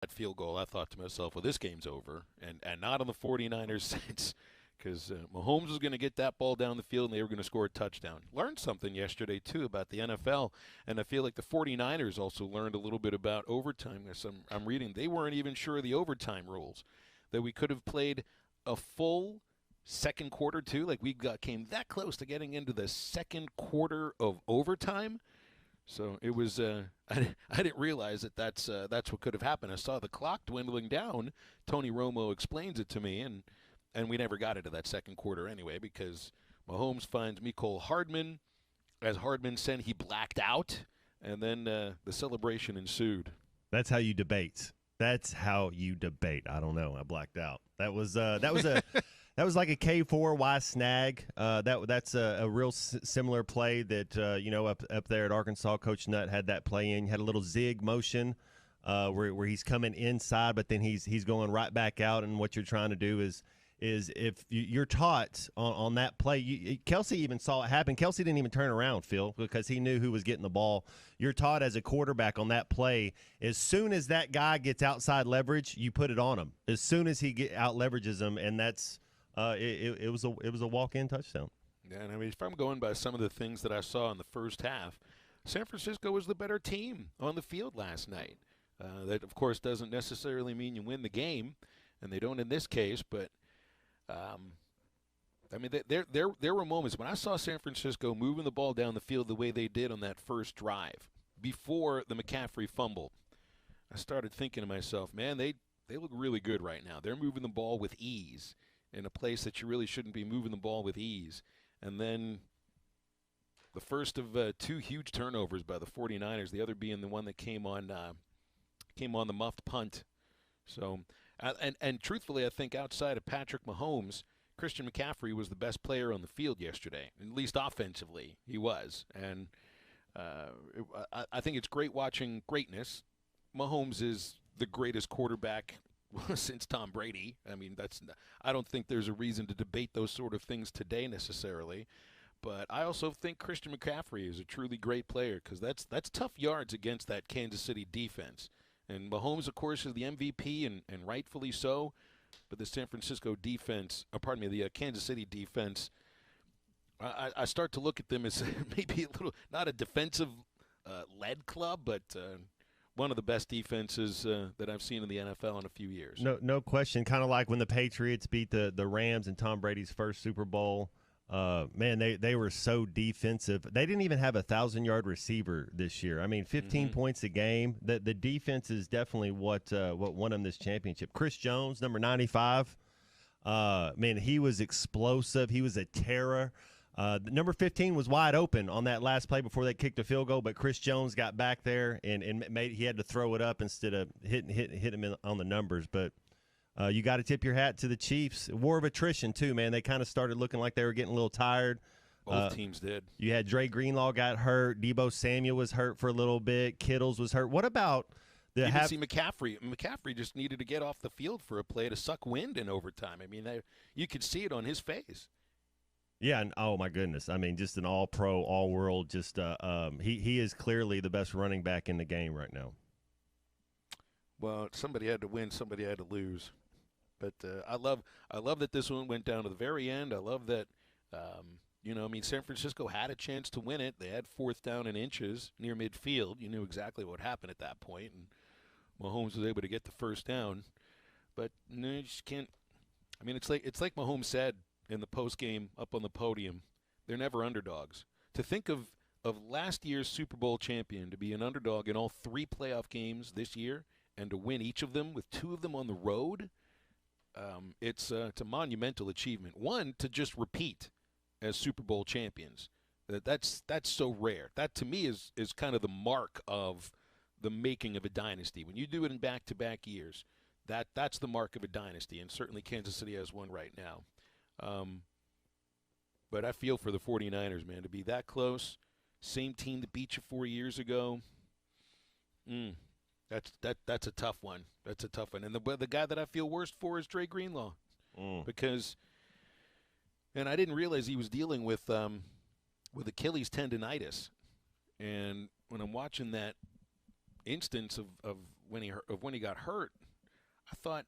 that field goal, I thought to myself, well, this game's over, and not on the 49ers sense, because Mahomes was going to get that ball down the field and they were going to score a touchdown. Learned something yesterday, too, about the NFL, and I feel like the 49ers also learned a little bit about overtime. As I'm reading, they weren't even sure of the overtime rules, that we could have played a full second quarter, too. Like, came that close to getting into the second quarter of overtime. So it was. I didn't realize that that's what could have happened. I saw the clock dwindling down. Tony Romo explains it to me, and we never got into that second quarter anyway because Mahomes finds Mecole Hardman. As Hardman said, he blacked out, and then the celebration ensued. That's how you debate. That's how you debate. I don't know. I blacked out. That was a that was like a K4Y snag. That's a real similar play that up there at Arkansas. Coach Nutt had that play in. He had a little zig motion where he's coming inside, but then he's going right back out. And what you're trying to do is if you're taught on that play, Kelsey even saw it happen. Kelsey didn't even turn around, Phil, because he knew who was getting the ball. You're taught as a quarterback on that play, as soon as that guy gets outside leverage, you put it on him. As soon as he out leverages him, and that's it was a walk-in touchdown. Yeah, and I mean, if I'm going by some of the things that I saw in the first half, San Francisco was the better team on the field last night. That, of course, doesn't necessarily mean you win the game, and they don't in this case, but I mean, there were moments when I saw San Francisco moving the ball down the field the way they did on that first drive before the McCaffrey fumble. I started thinking to myself, man, they look really good right now. They're moving the ball with ease in a place that you really shouldn't be moving the ball with ease. And then the first of two huge turnovers by the 49ers, the other being the one that came on the muffed punt. So, and truthfully, I think outside of Patrick Mahomes, Christian McCaffrey was the best player on the field yesterday, at least offensively he was. And I think it's great watching greatness. Mahomes is the greatest quarterback since Tom Brady. I mean, I don't think there's a reason to debate those sort of things today necessarily. But I also think Christian McCaffrey is a truly great player because that's tough yards against that Kansas City defense. And Mahomes, of course, is the MVP, and rightfully so. But the San Francisco defense, the Kansas City defense, I start to look at them as maybe a little, not a defensive-led club, but one of the best defenses that I've seen in the NFL in a few years. No question. Kind of like when the Patriots beat the Rams in Tom Brady's first Super Bowl. Man, they were so defensive. They didn't even have a 1,000-yard receiver this year. I mean, 15 points a game. The defense is definitely what won them this championship. Chris Jones, number 95. Man, he was explosive. He was a terror. Number 15 was wide open on that last play before they kicked a field goal, but Chris Jones got back there and he had to throw it up instead of hit him on the numbers. But you got to tip your hat to the Chiefs. War of attrition, too, man. They kind of started looking like they were getting a little tired. Both teams did. You had Dre Greenlaw got hurt. Debo Samuel was hurt for a little bit. Kittles was hurt. What about you didn't see McCaffrey? McCaffrey just needed to get off the field for a play to suck wind in overtime. I mean, you could see it on his face. Yeah, and oh, my goodness. I mean, just an all-pro, all-world. Just he is clearly the best running back in the game right now. Well, somebody had to win. Somebody had to lose. But I love that this one went down to the very end. I love that, San Francisco had a chance to win it. They had fourth down and inches near midfield. You knew exactly what happened at that point, and Mahomes was able to get the first down. But no, you just can't. I mean, it's like Mahomes said in the post game up on the podium. They're never underdogs. To think of last year's Super Bowl champion to be an underdog in all three playoff games this year and to win each of them with two of them on the road. It's a monumental achievement. One, to just repeat as Super Bowl champions. That's so rare. That, to me, is kind of the mark of the making of a dynasty. When you do it in back-to-back years, that's the mark of a dynasty, and certainly Kansas City has one right now. But I feel for the 49ers, man, to be that close. Same team that beat you 4 years ago. That's a tough one. That's a tough one. And the guy that I feel worst for is Dre Greenlaw, because, and I didn't realize he was dealing with Achilles tendonitis. And when I'm watching that instance of when he got hurt, I thought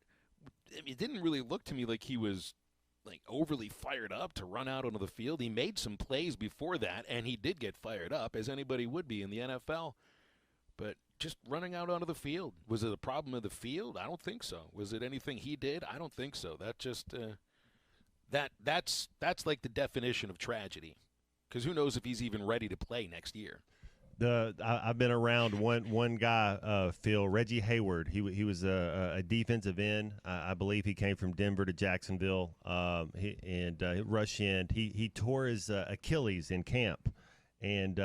it didn't really look to me like he was like overly fired up to run out onto the field. He made some plays before that, and he did get fired up, as anybody would be in the NFL. But just running out onto the field, was it a problem of the field? I don't think so. Was it anything he did? I don't think so. That just that's like the definition of tragedy, because who knows if he's even ready to play next year. I've been around one guy, Phil, Reggie Hayward. He was a defensive end. I believe he came from Denver to Jacksonville. He rush end. He tore his Achilles in camp, and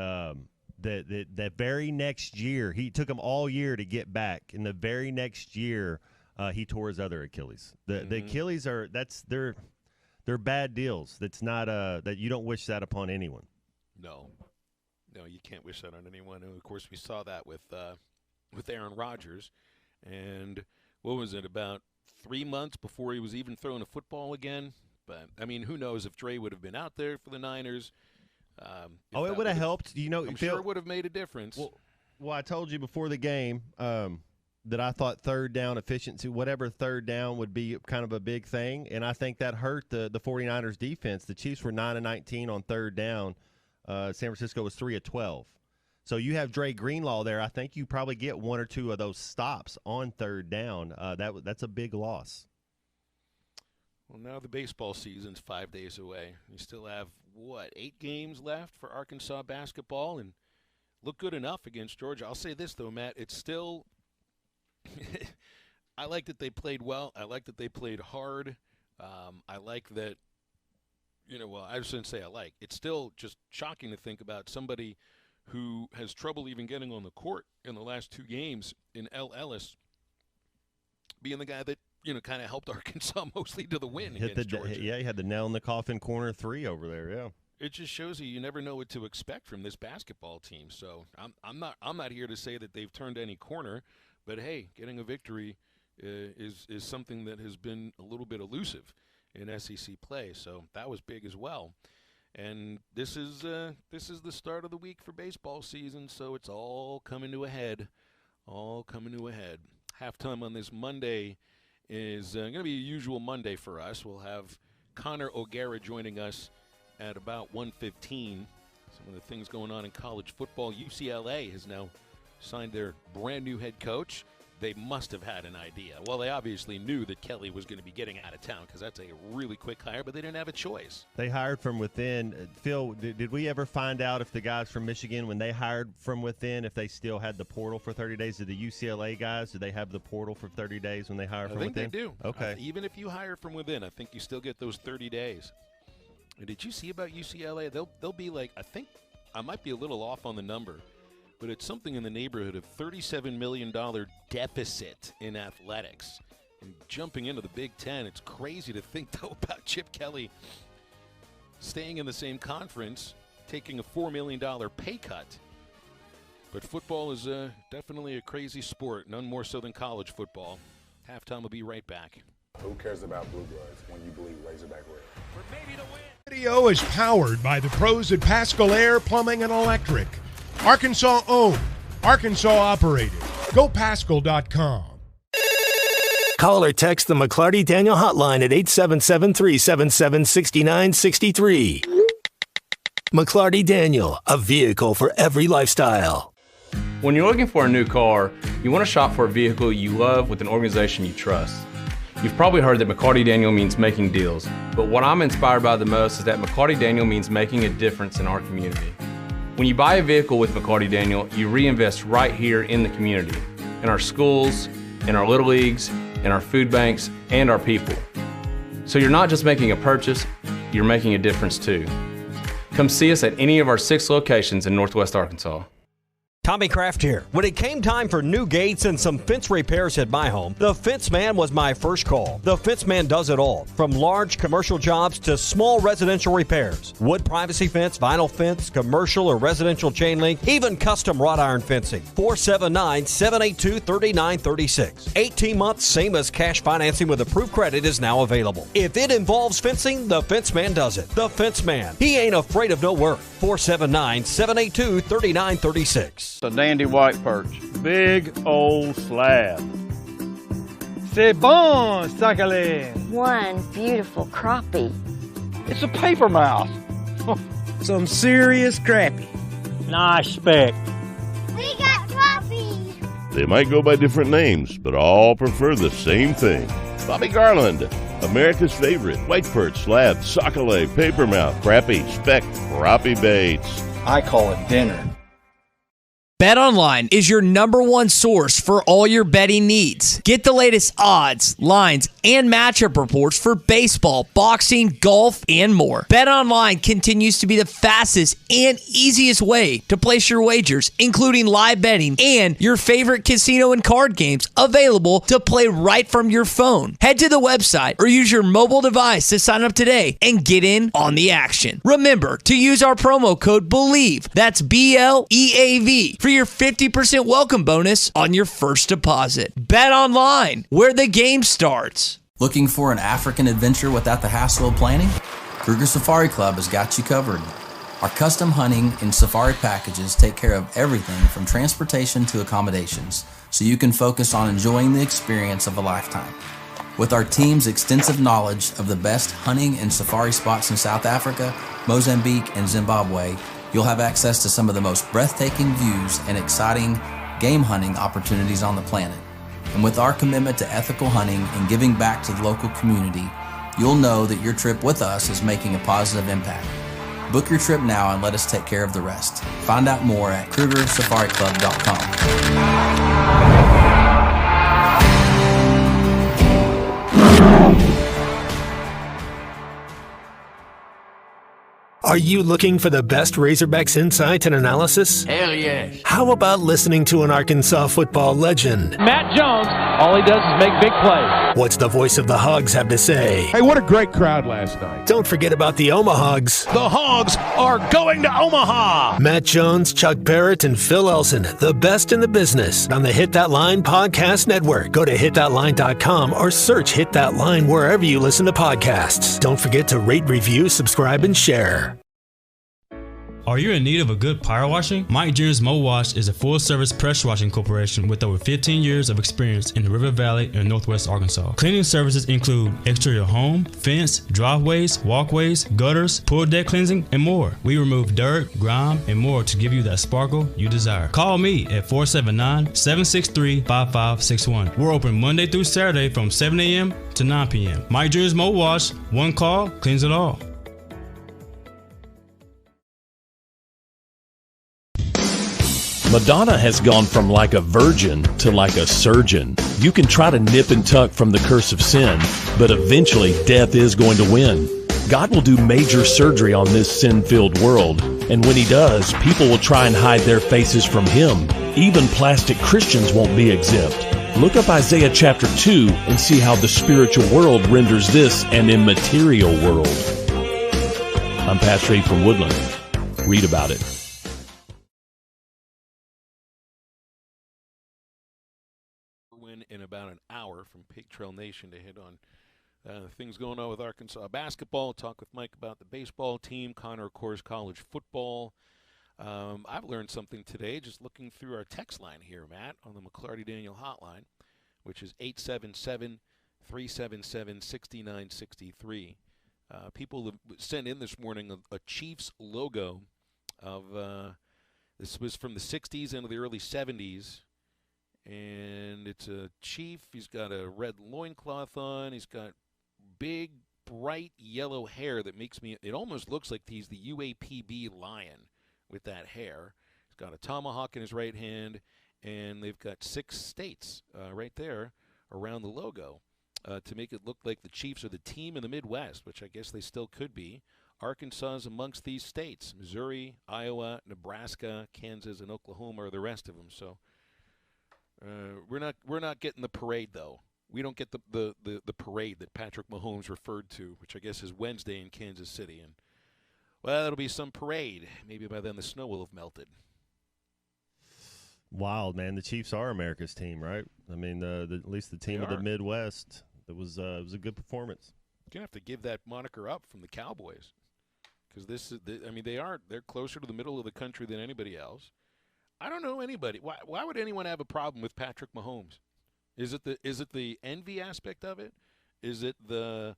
that very next year, he took him all year to get back. In the very next year, he tore his other Achilles. The Achilles they're bad deals. That's not that you don't wish that upon anyone. No, you can't wish that on anyone. And of course, we saw that with Aaron Rodgers. And what was it, about 3 months before he was even throwing a football again? But I mean, who knows if Dre would have been out there for the Niners? It would have helped. I'm sure it would have made a difference. Well, I told you before the game that I thought third down efficiency, whatever third down would be kind of a big thing, and I think that hurt the 49ers defense. The Chiefs were 9-19 on third down. San Francisco was 3 of 12. So you have Dre Greenlaw there. I think you probably get one or two of those stops on third down. That's a big loss. Well, now the baseball season's 5 days away. You still have, 8 games left for Arkansas basketball, and look good enough against Georgia. I'll say this, though, Matt. It's still – I like that they played well. I like that they played hard. I like that – I shouldn't say I like. It's still just shocking to think about somebody who has trouble even getting on the court in the last 2 games in L. Ellis being the guy that, kind of helped Arkansas mostly to the win against Georgia. Yeah, he had the nail in the coffin corner 3 over there, yeah. It just shows you never know what to expect from this basketball team. So I'm not here to say that they've turned any corner, but hey, getting a victory is something that has been a little bit elusive in SEC play, so that was big as well. And this is the start of the week for baseball season, so it's all coming to a head. Halftime on this Monday is going to be a usual Monday for us. We'll have Connor O'Gara joining us at about 1:15. Some of the things going on in college football. UCLA has now signed their brand new head coach. They must have had an idea. Well, they obviously knew that Kelly was going to be getting out of town because that's a really quick hire, but they didn't have a choice. They hired from within. Phil, did we ever find out if the guys from Michigan, when they hired from within, if they still had the portal for 30 days? Did the UCLA guys, do they have the portal for 30 days when they hire from within? I think they do. Okay. Even if you hire from within, I think you still get those 30 days. And did you see about UCLA? They'll be like, I think I might be a little off on the number, but it's something in the neighborhood of $37 million deficit in athletics. And jumping into the Big Ten, it's crazy to think, though, about Chip Kelly staying in the same conference, taking a $4 million pay cut. But football is definitely a crazy sport, none more so than college football. Halftime will be right back. Who cares about Blue Bloods when you believe Razorback Red? For maybe to win. Video is powered by the pros at Pascal Air Plumbing and Electric. Arkansas owned, Arkansas operated. GoPascal.com. Call or text the McClarty Daniel hotline at 877-377-6963. McClarty Daniel, a vehicle for every lifestyle. When you're looking for a new car, you want to shop for a vehicle you love with an organization you trust. You've probably heard that McClarty Daniel means making deals, but what I'm inspired by the most is that McClarty Daniel means making a difference in our community. When you buy a vehicle with McClarty Daniel, you reinvest right here in the community, in our schools, in our little leagues, in our food banks, and our people. So you're not just making a purchase, you're making a difference too. Come see us at any of our 6 locations in Northwest Arkansas. Tommy Kraft here. When it came time for new gates and some fence repairs at my home, the Fence Man was my first call. The Fence Man does it all, from large commercial jobs to small residential repairs. Wood privacy fence, vinyl fence, commercial or residential chain link, even custom wrought iron fencing. 479-782-3936. 18 months, same as cash financing with approved credit is now available. If it involves fencing, the Fence Man does it. The Fence Man. He ain't afraid of no work. 479-782-3936. A dandy white perch, big old slab. C'est bon, sacalé. One beautiful crappie. It's a paper mouse. Some serious crappie. Nice speck. We got crappies. They might go by different names, but all prefer the same thing. Bobby Garland, America's favorite. White perch, slab, sockeye, papermouth, crappie, speck, crappie baits. I call it dinner. BetOnline is your number one source for all your betting needs. Get the latest odds, lines, and matchup reports for baseball, boxing, golf, and more. BetOnline continues to be the fastest and easiest way to place your wagers, including live betting and your favorite casino and card games available to play right from your phone. Head to the website or use your mobile device to sign up today and get in on the action. Remember to use our promo code BELIEVE, that's BLEAV, for your 50% welcome bonus on your first deposit. Bet online, where the game starts. Looking for an African adventure without the hassle of planning? Kruger Safari Club has got you covered. Our custom hunting and safari packages take care of everything from transportation to accommodations, so you can focus on enjoying the experience of a lifetime. With our team's extensive knowledge of the best hunting and safari spots in South Africa, Mozambique, and Zimbabwe, you'll have access to some of the most breathtaking views and exciting game hunting opportunities on the planet. And with our commitment to ethical hunting and giving back to the local community, you'll know that your trip with us is making a positive impact. Book your trip now and let us take care of the rest. Find out more at KrugerSafariClub.com. Are you looking for the best Razorbacks insight and analysis? Hell yes. How about listening to an Arkansas football legend? Matt Jones, all he does is make big plays. What's the voice of the Hogs have to say? Hey, what a great crowd last night. Don't forget about the Omahogs. The Hogs are going to Omaha. Matt Jones, Chuck Barrett, and Phil Elson, the best in the business on the Hit That Line Podcast Network. Go to hitthatline.com or search Hit That Line wherever you listen to podcasts. Don't forget to rate, review, subscribe, and share. Are you in need of a good power washing? Mike Jr.'s Mo Wash is a full-service pressure washing corporation with over 15 years of experience in the River Valley and Northwest Arkansas. Cleaning services include exterior home, fence, driveways, walkways, gutters, pool deck cleansing, and more. We remove dirt, grime, and more to give you that sparkle you desire. Call me at 479-763-5561. We're open Monday through Saturday from 7 a.m. to 9 p.m. Mike Jr.'s Mo Wash, one call, cleans it all. Madonna has gone from like a virgin to like a surgeon. You can try to nip and tuck from the curse of sin, but eventually death is going to win. God will do major surgery on this sin-filled world, and when he does, people will try and hide their faces from him. Even plastic Christians won't be exempt. Look up Isaiah chapter 2 and see how the spiritual world renders this an immaterial world. I'm Pastor A from Woodland. Read about it. In about an hour from Pig Trail Nation to hit on things going on with Arkansas basketball, talk with Mike about the baseball team, Connor, of course, college football. I've learned something today just looking through our text line here, Matt, on the McClarty Daniel hotline, which is 877-377-6963. People have sent in this morning a Chiefs logo of this was from the 60s into the early 70s. And it's a chief. He's got a red loincloth on. He's got big, bright yellow hair that makes me, it almost looks like he's the UAPB lion with that hair. He's got a tomahawk in his right hand, and they've got 6 states right there around the logo to make it look like the Chiefs are the team in the Midwest, which I guess they still could be. Arkansas is amongst these states. Missouri, Iowa, Nebraska, Kansas, and Oklahoma are the rest of them. So we're not getting the parade, though. We don't get the parade that Patrick Mahomes referred to, which I guess is Wednesday in Kansas City. And, well, it'll be some parade. Maybe by then the snow will have melted. Wild, man. The Chiefs are America's team, right? I mean, at least the team of the Midwest. It was a good performance. You're going to have to give that moniker up from the Cowboys. Because they're closer to the middle of the country than anybody else. I don't know anybody. Why would anyone have a problem with Patrick Mahomes? Is it the envy aspect of it? Is it the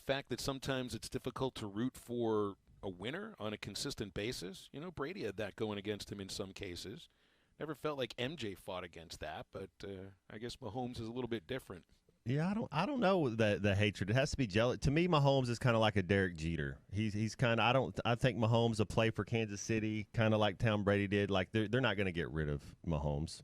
fact that sometimes it's difficult to root for a winner on a consistent basis? You know, Brady had that going against him in some cases. Never felt like MJ fought against that, but I guess Mahomes is a little bit different. Yeah, I don't know the hatred. It has to be jealous. To me, Mahomes is kind of like a Derek Jeter. He's kind of I think Mahomes will play for Kansas City, kind of like Tom Brady did. Like they're not going to get rid of Mahomes.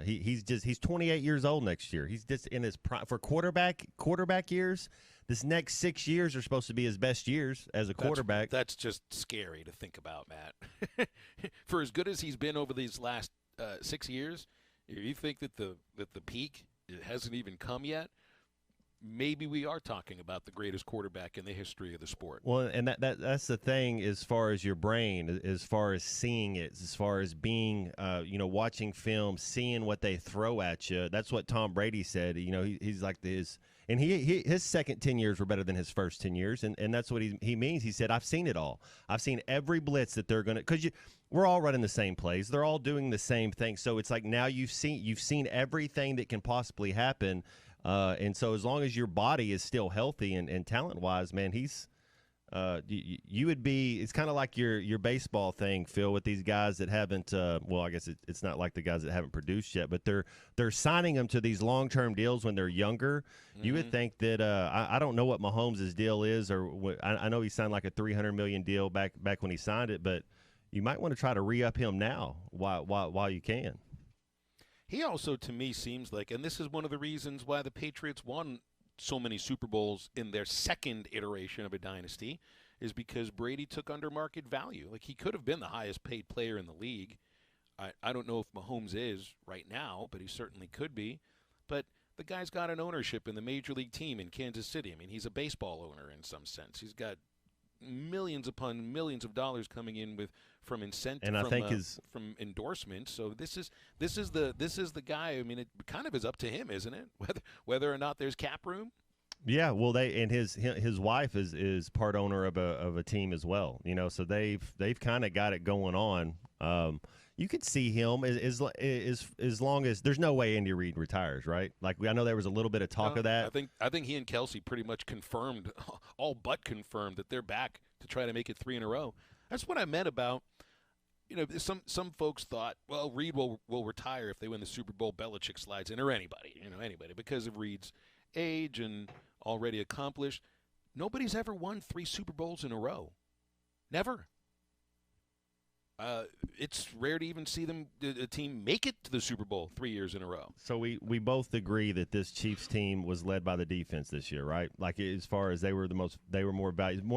He's 28 years old next year. He's just in his prime for quarterback years. This next 6 years are supposed to be his best years as a quarterback. That's just scary to think about, Matt. For as good as he's been over these last 6 years, if you think that the peak it hasn't even come yet, maybe we are talking about the greatest quarterback in the history of the sport. Well, and that's the thing as far as your brain, as far as seeing it, as far as being, watching film, seeing what they throw at you. That's what Tom Brady said. You know, he's like this. And his second 10 years were better than his first 10 years, and that's what he means. He said, I've seen it all. I've seen every blitz that they're going to – because we're all running the same plays. They're all doing the same thing. So it's like now you've seen everything that can possibly happen. And so as long as your body is still healthy and talent-wise, man, he's you would be – it's kind of like your baseball thing, Phil, with these guys that haven't I guess it's not like the guys that haven't produced yet, but they're signing them to these long-term deals when they're younger. Mm-hmm. You would think that I don't know what Mahomes' deal is, or I know he signed like a $300 million deal back when he signed it, but you might want to try to re-up him now while you can. He also, to me, seems like, and this is one of the reasons why the Patriots won so many Super Bowls in their second iteration of a dynasty, is because Brady took under market value. Like, he could have been the highest paid player in the league. I don't know if Mahomes is right now, but he certainly could be. But the guy's got an ownership in the Major League team in Kansas City. I mean, he's a baseball owner in some sense. He's got millions upon millions of dollars coming in from incentive, and from endorsements. So this is the guy. I mean, it kind of is up to him, isn't it? Whether or not there's cap room. Yeah, well, his wife is part owner of a team as well. You know, so they've kind of got it going on. You could see him as long as there's no way Andy Reid retires, right? Like I know there was a little bit of talk of that. I think he and Kelsey pretty much confirmed, all but confirmed, that they're back to try to make it 3 in a row. That's what I meant about. You know, some folks thought, well, Reid will retire if they win the Super Bowl. Belichick slides in, or anybody because of Reid's age and already accomplished. Nobody's ever won 3 Super Bowls in a row. Never. It's rare to even see a team make it to the Super Bowl 3 years in a row. So we both agree that this Chiefs team was led by the defense this year, right? Like as far as they were more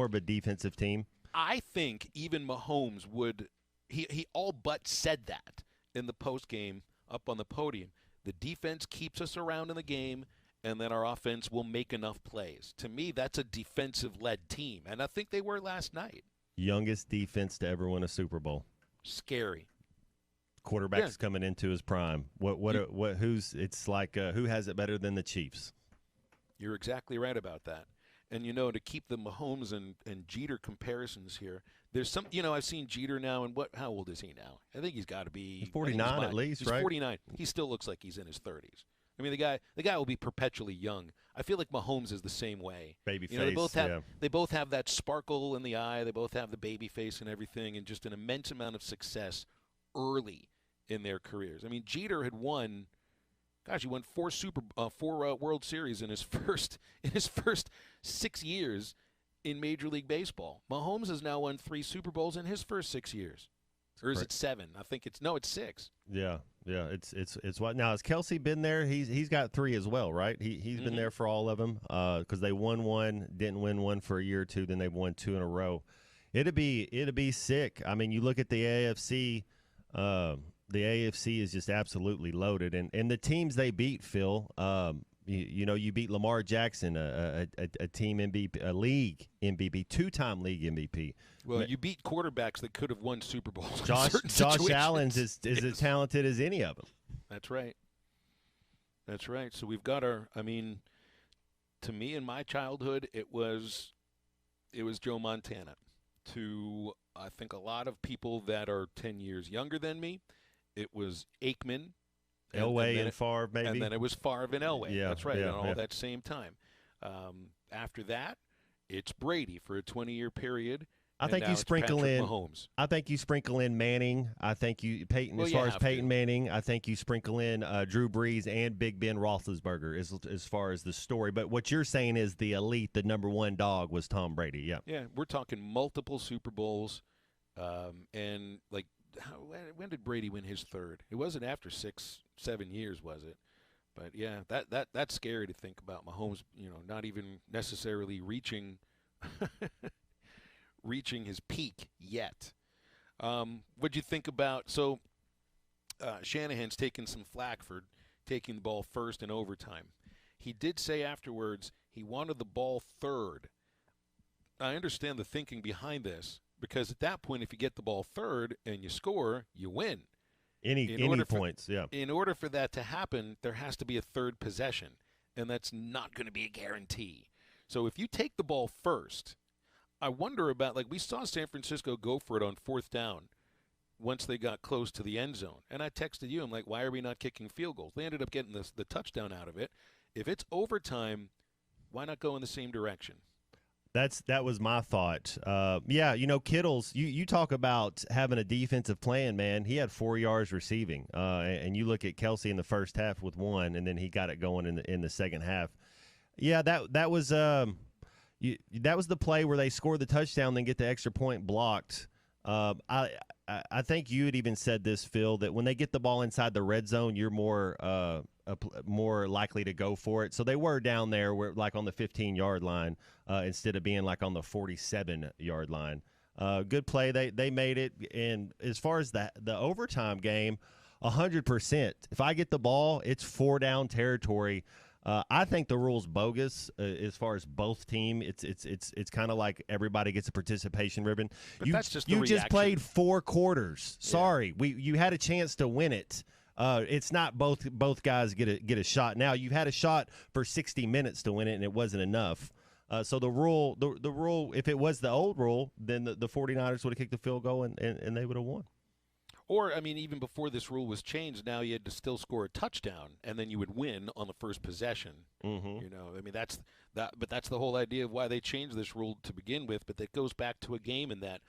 of a defensive team. I think even Mahomes would. He all but said that in the post game up on the podium. The defense keeps us around in the game, and then our offense will make enough plays. To me, that's a defensive-led team, and I think they were last night. Youngest defense to ever win a Super Bowl. Scary. Quarterback's coming into his prime. It's like who has it better than the Chiefs? You're exactly right about that. And, to keep the Mahomes and Jeter comparisons here, there's some, I've seen Jeter now, and how old is he now? I think he's got to be 49 at least, he's right? 49. He still looks like he's in his 30s. I mean, the guy will be perpetually young. I feel like Mahomes is the same way. Baby face, they both have that sparkle in the eye. They both have the baby face and everything, and just an immense amount of success early in their careers. I mean, Jeter had won. Gosh, he won 4 World Series in his first 6 years in Major League Baseball. Mahomes has now won 3 Super Bowls in his first 6 years, or is it 7? I think it's 6. Yeah. It's what now? Has Kelsey been there? He's got 3 as well, right? He's been there for all of them because they won 1, didn't win 1 for a year or 2, then they've won 2 in a row. It'd be sick. I mean, you look at the AFC. The AFC is just absolutely loaded, and the teams they beat, Phil. You beat Lamar Jackson, a team MVP, a league MVP, 2-time league MVP. Well, you beat quarterbacks that could have won Super Bowls. Josh Allen's is as talented as any of them. That's right. So we've got to me, in my childhood, it was Joe Montana. to, I think, a lot of people that are 10 years younger than me. It was Aikman. Elway and Favre, maybe. And then it was Favre and Elway. Yeah, that's right, yeah, all that same time. After that, it's Brady for a 20-year period. I think you sprinkle in Mahomes. I think you sprinkle in Manning. I think you Peyton. As far as Peyton Manning, I think you sprinkle in Drew Brees and Big Ben Roethlisberger as far as the story. But what you're saying is the elite, the number one dog was Tom Brady. Yeah. Yeah, we're talking multiple Super Bowls, and like, when did Brady win his third? It wasn't after 6-7 years, was it? But yeah, that's scary to think about. Mahomes, not even necessarily reaching his peak yet. What'd you think about? So Shanahan's taken some flack for taking the ball first in overtime. He did say afterwards he wanted the ball third. I understand the thinking behind this, because at that point, if you get the ball third and you score, you win. Any points, yeah. In order for that to happen, there has to be a third possession, and that's not going to be a guarantee. So if you take the ball first, I wonder about, like, we saw San Francisco go for it on fourth down once they got close to the end zone. And I texted you, I'm like, why are we not kicking field goals? They ended up getting the touchdown out of it. If it's overtime, why not go in the same direction? That was my thought. Yeah, Kittle's. You talk about having a defensive plan, man. He had 4 yards receiving, and you look at Kelsey in the first half with 1, and then he got it going in the second half. Yeah, that was that was the play where they scored the touchdown, then get the extra point blocked. I think you had even said this, Phil, that when they get the ball inside the red zone, you're more likely to go for it. So they were down there, like on the 15-yard line, instead of being like on the 47-yard line. Good play. They made it. And as far as the overtime game, 100%. If I get the ball, it's 4-down territory. I think the rule's bogus as far as both team. It's kind of like everybody gets a participation ribbon. But that's just you just played 4 quarters. Sorry, you had a chance to win it. It's not both guys get a shot. Now you've had a shot for 60 minutes to win it, and it wasn't enough. So the rule, if it was the old rule, then the 49ers would have kicked the field goal and they would have won. Or, I mean, even before this rule was changed, now you had to still score a touchdown, and then you would win on the first possession. Mm-hmm. I mean, that's the whole idea of why they changed this rule to begin with. But that goes back to a game in that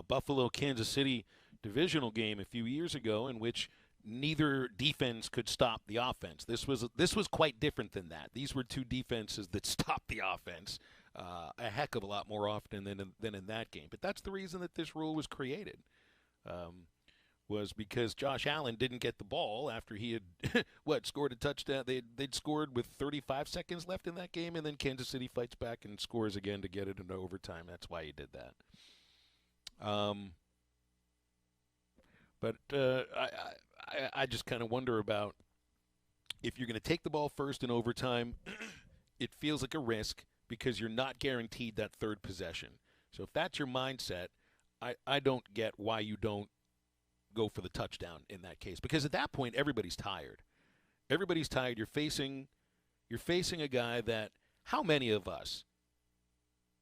Buffalo-Kansas City divisional game a few years ago, in which neither defense could stop the offense. This was quite different than that. These were two defenses that stopped the offense a heck of a lot more often than in that game. But that's the reason that this rule was created. Was because Josh Allen didn't get the ball after he had scored a touchdown. They'd scored with 35 seconds left in that game, and then Kansas City fights back and scores again to get it into overtime. That's why he did that. But I just kind of wonder about, if you're going to take the ball first in overtime, it feels like a risk because you're not guaranteed that third possession. So if that's your mindset, I don't get why you don't go for the touchdown in that case, because at that point everybody's tired. Everybody's tired. You're facing a guy that, how many of us,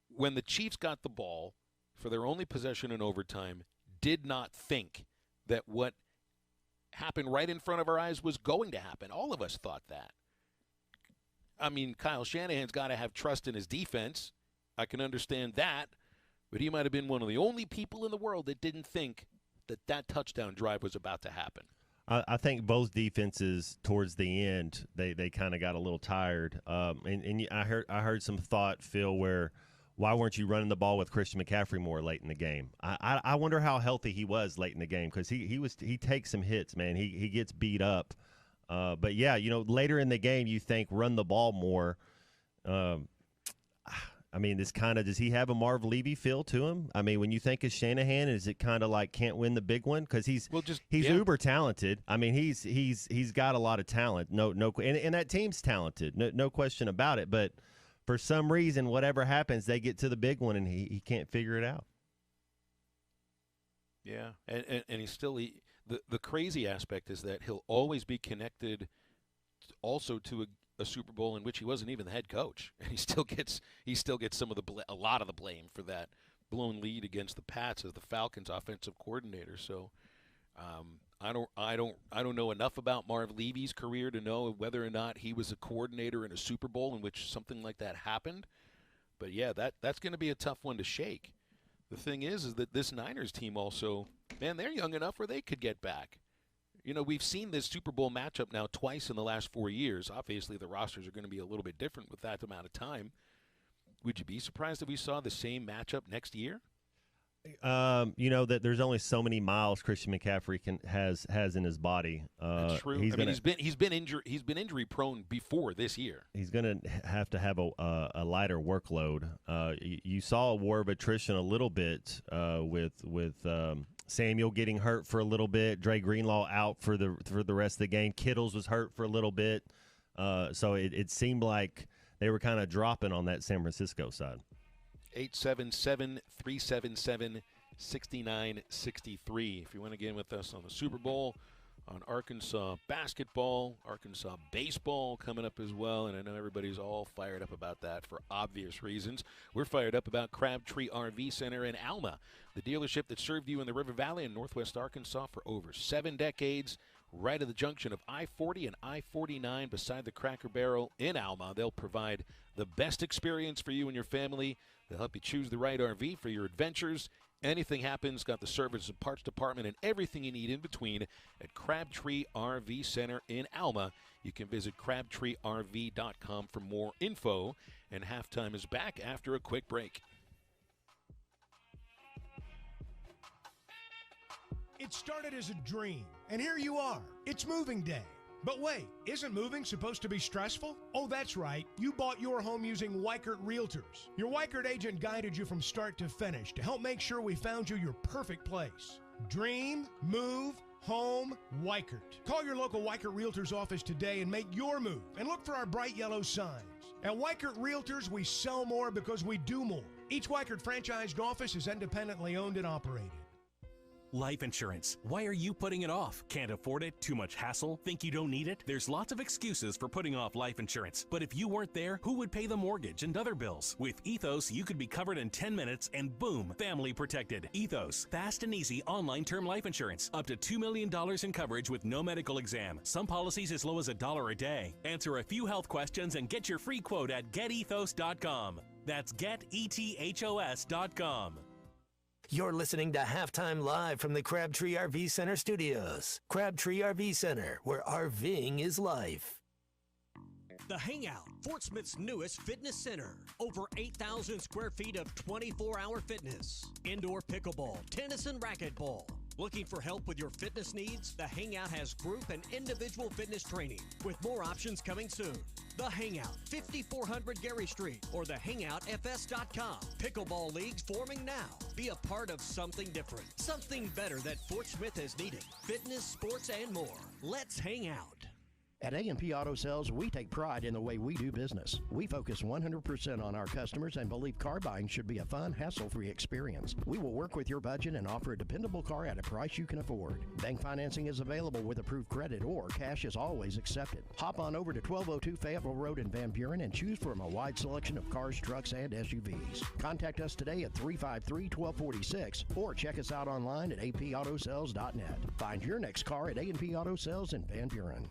when the Chiefs got the ball for their only possession in overtime, did not think that what happened right in front of our eyes was going to happen? All of us thought that. I mean, Kyle Shanahan's got to have trust in his defense. I can understand that, but he might have been one of the only people in the world that didn't think that touchdown drive was about to happen. I think both defenses towards the end, they kind of got a little tired. And I heard some thought, Phil, where why weren't you running the ball with Christian McCaffrey more late in the game? I wonder how healthy he was late in the game, because he takes some hits, man. He gets beat up. But yeah, later in the game you think run the ball more. I mean, does he have a Marv Levy feel to him? I mean, when you think of Shanahan, is it kind of like can't win the big one? Because he's uber talented. I mean, he's got a lot of talent. No, and that team's talented. No question about it. But for some reason, whatever happens, they get to the big one and he can't figure it out. Yeah, and he's still the crazy aspect is that he'll always be connected also to a Super Bowl in which he wasn't even the head coach, and he still gets a lot of the blame for that blown lead against the Pats as the Falcons' offensive coordinator. So I don't know enough about Marv Levy's career to know whether or not he was a coordinator in a Super Bowl in which something like that happened. But yeah, that's going to be a tough one to shake. The thing is that this Niners team also, man, they're young enough where they could get back. You know, we've seen this Super Bowl matchup now twice in the last 4 years. Obviously, the rosters are going to be a little bit different with that amount of time. Would you be surprised if we saw the same matchup next year? You know that there's only so many miles Christian McCaffrey has in his body. That's true. He's been injury prone before this year. He's going to have a lighter workload. You saw a war of attrition a little bit with Samuel getting hurt for a little bit, Dre Greenlaw out for the rest of the game. Kittles was hurt for a little bit, so it seemed like they were kind of dropping on that San Francisco side. 877-377-6963. If you want to get in with us on the Super Bowl, on Arkansas basketball, Arkansas baseball coming up as well, and I know everybody's all fired up about that for obvious reasons. We're fired up about Crabtree RV Center in Alma, the dealership that served you in the River Valley in northwest Arkansas for over 7 decades, right at the junction of I-40 and I-49 beside the Cracker Barrel in Alma. They'll provide the best experience for you and your family. They'll help you choose the right RV for your adventures. Anything happens, got the service and parts department and everything you need in between at Crabtree RV Center in Alma. You can visit crabtreerv.com for more info. And halftime is back after a quick break. It started as a dream, and here you are. It's moving day. But wait, isn't moving supposed to be stressful? Oh, that's right. You bought your home using Weichert Realtors. Your Weichert agent guided you from start to finish to help make sure we found you your perfect place. Dream, move, home, Weichert. Call your local Weichert Realtors office today and make your move, and look for our bright yellow signs. At Weichert Realtors, we sell more because we do more. Each Weichert franchised office is independently owned and operated. Life insurance. Why are you putting it off? Can't afford it? Too much hassle? Think you don't need it? There's lots of excuses for putting off life insurance. But if you weren't there, who would pay the mortgage and other bills? With Ethos, you could be covered in 10 minutes and boom, family protected. Ethos, fast and easy online term life insurance. Up to $2 million in coverage with no medical exam. Some policies as low as $1 a day. Answer a few health questions and get your free quote at getethos.com. That's getethos.com. You're listening to Halftime Live from the Crabtree RV Center studios. Crabtree RV Center, where RVing is life. The Hangout, Fort Smith's newest fitness center. Over 8,000 square feet of 24-hour fitness. Indoor pickleball, tennis, and racquetball. Looking for help with your fitness needs? The Hangout has group and individual fitness training, with more options coming soon. The Hangout, 5400 Gary Street, or thehangoutfs.com. Pickleball leagues forming now. Be a part of something different, something better that Fort Smith has needed. Fitness, sports, and more. Let's hang out. At A&P Auto Sales, we take pride in the way we do business. We focus 100% on our customers and believe car buying should be a fun, hassle-free experience. We will work with your budget and offer a dependable car at a price you can afford. Bank financing is available with approved credit, or cash is always accepted. Hop on over to 1202 Fayetteville Road in Van Buren and choose from a wide selection of cars, trucks, and SUVs. Contact us today at 353-1246 or check us out online at apautosales.net. Find your next car at A&P Auto Sales in Van Buren.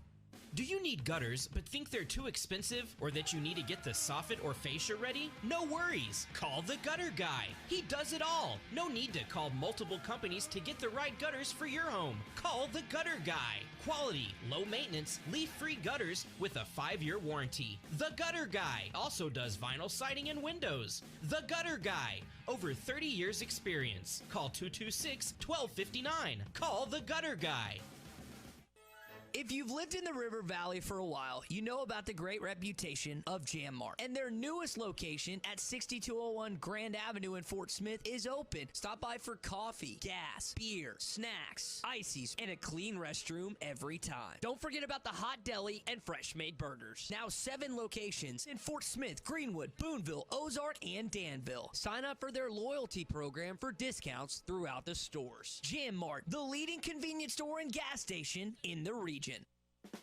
Do you need gutters but think they're too expensive, or that you need to get the soffit or fascia ready? No worries. Call the Gutter Guy. He does it all. No need to call multiple companies to get the right gutters for your home. Call the Gutter Guy. Quality, low maintenance, leaf-free gutters with a 5-year warranty. The Gutter Guy also does vinyl siding and windows. The Gutter Guy. Over 30 years experience. Call 226-1259. Call the Gutter Guy. If you've lived in the River Valley for a while, you know about the great reputation of Jam Mart. And their newest location at 6201 Grand Avenue in Fort Smith is open. Stop by for coffee, gas, beer, snacks, ices, and a clean restroom every time. Don't forget about the hot deli and fresh-made burgers. Now 7 locations in Fort Smith, Greenwood, Boonville, Ozark, and Danville. Sign up for their loyalty program for discounts throughout the stores. Jam Mart, the leading convenience store and gas station in the region.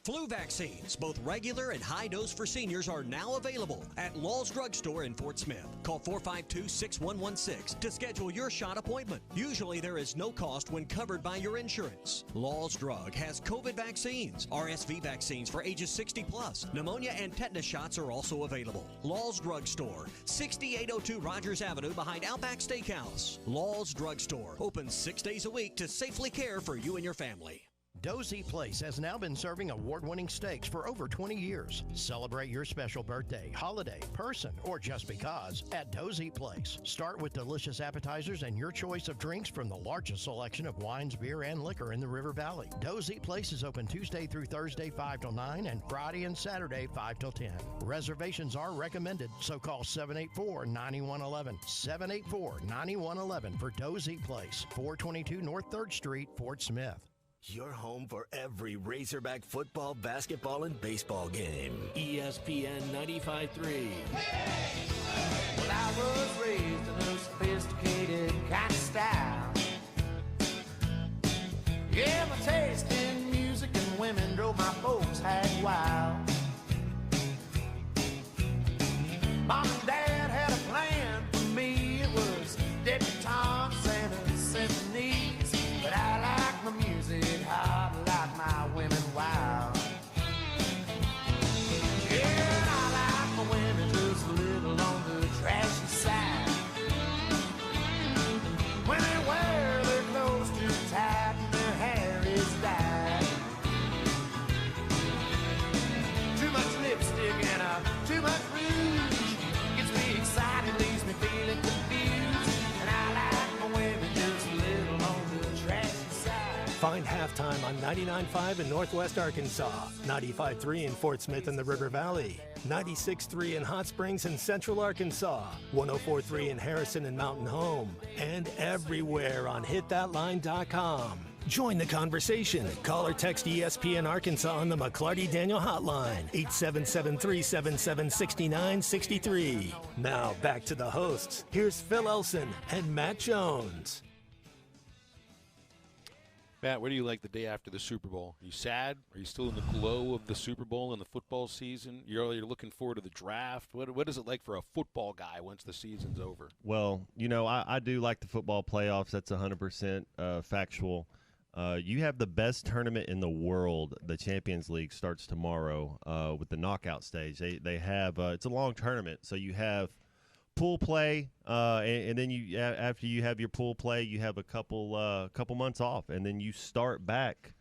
Flu vaccines, both regular and high dose for seniors, are now available at Law's Drug Store in Fort Smith. Call 452-6116 to schedule your shot appointment. Usually there is no cost when covered by your insurance. Law's Drug has COVID vaccines, RSV vaccines for ages 60 plus. Pneumonia and tetanus shots are also available. Law's Drug Store, 6802 Rogers Avenue behind Outback Steakhouse. Law's Drug Store, open 6 days a week to safely care for you and your family. Dozy Place has now been serving award-winning steaks for over 20 years. Celebrate your special birthday, holiday, person, or just because at Dozy Place. Start with delicious appetizers and your choice of drinks from the largest selection of wines, beer, and liquor in the River Valley. Dozy Place is open Tuesday through Thursday 5 till 9 and Friday and Saturday 5 till 10. Reservations are recommended, so call 784-9111. 784-9111 for Dozy Place, 422 North 3rd Street, Fort Smith. Your home for every Razorback football, basketball, and baseball game. ESPN 95.3. Well, I was raised in a sophisticated kind of style. Yeah, my taste in music and women drove my folks hag wild. Mom and Dad had a plan for me. It was debutantes and a symphonies. But I like my music hot, like my women wild. Yeah, I like my women just a little on the trashy side. When they wear their clothes too tight and their hair is dyed. Too much lipstick and too much rouge gets me excited, leaves me feeling confused. And I like my women just a little on the trashy side. Find Halftime on 99.5 in Northwest Arkansas, 95.3 in Fort Smith and the River Valley, 96.3 in Hot Springs and Central Arkansas, 104.3 in Harrison and Mountain Home, and everywhere on hitthatline.com. Join the conversation. Call or text ESPN Arkansas on the McClarty Daniel hotline, 877-377-6963. Now back to the hosts. Here's Phil Elson and Matt Jones. Matt, what do you like the day after the Super Bowl? Are you sad? Are you still in the glow of the Super Bowl and the football season? You're looking forward to the draft. What is it like for a football guy once the season's over? Well, I do like the football playoffs. That's 100% factual. You have the best tournament in the world. The Champions League starts tomorrow with the knockout stage. They have it's a long tournament, so you have pool play, and then you after you have your pool play, you have a couple months off, and then you start back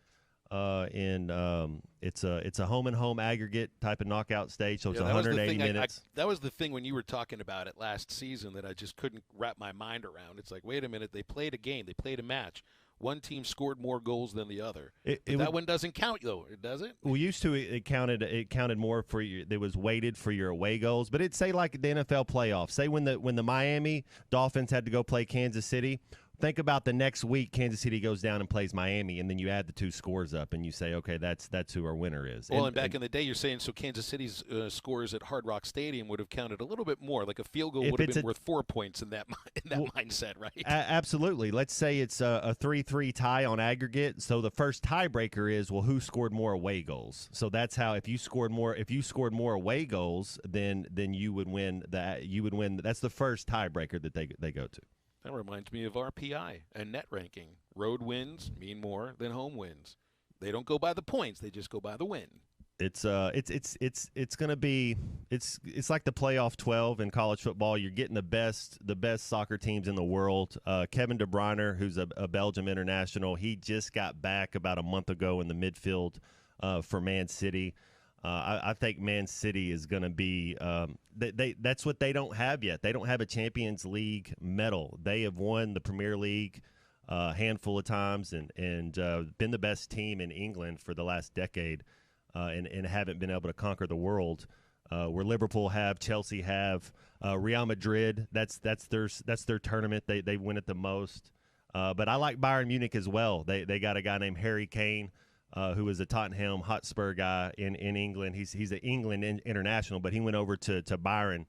it's a home and home aggregate type of knockout stage, so it's 180 minutes. That was the thing when you were talking about it last season that I just couldn't wrap my mind around. It's like, wait a minute, they played a game, they played a match. One team scored more goals than the other. That one doesn't count, though, does it? Well, used to it counted more for you. It was weighted for your away goals. But it's say like the NFL playoffs. Say when the Miami Dolphins had to go play Kansas City. Think about the next week, Kansas City goes down and plays Miami, and then you add the two scores up, and you say, okay, that's who our winner is. Well, and back in the day, you're saying so Kansas City's scores at Hard Rock Stadium would have counted a little bit more, like a field goal would have been worth 4 points in that mindset, right? Absolutely. Let's say it's a 3-3 tie on aggregate. So the first tiebreaker is, well, who scored more away goals? So that's how if you scored more away goals, then you would win that. You would win. That's the first tiebreaker that they go to. That reminds me of RPI and net ranking. Road wins mean more than home wins. They don't go by the points; they just go by the win. It's going to be it's like the playoff 12 in college football. You're getting the best soccer teams in the world. Kevin De Bruyne, who's a Belgium international, he just got back about a month ago in the midfield for Man City. I think Man City is going to be that's what they don't have yet. They don't have a Champions League medal. They have won the Premier League a handful of times and been the best team in England for the last decade and haven't been able to conquer the world. Where Liverpool have, Chelsea have, Real Madrid. That's their tournament. They win it the most. But I like Bayern Munich as well. They got a guy named Harry Kane. Who is a Tottenham Hotspur guy in England. He's an England international, but he went over to Bayern.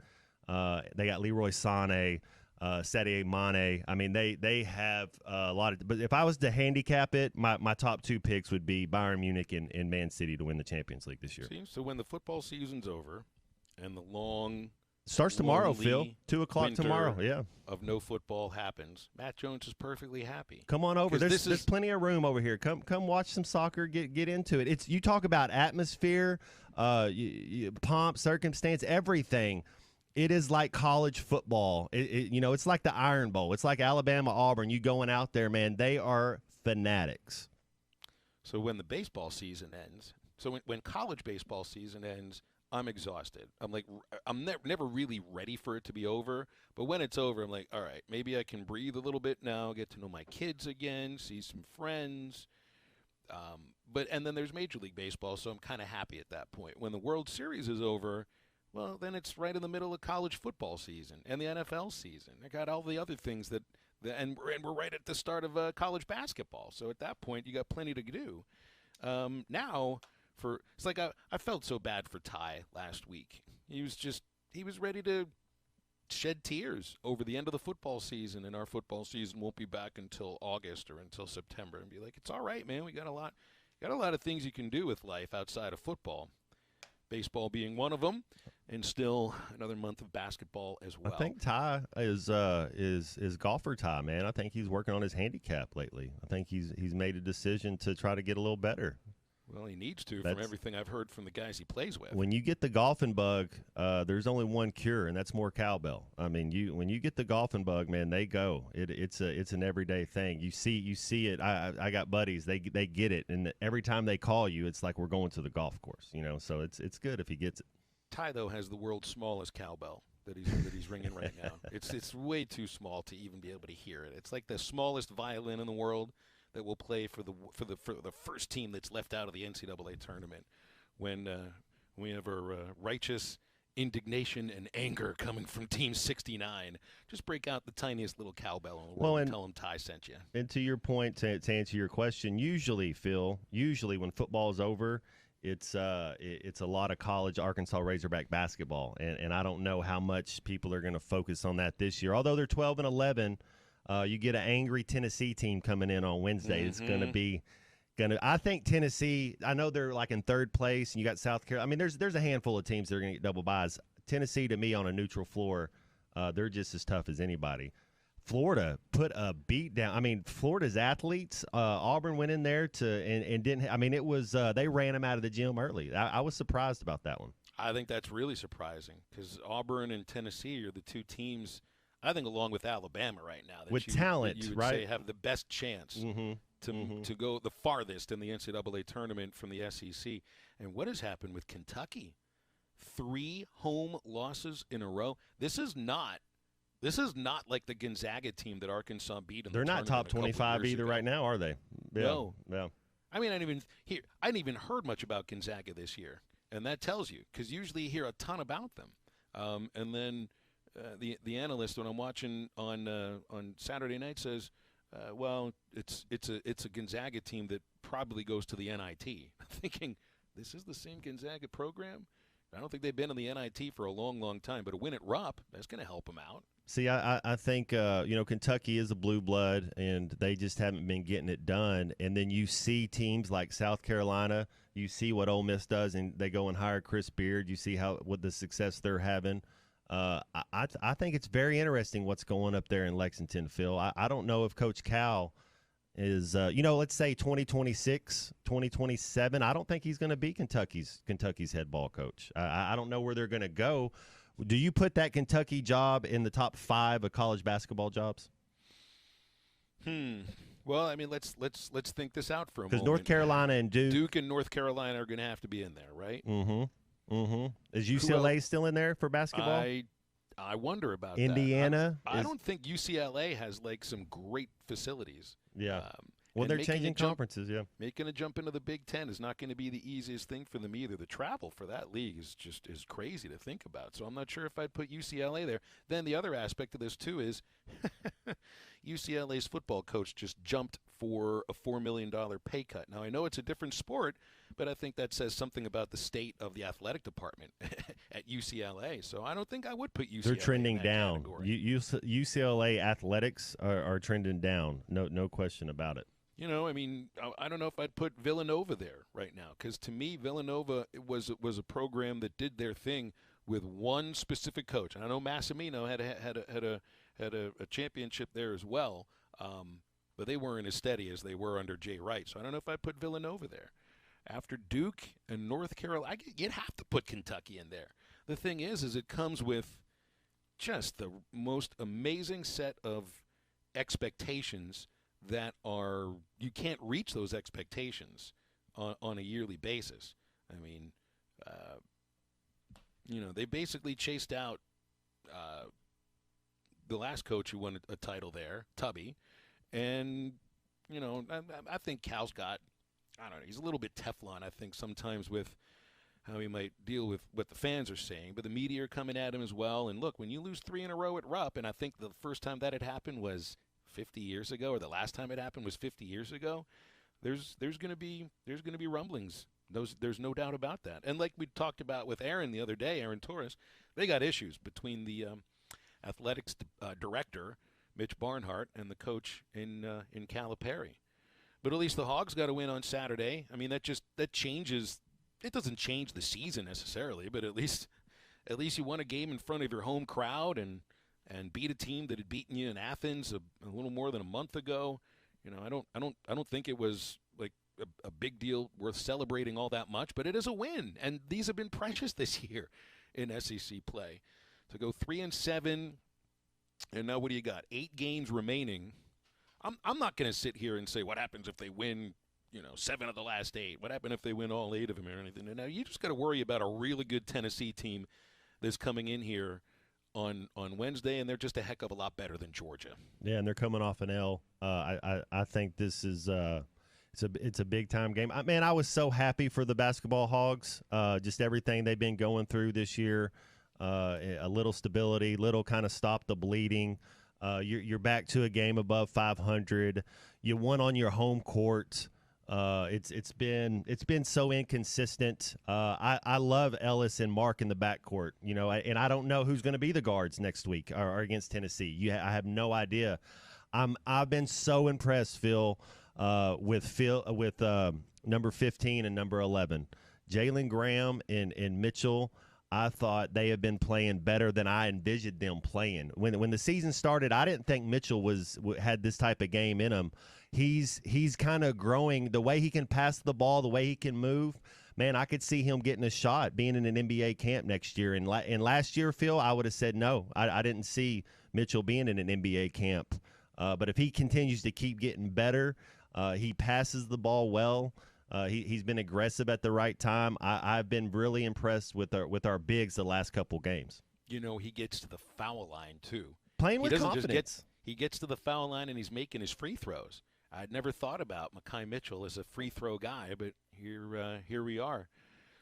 They got Leroy Sané. Sadio Mane. I mean, they have a lot of – but if I was to handicap it, my top two picks would be Bayern Munich and Man City to win the Champions League this year. See, so when the football season's over and the long – starts tomorrow, Phil. 2 o'clock tomorrow, yeah. Of no football happens, Matt Jones is perfectly happy. Come on over. There's plenty of room over here. Come watch some soccer. Get into it. You talk about atmosphere, pomp, circumstance, everything. It is like college football. It's like the Iron Bowl. It's like Alabama, Auburn. You going out there, man. They are fanatics. So when the baseball season ends, when college baseball season ends, I'm exhausted. I'm never really ready for it to be over. But when it's over, I'm like, all right, maybe I can breathe a little bit now, get to know my kids again, see some friends. And then there's Major League Baseball, so I'm kind of happy at that point. When the World Series is over, well, then it's right in the middle of college football season and the NFL season. I got all the other things and we're right at the start of college basketball. So at that point, you got plenty to do. Now. It's like I felt so bad for Ty last week. He was ready to shed tears over the end of the football season, and our football season won't be back until August or until September. And be like, it's all right, man. We got a lot of things you can do with life outside of football. Baseball being one of them, and still another month of basketball as well. I think Ty is golfer Ty, man. I think he's working on his handicap lately. I think he's made a decision to try to get a little better. Well, he needs to, from everything I've heard from the guys he plays with. When you get the golfing bug, there's only one cure, and that's more cowbell. I mean, when you get the golfing bug, man, they go. It's an everyday thing. You see it. I got buddies. They get it, and every time they call you, it's like we're going to the golf course. So it's good if he gets it. Ty though has the world's smallest cowbell that he's ringing right now. It's way too small to even be able to hear it. It's like the smallest violin in the world that will play for the first team that's left out of the NCAA tournament when we have our righteous indignation and anger coming from Team 69. Just break out the tiniest little cowbell in the world and tell them Ty sent you. And to your point, to answer your question, usually, Phil, when football is over, it's a lot of college Arkansas Razorback basketball, and I don't know how much people are going to focus on that this year. Although they're 12-11. You get an angry Tennessee team coming in on Wednesday. Mm-hmm. It's going to I think Tennessee, I know they're like in third place, and you got South Carolina. I mean, there's a handful of teams that are going to get double byes. Tennessee, to me, on a neutral floor, they're just as tough as anybody. Florida put a beat down. I mean, Florida's athletes, Auburn went in there and didn't – I mean, it was they ran them out of the gym early. I was surprised about that one. I think that's really surprising because Auburn and Tennessee are the two teams – I think along with Alabama right now, talent, you would right? say have the best chance to go the farthest in the NCAA tournament from the SEC. And what has happened with Kentucky? 3 home losses in a row. This is not like the Gonzaga team that Arkansas beat. They're not top 25 either right now, are they? Yeah. No. Yeah. I mean, I hadn't even heard much about Gonzaga this year, and that tells you because usually you hear a ton about them, and then. The analyst when I'm watching on Saturday night says, well, it's a Gonzaga team that probably goes to the NIT. I'm thinking, this is the same Gonzaga program? I don't think they've been in the NIT for a long, long time, but a win at Rupp, that's going to help them out. See, I think, Kentucky is a blue blood, and they just haven't been getting it done. And then you see teams like South Carolina, you see what Ole Miss does, and they go and hire Chris Beard. You see what the success they're having. I think it's very interesting what's going up there in Lexington, Phil. I don't know if Coach Cal is, let's say 2026, 2027. I don't think he's going to be Kentucky's head ball coach. I don't know where they're going to go. Do you put that Kentucky job in the top 5 of college basketball jobs? Well, I mean, let's think this out for a moment. Because North Carolina and Duke and North Carolina are going to have to be in there, right? Mm-hmm. Is UCLA still in there for basketball? I wonder about Indiana. I don't think UCLA has like some great facilities. Yeah. Well, they're changing conferences. Yeah. Making a jump into the Big Ten is not going to be the easiest thing for them either. The travel for that league is crazy to think about. So I'm not sure if I'd put UCLA there. Then the other aspect of this too is UCLA's football coach just jumped for a $4 million pay cut. Now I know it's a different sport, but I think that says something about the state of the athletic department at UCLA. So I don't think I would put UCLA They're trending in that down. category. UCLA athletics are trending down. No question about it. You know, I mean, I don't know if I'd put Villanova there right now, because to me, Villanova was a program that did their thing with one specific coach. And I know Massimino had a championship there as well, but they weren't as steady as they were under Jay Wright. So I don't know if I'd put Villanova there. After Duke and North Carolina, you'd have to put Kentucky in there. The thing is it comes with just the most amazing set of expectations that are, you can't reach those expectations on a yearly basis. I mean, you know, they basically chased out the last coach who won a title there, Tubby, and, you know, I think Cal's got, I don't know, he's a little bit Teflon, I think, sometimes with how he might deal with what the fans are saying, but the media are coming at him as well. And look, when you lose 3 in a row at Rupp, and I think the first time that had happened was 50 years ago, or the last time it happened was 50 years ago, there's going to be rumblings. There's no doubt about that. And like we talked about with Aaron the other day, Aaron Torres, they got issues between the athletics director, Mitch Barnhart, and the coach in Calipari. But at least the Hogs got a win on Saturday. I mean, that changes. It doesn't change the season necessarily, but at least you won a game in front of your home crowd and beat a team that had beaten you in Athens a little more than a month ago. You know, I don't think it was like a big deal worth celebrating all that much, but it is a win, and these have been precious this year in SEC play. To go 3-7, and now what do you got? 8 games remaining. I'm not going to sit here and say what happens if they win, 7 of the last 8. What happened if they win all 8 of them or anything? And now you just got to worry about a really good Tennessee team that's coming in here on Wednesday, and they're just a heck of a lot better than Georgia. Yeah, and they're coming off an L. I think this is it's a big time game. I was so happy for the basketball Hogs. Just everything they've been going through this year. A little stability, little kind of stop the bleeding. You're back to a game above 500. You won on your home court. It's been so inconsistent. I love Ellis and Mark in the backcourt, and I don't know who's going to be the guards next week or against Tennessee. I have no idea. I've been so impressed, Phil, with number 15 and number 11, Jalen Graham and Mitchell. I thought they have been playing better than I envisioned them playing. When the season started, I didn't think Mitchell had this type of game in him. He's kind of growing. The way he can pass the ball, the way he can move, man, I could see him getting a shot being in an NBA camp next year. And last year, Phil, I would have said no. I didn't see Mitchell being in an NBA camp. But if he continues to keep getting better, he passes the ball well. He's been aggressive at the right time. I've been really impressed with our bigs the last couple games. He gets to the foul line too. Playing with confidence. He gets to the foul line and he's making his free throws. I'd never thought about Mekhi Mitchell as a free throw guy, but here we are.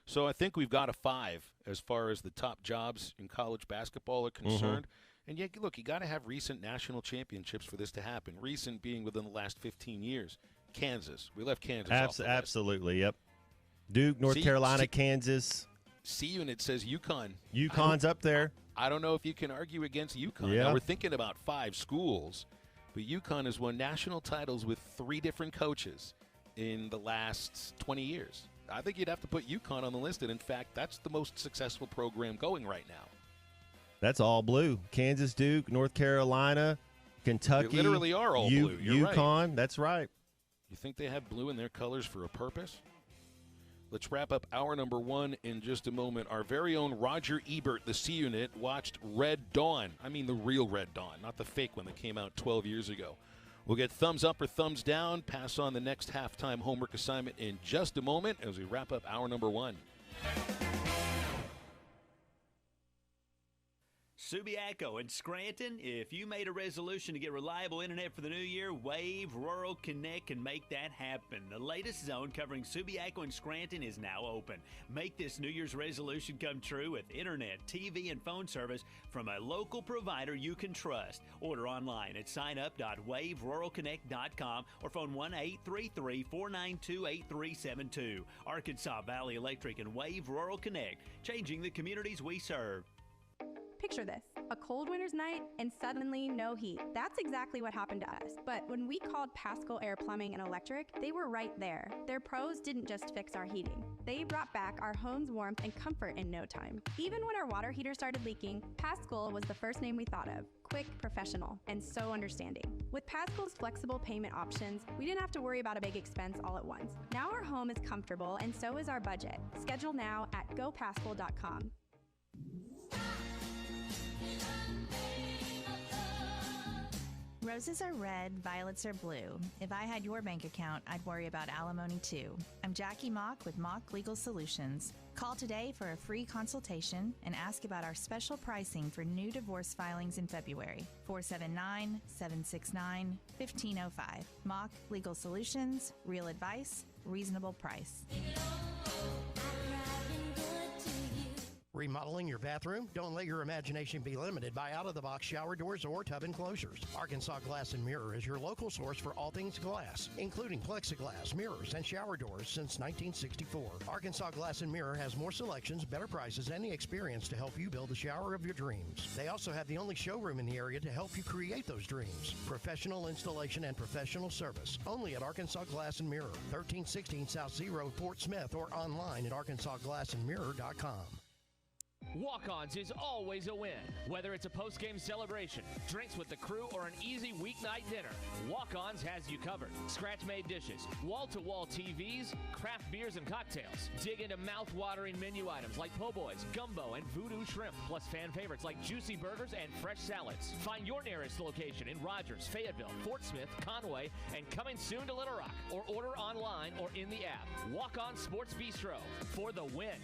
So I think we've got a 5 as far as the top jobs in college basketball are concerned. Mm-hmm. And yet, look, you got to have recent national championships for this to happen. Recent being within the last 15 years. Kansas. We left Kansas off the list. Absolutely, yep. Duke, North Carolina, Kansas. C-Unit says UConn. UConn's up there. I don't know if you can argue against UConn. Yeah. Now, we're thinking about 5 schools, but UConn has won national titles with 3 different coaches in the last 20 years. I think you'd have to put UConn on the list, and in fact, that's the most successful program going right now. That's all blue. Kansas, Duke, North Carolina, Kentucky. They literally are all blue. You're UConn, right. That's right. You think they have blue in their colors for a purpose? Let's wrap up hour number 1 in just a moment. Our very own Roger Ebert, the C-Unit, watched Red Dawn. I mean the real Red Dawn, not the fake one that came out 12 years ago. We'll get thumbs up or thumbs down, pass on the next halftime homework assignment in just a moment as we wrap up hour number 1. Subiaco and Scranton, if you made a resolution to get reliable internet for the new year, Wave Rural Connect can make that happen. The latest zone covering Subiaco and Scranton is now open. Make this New Year's resolution come true with internet, TV, and phone service from a local provider you can trust. Order online at signup.waveruralconnect.com or phone 1-833-492-8372. Arkansas Valley Electric and Wave Rural Connect, changing the communities we serve. Picture this, a cold winter's night and suddenly no heat. That's exactly what happened to us. But when we called Pascal Air Plumbing and Electric, they were right there. Their pros didn't just fix our heating. They brought back our home's warmth and comfort in no time. Even when our water heater started leaking, Pascal was the first name we thought of. Quick, professional, and so understanding. With Pascal's flexible payment options, we didn't have to worry about a big expense all at once. Now our home is comfortable and so is our budget. Schedule now at gopascal.com. Roses are red, violets are blue. If I had your bank account, I'd worry about alimony too. I'm Jackie Mock with Mock Legal Solutions. Call today for a free consultation and ask about our special pricing for new divorce filings in February. 479-769-1505. Mock Legal Solutions, real advice, reasonable price. Remodeling your bathroom? Don't let your imagination be limited by out-of-the-box shower doors or tub enclosures. Arkansas Glass and Mirror is your local source for all things glass, including plexiglass, mirrors, and shower doors since 1964. Arkansas Glass and Mirror has more selections, better prices, and the experience to help you build the shower of your dreams. They also have the only showroom in the area to help you create those dreams. Professional installation and professional service. Only at Arkansas Glass and Mirror, 1316 South Z Road, Fort Smith, or online at arkansasglassandmirror.com. Walk-Ons is always a win. Whether it's a post-game celebration, drinks with the crew, or an easy weeknight dinner, Walk-Ons has you covered. Scratch-made dishes, wall-to-wall TVs, craft beers and cocktails. Dig into mouth-watering menu items like po' boys, gumbo, and voodoo shrimp, plus fan favorites like juicy burgers and fresh salads. Find your nearest location in Rogers, Fayetteville, Fort Smith, Conway, and coming soon to Little Rock, or order online or in the app. Walk-On Sports Bistro for the win.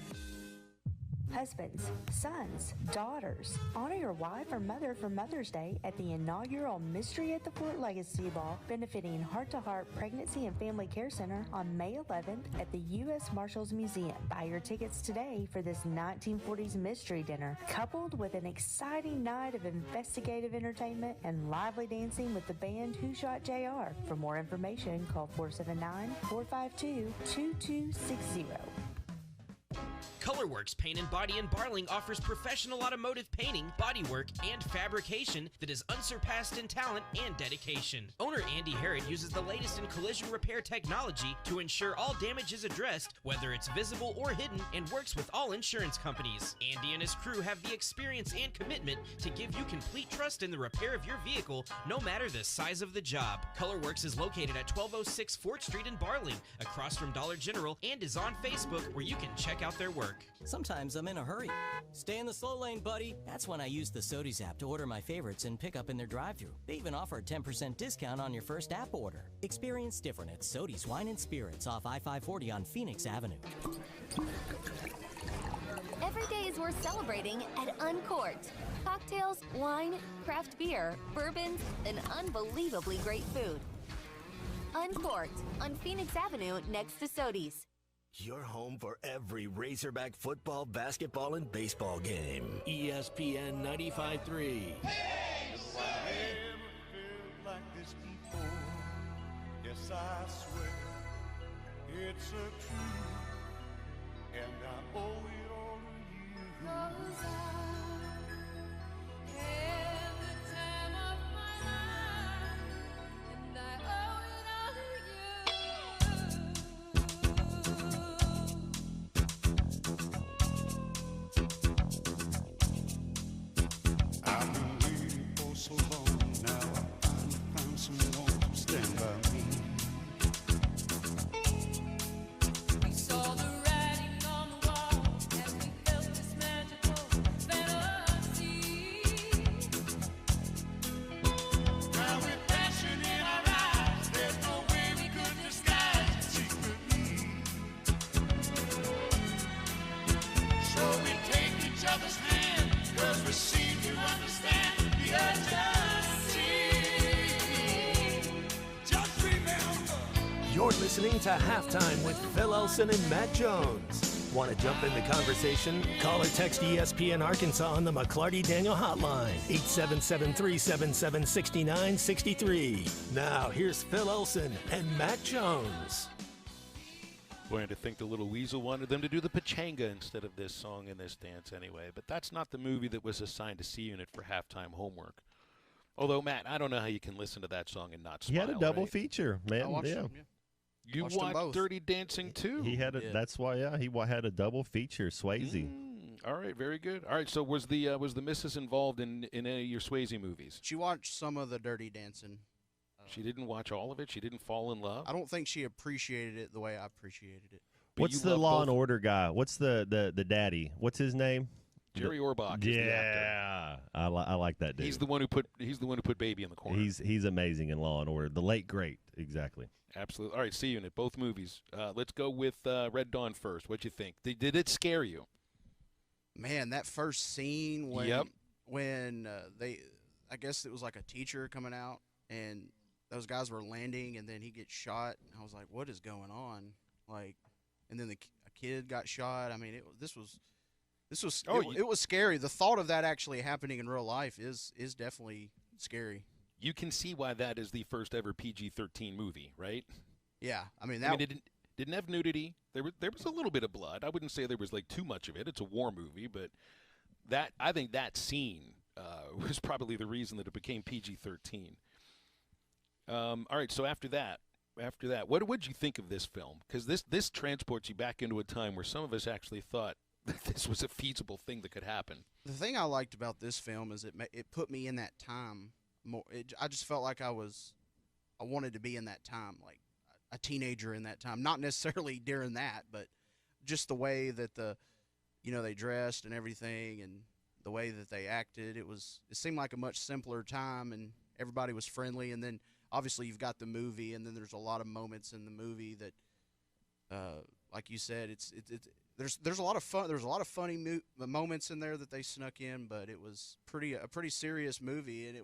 Husbands, sons, daughters, honor your wife or mother for Mother's Day at the inaugural Mystery at the Fort Legacy Ball, benefiting Heart to Heart Pregnancy and Family Care Center on May 11th at the U.S. Marshals Museum. Buy your tickets today for this 1940s mystery dinner, coupled with an exciting night of investigative entertainment and lively dancing with the band Who Shot JR. For more information, call 479-452-2260. Colorworks Paint and Body in Barling offers professional automotive painting, bodywork, and fabrication that is unsurpassed in talent and dedication. Owner Andy Harrod uses the latest in collision repair technology to ensure all damage is addressed, whether it's visible or hidden, and works with all insurance companies. Andy and his crew have the experience and commitment to give you complete trust in the repair of your vehicle, no matter the size of the job. Colorworks is located at 1206 Fort Street in Barling, across from Dollar General, and is on Facebook where you can check out their work. Sometimes I'm in a hurry. Stay in the slow lane, buddy. That's when I use the Sodies app to order my favorites and pick up in their drive-thru. They even offer a 10% discount on your first app order. Experience different at Sodies Wine and Spirits off I-540 on Phoenix Avenue. Every day is worth celebrating at Uncorked. Cocktails, wine, craft beer, bourbons, and unbelievably great food. Uncorked on Phoenix Avenue next to Sodies. Your home for every Razorback football, basketball, and baseball game. ESPN 95.3. Hey, never felt like this before. Yes, I swear it's a truth, and I owe it all to you. 'Cause I had the time of my life, and I owe it all to I've been waiting for so long now. I finally found someone to stand by me. We saw the writing on the wall as we felt this magical fantasy. You're listening to Halftime with Phil Elson and Matt Jones. Want to jump in the conversation? Call or text ESPN Arkansas on the McClarty Daniel hotline, 877-377-6963. Now, here's Phil Elson and Matt Jones. Boy, to think the little weasel wanted them to do the pachanga instead of this song and this dance anyway. But that's not the movie that was assigned to C-Unit for halftime homework. Although, Matt, I don't know how you can listen to that song and not smile. He had a double right? feature, man. I watched yeah. them, yeah. You Watched them watched both. Dirty Dancing too. He had a. Yeah. That's why. Yeah, he had a double feature. Swayze. All right, very good. All right, so was the missus involved in any of your Swayze movies? She watched some of the Dirty Dancing. She didn't watch all of it. She didn't fall in love. I don't think she appreciated it the way I appreciated it. But What's you the love Law both- and Order guy? What's the daddy? What's his name? Jerry Orbach. Is the actor. Yeah, I like that dude. He's the one who put Baby in the corner. He's amazing in Law and Order. The late great, exactly. Absolutely. All right, C-Unit, both movies. Let's go with Red Dawn first. What'd you think? Did it scare you? Man, that first scene when Yep. I guess it was like a teacher coming out and those guys were landing and then he gets shot. I was like, what is going on? Like, and then a kid got shot. I mean, it was scary. The thought of that actually happening in real life is definitely scary. You can see why that is the first ever PG-13 movie, right? Yeah, I mean it didn't have nudity. There was a little bit of blood. I wouldn't say there was like too much of it. It's a war movie, but I think that scene was probably the reason that it became PG-13. All right, so after that, what did you think of this film? Because this transports you back into a time where some of us actually thought that this was a feasible thing that could happen. The thing I liked about this film is it put me in that time more. I just felt like I wanted to be in that time, like a teenager in that time. Not necessarily during that, but just the way that they dressed and everything, and the way that they acted. It seemed like a much simpler time, and everybody was friendly. And then obviously you've got the movie, and then there's a lot of moments in the movie that, like you said, there's a lot of fun. There's a lot of funny moments in there that they snuck in, but it was a pretty serious movie, and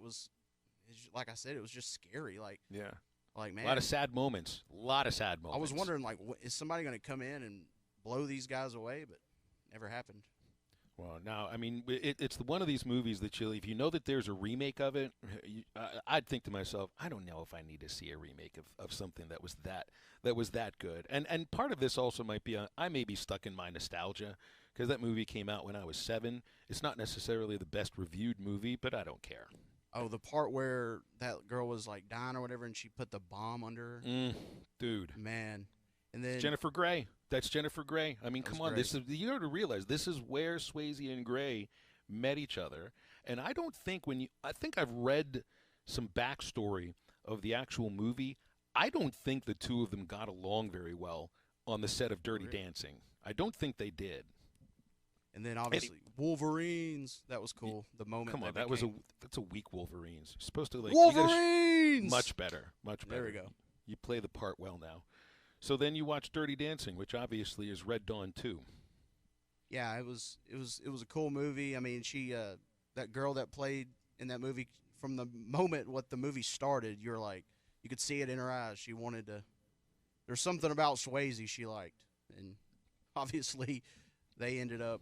like I said, it was just scary. Like man, a lot of sad moments. I was wondering, like, is somebody going to come in and blow these guys away? But never happened. Well, now, I mean, it's one of these movies that if you know that there's a remake of it, I'd think to myself, I don't know if I need to see a remake of something that was that good. And part of this also might be I may be stuck in my nostalgia because that movie came out when I was 7. It's not necessarily the best reviewed movie, but I don't care. Oh, the part where that girl was like dying or whatever, and she put the bomb under her. Dude, man. And then Jennifer Grey. That's Jennifer Grey. I mean, come on. great. You got to realize this is where Swayze and Grey met each other. And I don't think I think I've read some backstory of the actual movie. I don't think the two of them got along very well on the set of Dirty Dancing. I don't think they did. And then obviously Wolverines. That was cool. The moment. Come on, that's a weak Wolverines. You're supposed to Wolverines. Much better. There we go. You play the part well now. So then you watch Dirty Dancing, which obviously is Red Dawn 2. Yeah, it was a cool movie. I mean, she that girl that played in that movie, from the moment what the movie started, you could see it in her eyes. She wanted to. There's something about Swayze she liked, and obviously they ended up,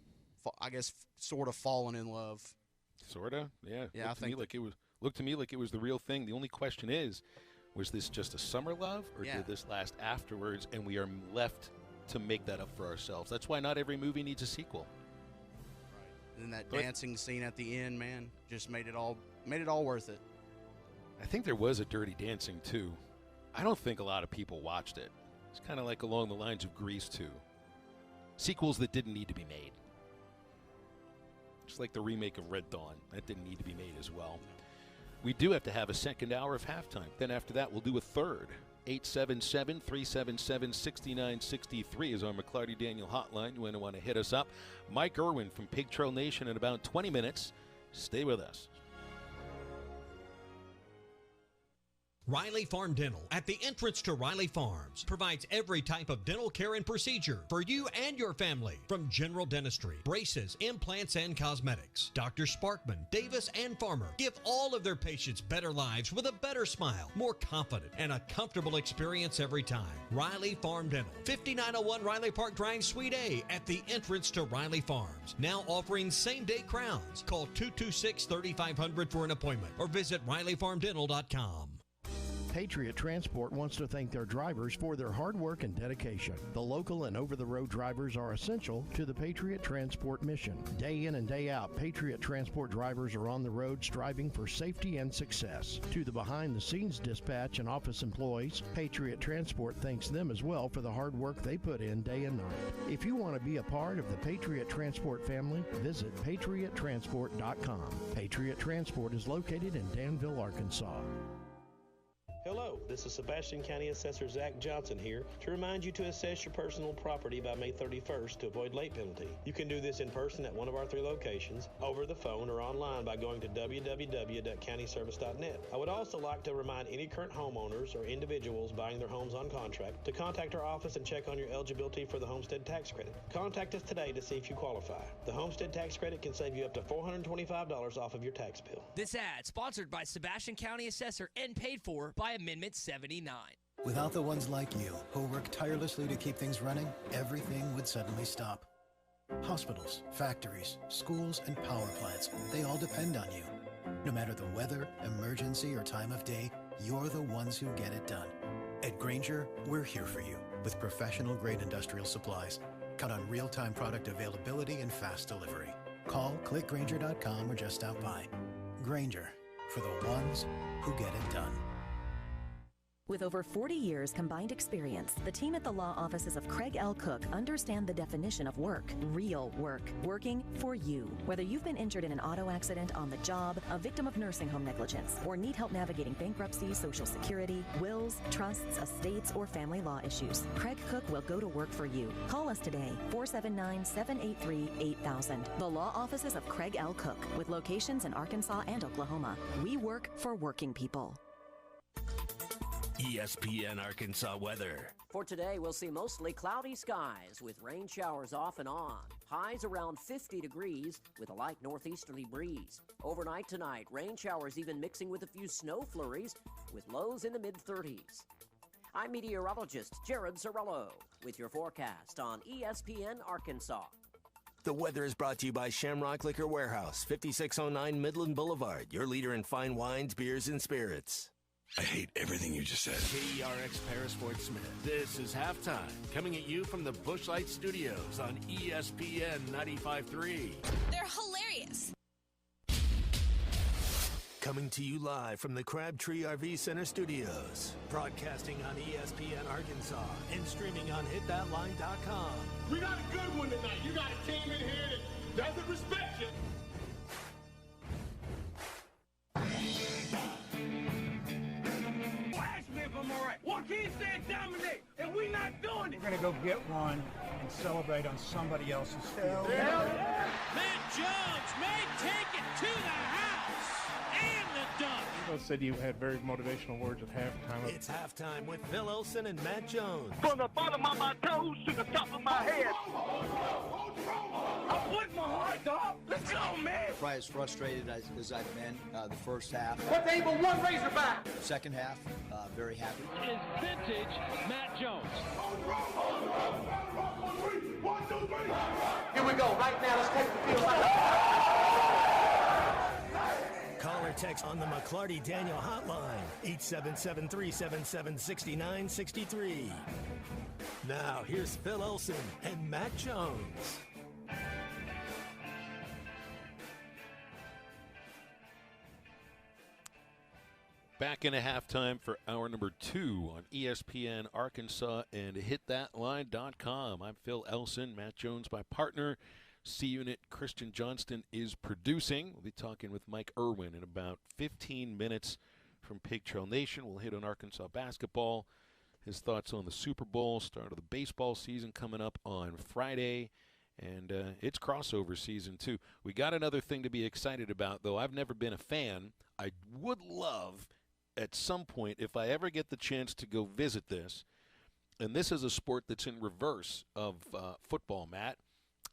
I guess, sort of falling in love. Sorta, yeah. Yeah, Looked to me like it was the real thing. The only question is, was this just a summer love, or did this last afterwards? And we are left to make that up for ourselves. That's why not every movie needs a sequel. Right. And then that dancing scene at the end, man, just made it all worth it. I think there was a Dirty Dancing 2. I don't think a lot of people watched it. It's kind of like along the lines of Grease 2. Sequels that didn't need to be made. Just like the remake of Red Dawn. That didn't need to be made as well. We do have to have a second hour of halftime. Then after that, we'll do a third. 877-377-6963 is our McClarty Daniel hotline. You want to hit us up. Mike Irwin from Pig Trail Nation in about 20 minutes. Stay with us. Riley Farm Dental, at the entrance to Riley Farms, provides every type of dental care and procedure for you and your family, from general dentistry, braces, implants, and cosmetics. Dr. Sparkman, Davis, and Farmer give all of their patients better lives with a better smile, more confident, and a comfortable experience every time. Riley Farm Dental, 5901 Riley Park Drive, Suite A, at the entrance to Riley Farms. Now offering same-day crowns. Call 226-3500 for an appointment or visit RileyFarmDental.com. Patriot Transport wants to thank their drivers for their hard work and dedication. The local and over-the-road drivers are essential to the Patriot Transport mission. Day in and day out, Patriot Transport drivers are on the road striving for safety and success. To the behind-the-scenes dispatch and office employees, Patriot Transport thanks them as well for the hard work they put in day and night. If you want to be a part of the Patriot Transport family, visit patriottransport.com. Patriot Transport is located in Danville, Arkansas. Hello, this is Sebastian County Assessor Zach Johnson here to remind you to assess your personal property by May 31st to avoid late penalty. You can do this in person at one of our 3 locations, over the phone, or online by going to www.countyservice.net. I would also like to remind any current homeowners or individuals buying their homes on contract to contact our office and check on your eligibility for the homestead tax credit. Contact us today to see if you qualify. The homestead tax credit can save you up to $425 off of your tax bill. This ad sponsored by Sebastian County Assessor and paid for by Amendment 79. Without the ones like you, who work tirelessly to keep things running, everything would suddenly stop. Hospitals, factories, schools, and power plants, they all depend on you. No matter the weather, emergency, or time of day, you're the ones who get it done. At Grainger, we're here for you with professional-grade industrial supplies. Count on real-time product availability and fast delivery. Call, click Grainger.com, or just stop by. Grainger, for the ones who get it done. With over 40 years combined experience, the team at the law offices of Craig L. Cook understand the definition of work, real work, working for you. Whether you've been injured in an auto accident, on the job, a victim of nursing home negligence, or need help navigating bankruptcy, Social Security, wills, trusts, estates, or family law issues, Craig Cook will go to work for you. Call us today, 479-783-8000. The law offices of Craig L. Cook, with locations in Arkansas and Oklahoma. We work for working people. ESPN Arkansas weather. For today, we'll see mostly cloudy skies with rain showers off and on. Highs around 50 degrees with a light northeasterly breeze. Overnight tonight, rain showers even mixing with a few snow flurries with lows in the mid-30s. I'm meteorologist Jared Sorello with your forecast on ESPN Arkansas. The weather is brought to you by Shamrock Liquor Warehouse, 5609 Midland Boulevard, your leader in fine wines, beers, and spirits. I hate everything you just said. KERX Paris Fort Smith. This is Halftime, coming at you from the Bushlight Studios on ESPN 95.3. They're hilarious. Coming to you live from the Crabtree RV Center Studios. Broadcasting on ESPN Arkansas and streaming on hitthatline.com. We got a good one tonight. You got a team in here that doesn't respect you. I'm all right. Joaquin said dominate, and we not doing it. We're going to go get one and celebrate on somebody else's field. Yeah. Matt Jones may take it to the house and the dunk. You both said you had very motivational words at halftime. It's Halftime with Phil Elson and Matt Jones. From the bottom of my toes to the top of my head. I put my heart, dog. Let's go, man. Probably as frustrated as I've been the first half. But they were one Razorback. Second half, very happy. Is vintage Matt Jones. 1, 2, 3. Here we go. Right now, let's take the field. Call or text on the McClarty Daniel hotline, 877-377-6963. Now, here's Phil Elson and Matt Jones. Back into halftime for hour number 2 on ESPN Arkansas and hitthatline.com. I'm Phil Elson, Matt Jones, my partner. C-Unit Christian Johnston is producing. We'll be talking with Mike Irwin in about 15 minutes from Pig Trail Nation. We'll hit on Arkansas basketball, his thoughts on the Super Bowl, start of the baseball season coming up on Friday, and it's crossover season too. We got another thing to be excited about, though. I've never been a fan. I would love at some point, if I ever get the chance to go visit this, and this is a sport that's in reverse of football, Matt,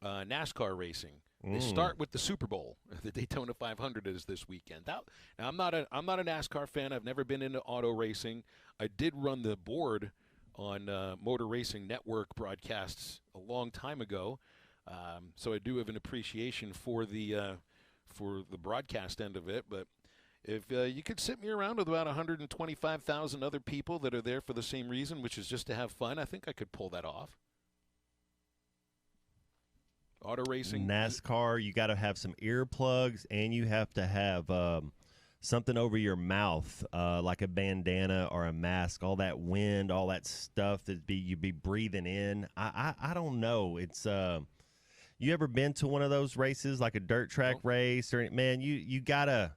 NASCAR racing. They start with the Super Bowl. The Daytona 500 is this weekend. Now, I'm not a NASCAR fan. I've never been into auto racing. I did run the board on Motor Racing Network broadcasts a long time ago, so I do have an appreciation for the broadcast end of it. But if you could sit me around with about 125,000 other people that are there for the same reason, which is just to have fun, I think I could pull that off. Auto racing. NASCAR, you got to have some earplugs, and you have to have something over your mouth, like a bandana or a mask. All that wind, all that stuff that you'd be breathing in. I don't know. It's you ever been to one of those races, like a dirt track race, or man, you gotta.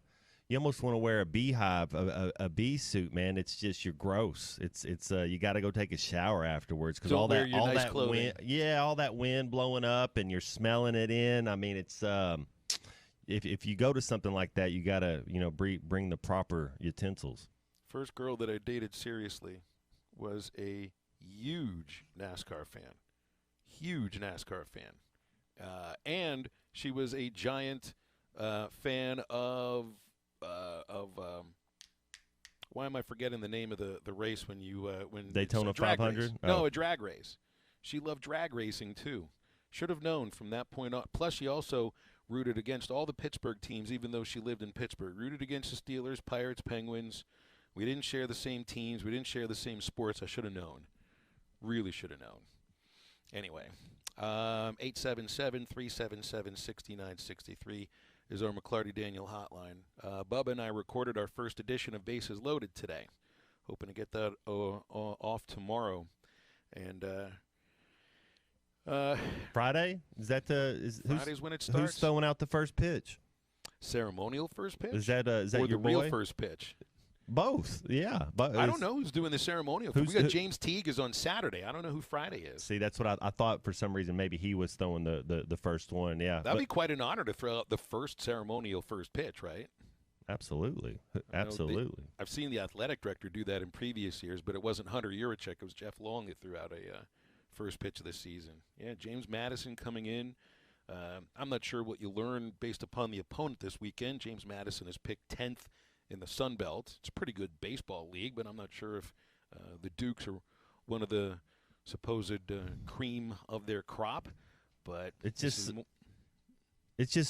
You almost want to wear a beehive, a bee suit, man. It's just you're gross. It's you got to go take a shower afterwards because all that wind, all that wind blowing up and you're smelling it in. I mean, it's if you go to something like that, you got to bring the proper utensils. First girl that I dated seriously was a huge NASCAR fan, and she was a giant fan of. Why am I forgetting the name of the race when Daytona 500? No, a drag race. She loved drag racing too. Should have known from that point on. Plus, she also rooted against all the Pittsburgh teams, even though she lived in Pittsburgh. Rooted against the Steelers, Pirates, Penguins. We didn't share the same teams. We didn't share the same sports. I should have known. Really should have known. Anyway, 877-377-6963. Is our McClarty Daniel hotline. Bubba and I recorded our first edition of Bases Loaded today. Hoping to get that off tomorrow. And Friday? Is that Friday's when it starts? Who's throwing out the first pitch? Ceremonial first pitch? Is that or your the boy? real first pitch? Both, yeah. But I don't know who's doing the ceremonial. We got James Teague is on Saturday. I don't know who Friday is. See, that's what I thought for some reason. Maybe he was throwing the first one, yeah. That'd be quite an honor to throw out the first ceremonial first pitch, right? Absolutely. Absolutely. I've seen the athletic director do that in previous years, but it wasn't Hunter Yurichek. It was Jeff Long that threw out a first pitch of the season. Yeah, James Madison coming in. I'm not sure what you learn based upon the opponent this weekend. James Madison is picked 10th in the Sun Belt. It's a pretty good baseball league, but I'm not sure if the Dukes are one of the supposed cream of their crop. But it's just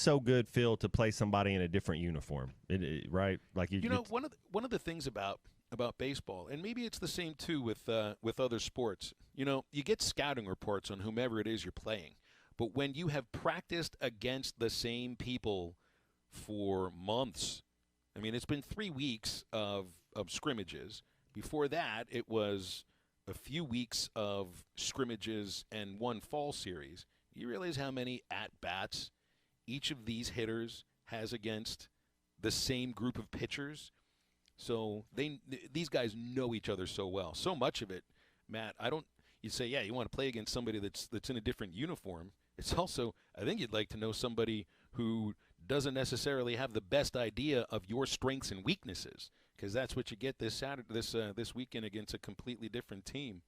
so good, Phil, to play somebody in a different uniform, right? Like one of the things about baseball, and maybe it's the same too with other sports. You get scouting reports on whomever it is you're playing, but when you have practiced against the same people for months. I mean, it's been 3 weeks of scrimmages. Before that, it was a few weeks of scrimmages and one fall series. You realize how many at-bats each of these hitters has against the same group of pitchers? So these guys know each other so well. So much of it, Matt, you say, yeah, you want to play against somebody that's in a different uniform. It's also, I think you'd like to know somebody who doesn't necessarily have the best idea of your strengths and weaknesses, because that's what you get this Saturday, this weekend against a completely different team.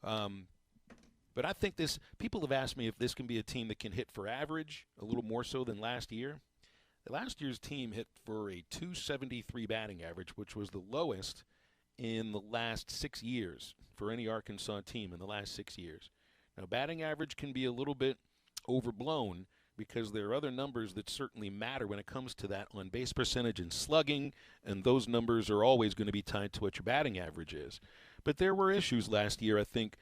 But I think people have asked me if this can be a team that can hit for average a little more so than last year. Last year's team hit for a .273 batting average, which was the lowest in the last 6 years for any Arkansas team in the last 6 years. Now, batting average can be a little bit overblown because there are other numbers that certainly matter when it comes to that on base percentage and slugging, and those numbers are always going to be tied to what your batting average is. But there were issues last year, I think,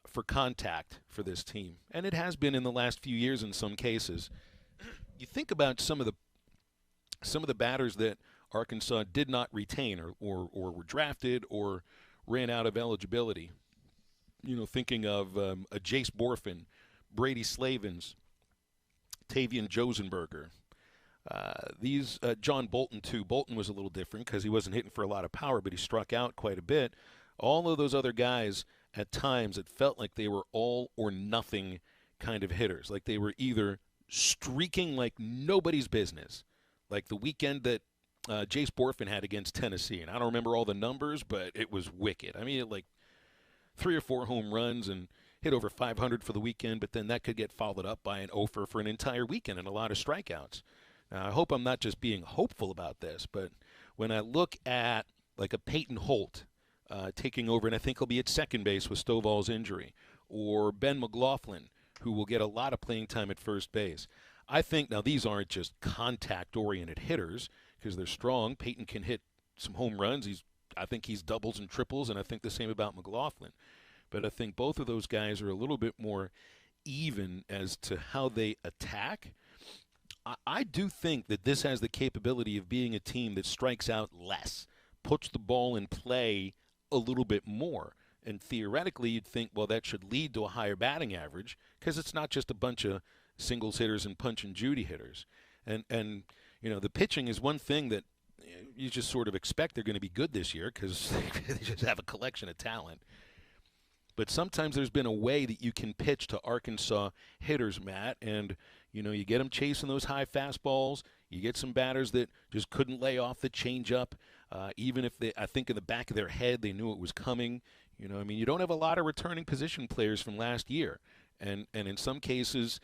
for contact for this team, and it has been in the last few years in some cases. You think about some of the batters that Arkansas did not retain or were drafted or ran out of eligibility. Thinking of a Jace Borfin, Brady Slavens, Tavian Josenberger. John Bolton, too. Bolton was a little different because he wasn't hitting for a lot of power, but he struck out quite a bit. All of those other guys, at times, it felt like they were all or nothing kind of hitters. Like they were either streaking like nobody's business, like the weekend that Jace Borfin had against Tennessee. And I don't remember all the numbers, but it was wicked. I mean, like 3 or 4 home runs and hit over 500 for the weekend, but then that could get followed up by an offer for an entire weekend and a lot of strikeouts. Now, I hope I'm not just being hopeful about this, but when I look at like a Peyton Holt taking over, and I think he'll be at second base with Stovall's injury, or Ben McLaughlin, who will get a lot of playing time at first base. I think, now these aren't just contact-oriented hitters because they're strong. Peyton can hit some home runs. I think he's doubles and triples, and I think the same about McLaughlin. But I think both of those guys are a little bit more even as to how they attack. I do think that this has the capability of being a team that strikes out less, puts the ball in play a little bit more. And theoretically, you'd think, well, that should lead to a higher batting average because it's not just a bunch of singles hitters and punch and Judy hitters. And you know, the pitching is one thing that you just sort of expect they're going to be good this year because they just have a collection of talent. But sometimes there's been a way that you can pitch to Arkansas hitters, Matt, and you know, you get them chasing those high fastballs. You get some batters that just couldn't lay off the changeup, even if I think in the back of their head they knew it was coming. You know, I mean, you don't have a lot of returning position players from last year, and in some cases,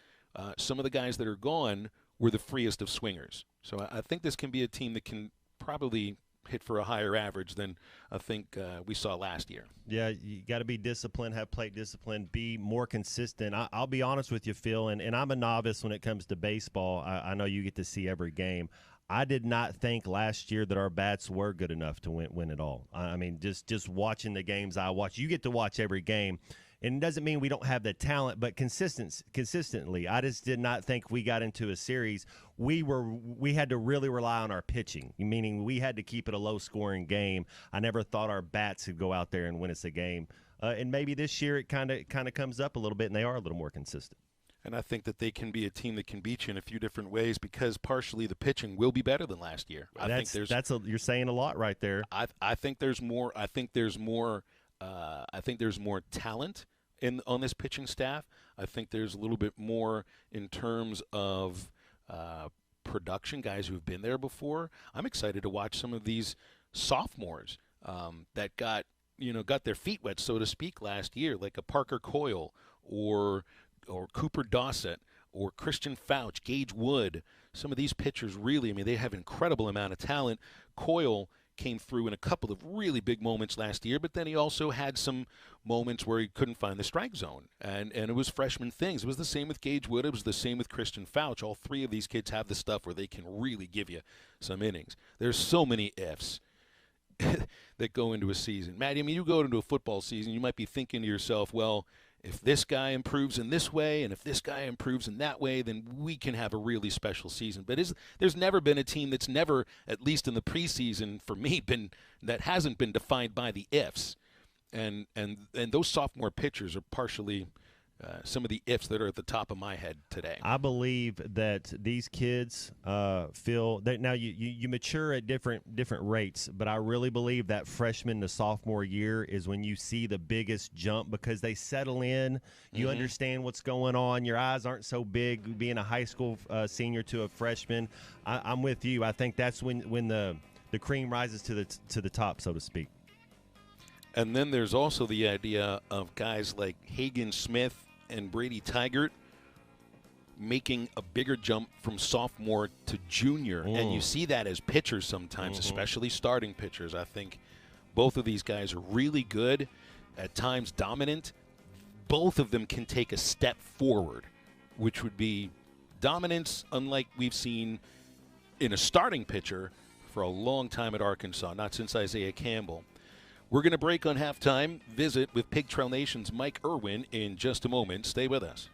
some of the guys that are gone were the freest of swingers. So I think this can be a team that can probably hit for a higher average than I think we saw last year. Yeah, you got to be disciplined, have plate discipline, be more consistent. I'll be honest with you, Phil, and I'm a novice when it comes to baseball. I know you get to see every game. I did not think last year that our bats were good enough to win it all. I mean, just watching the games I watch, you get to watch every game. And it doesn't mean we don't have the talent, but consistently, I just did not think we got into a series. We had to really rely on our pitching, meaning we had to keep it a low-scoring game. I never thought our bats could go out there and win us a game. And maybe this year it kind of comes up a little bit, and they are a little more consistent. And I think that they can be a team that can beat you in a few different ways because partially the pitching will be better than last year. You're saying a lot right there. I think there's more. I think there's more talent on this pitching staff. I think there's a little bit more in terms of production, guys who've been there before. I'm excited to watch some of these sophomores that got their feet wet, so to speak, last year, like a Parker Coyle or Cooper Dossett or Christian Fouch, Gage Wood. Some of these pitchers really, I mean, they have an incredible amount of talent. Coyle came through in a couple of really big moments last year, but then he also had some moments where he couldn't find the strike zone, and it was freshman things. It was the same with Gage Wood. It was the same with Christian Fouch. All three of these kids have the stuff where they can really give you some innings. There's so many ifs that go into a season. Matt, I mean, you go into a football season, you might be thinking to yourself, well, if this guy improves in this way and if this guy improves in that way, then we can have a really special season. But there's never been a team that's never, at least in the preseason for me, that hasn't been defined by the ifs. And those sophomore pitchers are partially some of the ifs that are at the top of my head today. I believe that these kids feel that now you mature at different rates, but I really believe that freshman to sophomore year is when you see the biggest jump because they settle in. You understand what's going on. Your eyes aren't so big being a high school senior to a freshman. I'm with you. I think that's when the cream rises to the top, so to speak. And then there's also the idea of guys like Hagen Smith and Brady Tigert making a bigger jump from sophomore to junior. And you see that as pitchers sometimes, especially starting pitchers. I think both of these guys are really good, at times dominant. Both of them can take a step forward, which would be dominance unlike we've seen in a starting pitcher for a long time at Arkansas, not since Isaiah Campbell. We're going to break on halftime. Visit with Pig Trail Nation's Mike Irwin in just a moment. Stay with us.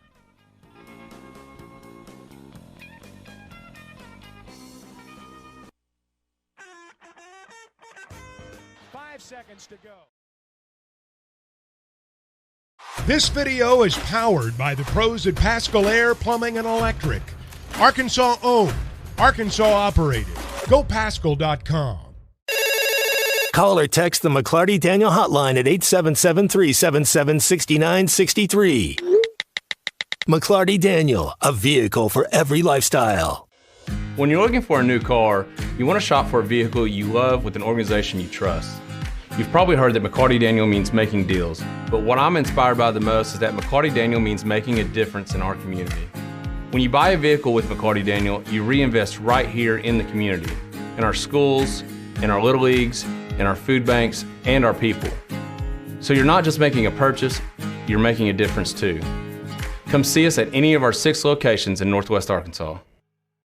Five seconds to go. This video is powered by the pros at Pascal Air Plumbing and Electric. Arkansas owned, Arkansas operated. GoPascal.com. Call or text the McClarty Daniel hotline at 877-377-6963. McClarty Daniel, a vehicle for every lifestyle. When you're looking for a new car, You want to shop for a vehicle you love with an organization you trust. You've probably heard that McCarty Daniel means making deals, but what I'm inspired by the most is that McCarty Daniel means making a difference in our community. When you buy a vehicle with McCarty Daniel, you reinvest right here in the community, in our schools, in our little leagues, in our food banks, and our people. So you're not just making a purchase, you're making a difference too. Come see us at any of our 6 locations in Northwest Arkansas.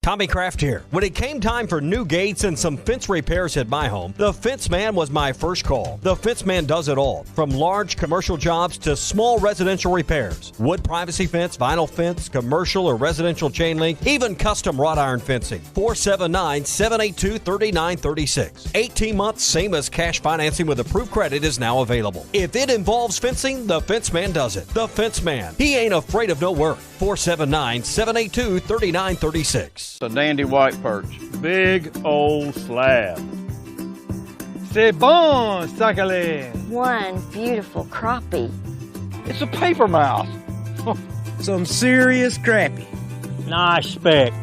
Tommy Kraft here. When it came time for new gates and some fence repairs at my home, the Fence Man was my first call. The Fence Man does it all, from large commercial jobs to small residential repairs. Wood privacy fence, vinyl fence, commercial or residential chain link, even custom wrought iron fencing. 479-782-3936. 18 months, same as cash financing with approved credit is now available. If it involves fencing, the Fence Man does it. The Fence Man. He ain't afraid of no work. 479-782-3936. A dandy white perch. Big old slab. C'est bon, sacale. One beautiful crappie. It's a paper mouse. Some serious crappie. Nice speck.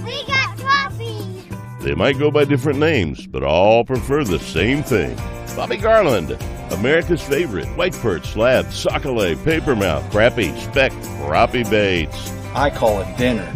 We got crappie. They might go by different names, but all prefer the same thing. Bobby Garland, America's favorite white perch, slab, sacale, paper mouth, crappie, speck, crappie baits. I call it dinner.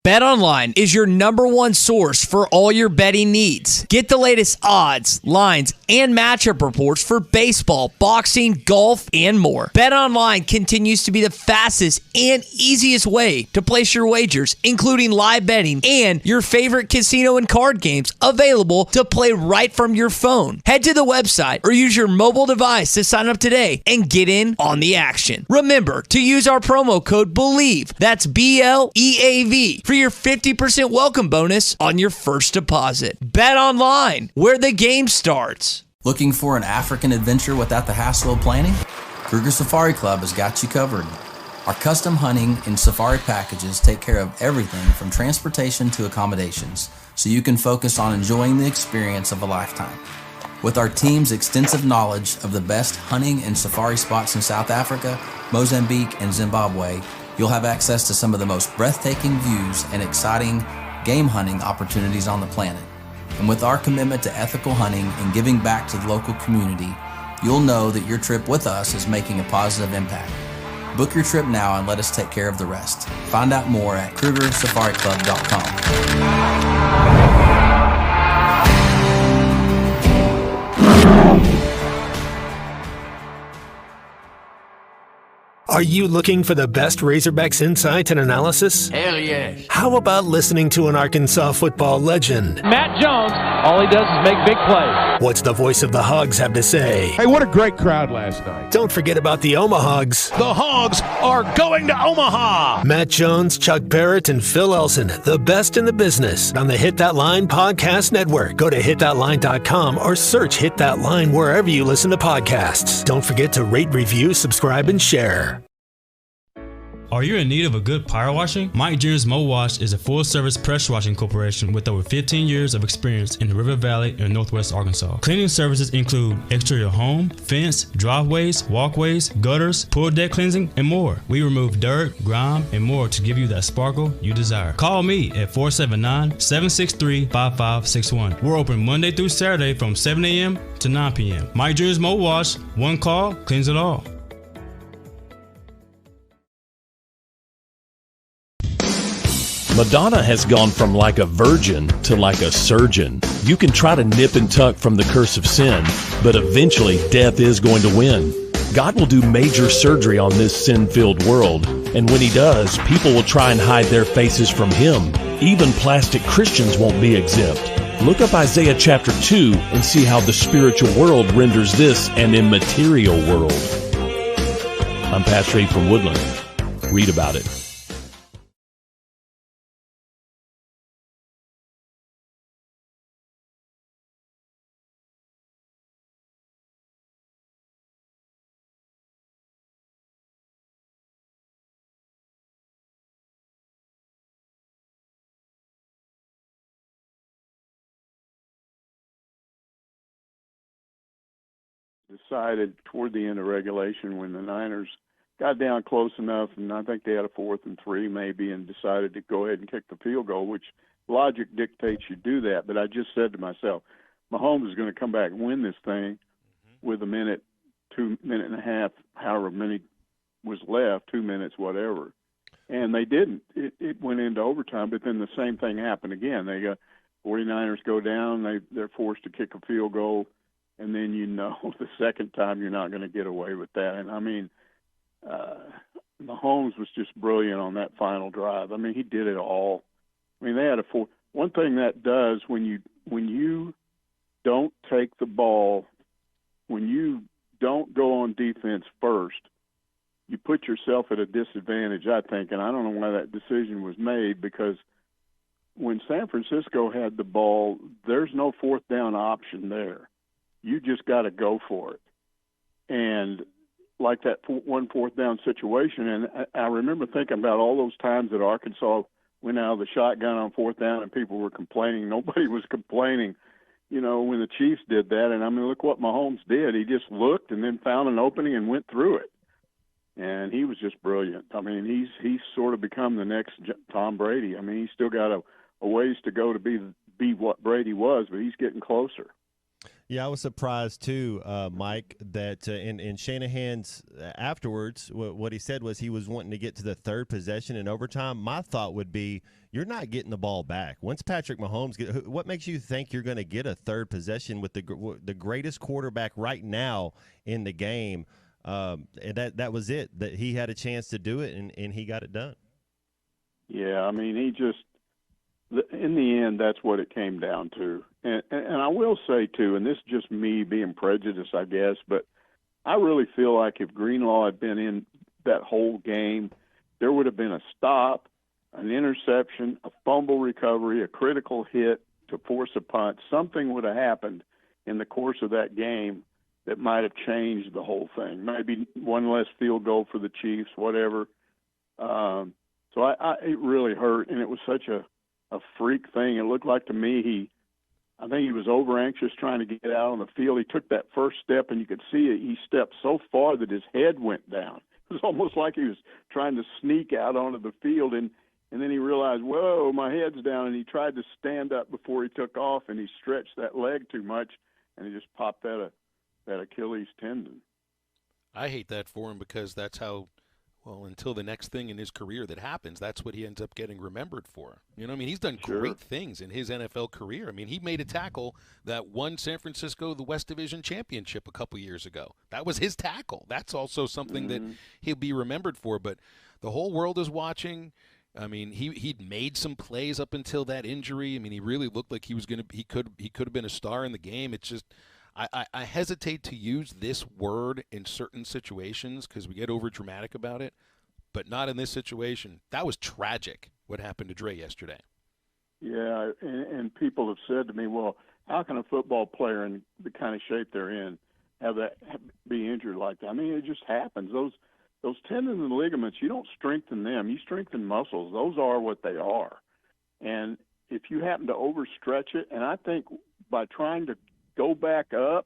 BetOnline is your #1 source for all your betting needs. Get the latest odds, lines, and matchup reports for baseball, boxing, golf, and more. BetOnline continues to be the fastest and easiest way to place your wagers, including live betting and your favorite casino and card games available to play right from your phone. Head to the website or use your mobile device to sign up today and get in on the action. Remember to use our promo code BELIEVE, that's BLEAV, for your 50% welcome bonus on your first deposit. Bet online, where the game starts. Looking for an African adventure without the hassle of planning? Kruger Safari Club has got you covered. Our custom hunting and safari packages take care of everything from transportation to accommodations, so you can focus on enjoying the experience of a lifetime. With our team's extensive knowledge of the best hunting and safari spots in South Africa, Mozambique, and Zimbabwe, you'll have access to some of the most breathtaking views and exciting game hunting opportunities on the planet. And with our commitment to ethical hunting and giving back to the local community, you'll know that your trip with us is making a positive impact. Book your trip now and let us take care of the rest. Find out more at KrugerSafariClub.com. Are you looking for the best Razorbacks insight and analysis? Hell yes. How about listening to an Arkansas football legend? Matt Jones, all he does is make big plays. What's the voice of the Hogs have to say? Hey, what a great crowd last night. Don't forget about the Omahogs. The Hogs are going to Omaha. Matt Jones, Chuck Barrett, and Phil Elson, the best in the business on the Hit That Line Podcast Network. Go to hitthatline.com or search Hit That Line wherever you listen to podcasts. Don't forget to rate, review, subscribe, and share. Are you in need of a good power washing? Mike Jr.'s Mo Wash is a full-service pressure washing corporation with over 15 years of experience in the River Valley and Northwest Arkansas. Cleaning services include exterior home, fence, driveways, walkways, gutters, pool deck cleansing, and more. We remove dirt, grime, and more to give you that sparkle you desire. Call me at 479-763-5561. We're open Monday through Saturday from 7 a.m. to 9 p.m. Mike Jr.'s Mo Wash, one call, cleans it all. Madonna has gone from like a virgin to like a surgeon. You can try to nip and tuck from the curse of sin, but eventually death is going to win. God will do major surgery on this sin-filled world, and when He does, people will try and hide their faces from Him. Even plastic Christians won't be exempt. Look up Isaiah chapter 2 and see how the spiritual world renders this an immaterial world. I'm Pastor Abe from Woodland. Read about it. Decided toward the end of regulation when the Niners got down close enough, and I think they had a 4th and 3 maybe, and decided to go ahead and kick the field goal, which logic dictates you do that. But I just said to myself, Mahomes is going to come back and win this thing with a minute, 2 minute and a half, however many was left, 2 minutes, whatever. And they didn't. It went into overtime, but then the same thing happened again. They got 49ers go down. They're forced to kick a field goal, and then the second time you're not going to get away with that. And, I mean, Mahomes was just brilliant on that final drive. I mean, he did it all. I mean, they had one thing that does when you don't take the ball, when you don't go on defense first, you put yourself at a disadvantage, I think, and I don't know why that decision was made, because when San Francisco had the ball, there's no fourth down option there. You just got to go for it. And like that one fourth down situation, and I remember thinking about all those times that Arkansas went out of the shotgun on fourth down and people were complaining. Nobody was complaining, when the Chiefs did that. And, I mean, look what Mahomes did. He just looked and then found an opening and went through it. And he was just brilliant. I mean, he's sort of become the next Tom Brady. I mean, he's still got a ways to go to be what Brady was, but he's getting closer. Yeah, I was surprised too, Mike, that in Shanahan's afterwards, what he said was he was wanting to get to the third possession in overtime. My thought would be you're not getting the ball back. Once Patrick Mahomes what makes you think you're going to get a third possession with the greatest quarterback right now in the game? And that was it. That he had a chance to do it, and he got it done. Yeah, I mean, in the end, that's what it came down to. And I will say, too, and this is just me being prejudiced, I guess, but I really feel like if Greenlaw had been in that whole game, there would have been a stop, an interception, a fumble recovery, a critical hit to force a punt. Something would have happened in the course of that game that might have changed the whole thing. Maybe one less field goal for the Chiefs, whatever. So it really hurt, and it was such a freak thing. It looked like to me I think he was over anxious trying to get out on the field. He took that first step, and you could see it. He stepped so far that his head went down. It was almost like he was trying to sneak out onto the field, and then he realized, whoa, my head's down, and he tried to stand up before he took off, and he stretched that leg too much, and he just popped that Achilles tendon. I hate that for him because that's how, until the next thing in his career that happens, that's what he ends up getting remembered for. I mean, he's done great things in his NFL career. I mean, he made a tackle that won San Francisco the West Division championship a couple years ago. That was his tackle. That's also something that he'll be remembered for. But the whole world is watching. I mean, he'd made some plays up until that injury. I mean, he really looked like he could have been a star in the game. It's just I hesitate to use this word in certain situations because we get over dramatic about it, but not in this situation. That was tragic what happened to Dre yesterday. Yeah, and people have said to me, well, how can a football player in the kind of shape they're in be injured like that? I mean, it just happens. Those tendons and ligaments, you don't strengthen them. You strengthen muscles. Those are what they are. And if you happen to overstretch it, and I think by trying to go back up,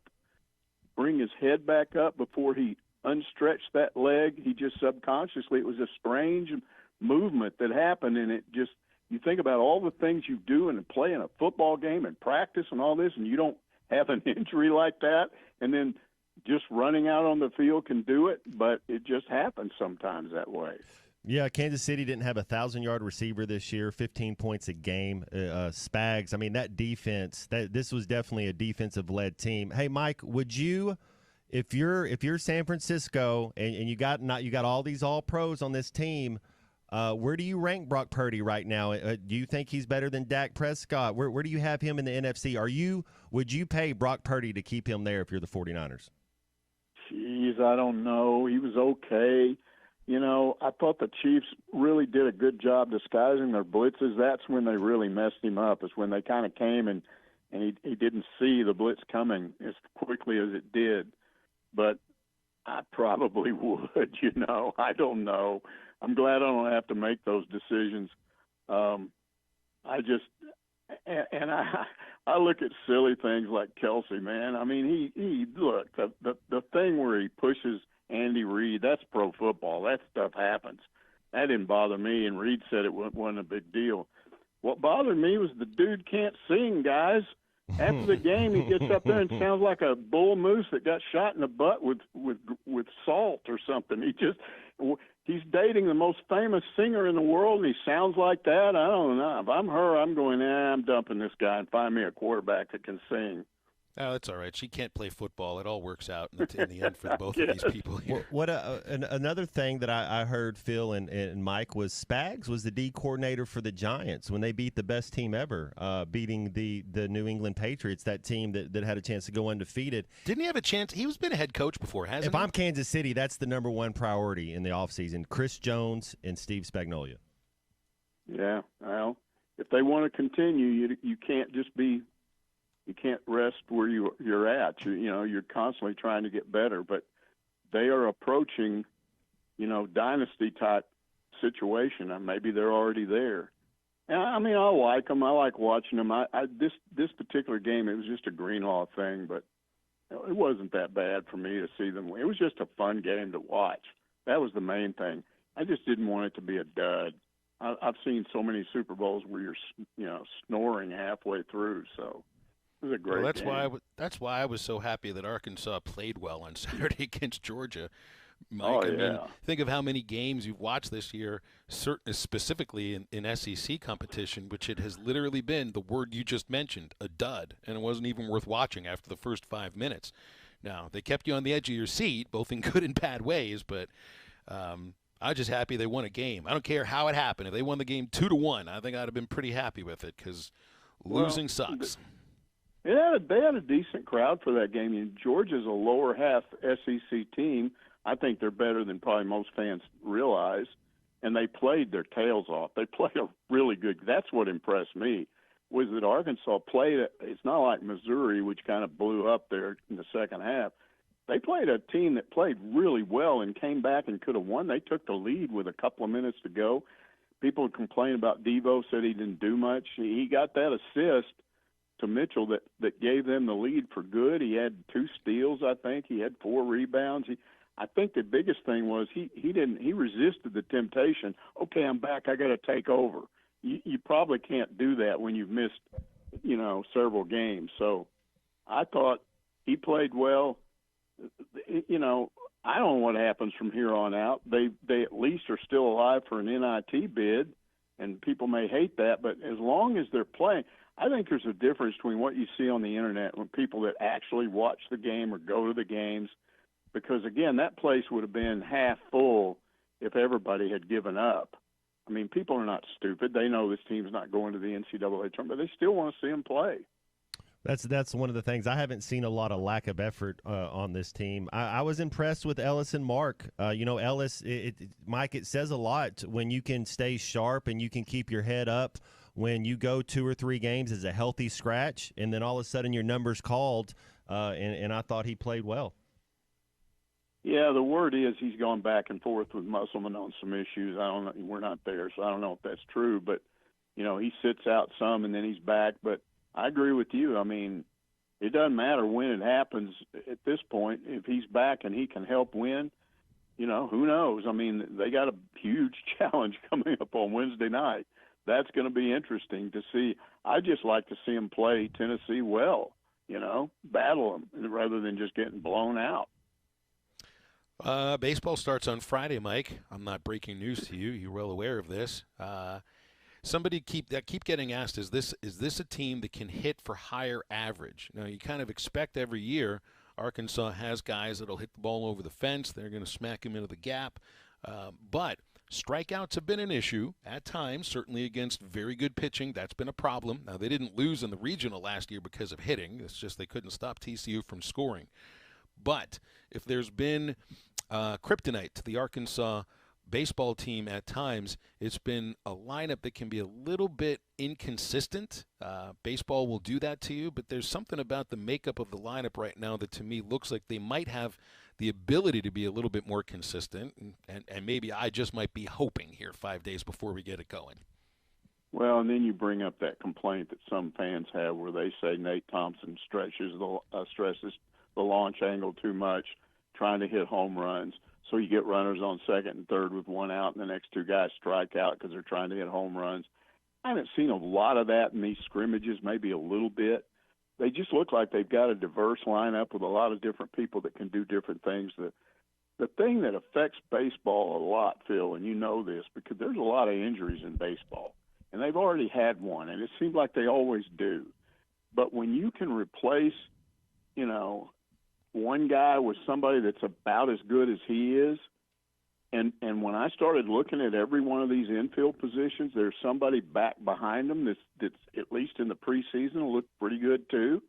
bring his head back up before he unstretched that leg, he just subconsciously, it was a strange movement that happened, and it just, you think about all the things you do and play in a football game and practice and all this, and you don't have an injury like that, and then just running out on the field can do it, but it just happens sometimes that way. Yeah, Kansas City didn't have a 1,000-yard receiver this year, 15 points a game. Spags, I mean, that defense, this was definitely a defensive-led team. Hey, Mike, would you, if you're San Francisco and you got all these all-pros on this team, where do you rank Brock Purdy right now? Do you think he's better than Dak Prescott? Where do you have him in the NFC? Would you pay Brock Purdy to keep him there if you're the 49ers? Jeez, I don't know. He was okay. I thought the Chiefs really did a good job disguising their blitzes. That's when they really messed him up, is when they kind of came and he didn't see the blitz coming as quickly as it did. But I probably would, I don't know. I'm glad I don't have to make those decisions. I look at silly things like Kelsey, man. I mean, he look, the thing where he pushes Andy Reid, that's pro football. That stuff happens. That didn't bother me, and Reid said it wasn't a big deal. What bothered me was the dude can't sing, guys. After the game, he gets up there and sounds like a bull moose that got shot in the butt with salt or something. He's dating the most famous singer in the world, and he sounds like that. I don't know. If I'm her, I'm going, I'm dumping this guy and find me a quarterback that can sing. Oh, that's all right. She can't play football. It all works out in the end for both of these people here. Another thing that I heard Phil and Mike was Spags was the D coordinator for the Giants when they beat the best team ever, beating the New England Patriots, that team that had a chance to go undefeated. Didn't he have a chance? He's been a head coach before, hasn't he? If I'm Kansas City, that's the number one priority in the offseason, Chris Jones and Steve Spagnuolo. Yeah, well, if they want to continue, you can't just be – you can't rest where you're at. You're constantly trying to get better, but they are approaching, dynasty type situation. And maybe they're already there. And I mean, I like them. I like watching them. This particular game, it was just a Greenlaw thing, but it wasn't that bad for me to see them. It was just a fun game to watch. That was the main thing. I just didn't want it to be a dud. I've seen so many Super Bowls where you're, snoring halfway through. So. It was a great game. That's why I was so happy that Arkansas played well on Saturday against Georgia. Mike, oh, I yeah. mean, think of how many games you've watched this year, specifically in SEC competition, which it has literally been the word you just mentioned, a dud, and it wasn't even worth watching after the first 5 minutes. Now, they kept you on the edge of your seat, both in good and bad ways, but I'm just happy they won a game. I don't care how it happened. If they won the game 2-1, I think I'd have been pretty happy with it because losing sucks. Yeah, they had a decent crowd for that game. Georgia's a lower half SEC team. I think they're better than probably most fans realize, and they played their tails off. They played a really good. That's what impressed me was that Arkansas played. It's not like Missouri, which kind of blew up there in the second half. They played a team that played really well and came back and could have won. They took the lead with a couple of minutes to go. People would complain about Devo, said he didn't do much. He got that assist to Mitchell that gave them the lead for good. He had 2 steals, I think. He had 4 rebounds. I think the biggest thing was he resisted the temptation. Okay, I'm back. I got to take over. You probably can't do that when you've missed, several games. So I thought he played well. I don't know what happens from here on out. They at least are still alive for an NIT bid, and people may hate that, but as long as they're playing – I think there's a difference between what you see on the internet when people that actually watch the game or go to the games, because, again, that place would have been half full if everybody had given up. I mean, people are not stupid. They know this team's not going to the NCAA tournament, but they still want to see them play. That's one of the things. I haven't seen a lot of lack of effort on this team. I was impressed with Ellis and Mark. Ellis, Mike, it says a lot when you can stay sharp and you can keep your head up when you go 2 or 3 games as a healthy scratch, and then all of a sudden your number's called, and I thought he played well. Yeah, the word is he's gone back and forth with Musselman on some issues. I don't know. We're not there, so I don't know if that's true. But, he sits out some and then he's back. But I agree with you. I mean, it doesn't matter when it happens at this point. If he's back and he can help win, who knows? I mean, they got a huge challenge coming up on Wednesday night. That's going to be interesting to see. I just like to see him play Tennessee well, battle them rather than just getting blown out. Baseball starts on Friday, Mike. I'm not breaking news to you. You're well aware of this. Somebody keep getting asked, is this a team that can hit for higher average? Now, you kind of expect every year Arkansas has guys that'll hit the ball over the fence. They're going to smack him into the gap. But strikeouts have been an issue at times, certainly against very good pitching. That's been a problem. Now, they didn't lose in the regional last year because of hitting. It's just they couldn't stop TCU from scoring. But if there's been kryptonite to the Arkansas baseball team at times, it's been a lineup that can be a little bit inconsistent. Baseball will do that to you, but there's something about the makeup of the lineup right now that to me looks like they might have the ability to be a little bit more consistent, and maybe I just might be hoping here 5 days before we get it going. Well, and then you bring up that complaint that some fans have where they say Nate Thompson stresses the launch angle too much, trying to hit home runs. So you get runners on second and third with 1 out, and the next 2 guys strike out because they're trying to hit home runs. I haven't seen a lot of that in these scrimmages, maybe a little bit. They just look like they've got a diverse lineup with a lot of different people that can do different things. The thing that affects baseball a lot, Phil, and you know this, because there's a lot of injuries in baseball, and they've already had one, and it seems like they always do. But when you can replace, one guy with somebody that's about as good as he is, and when I started looking at every one of these infield positions, there's somebody back behind them that's at least in the preseason looked pretty good too.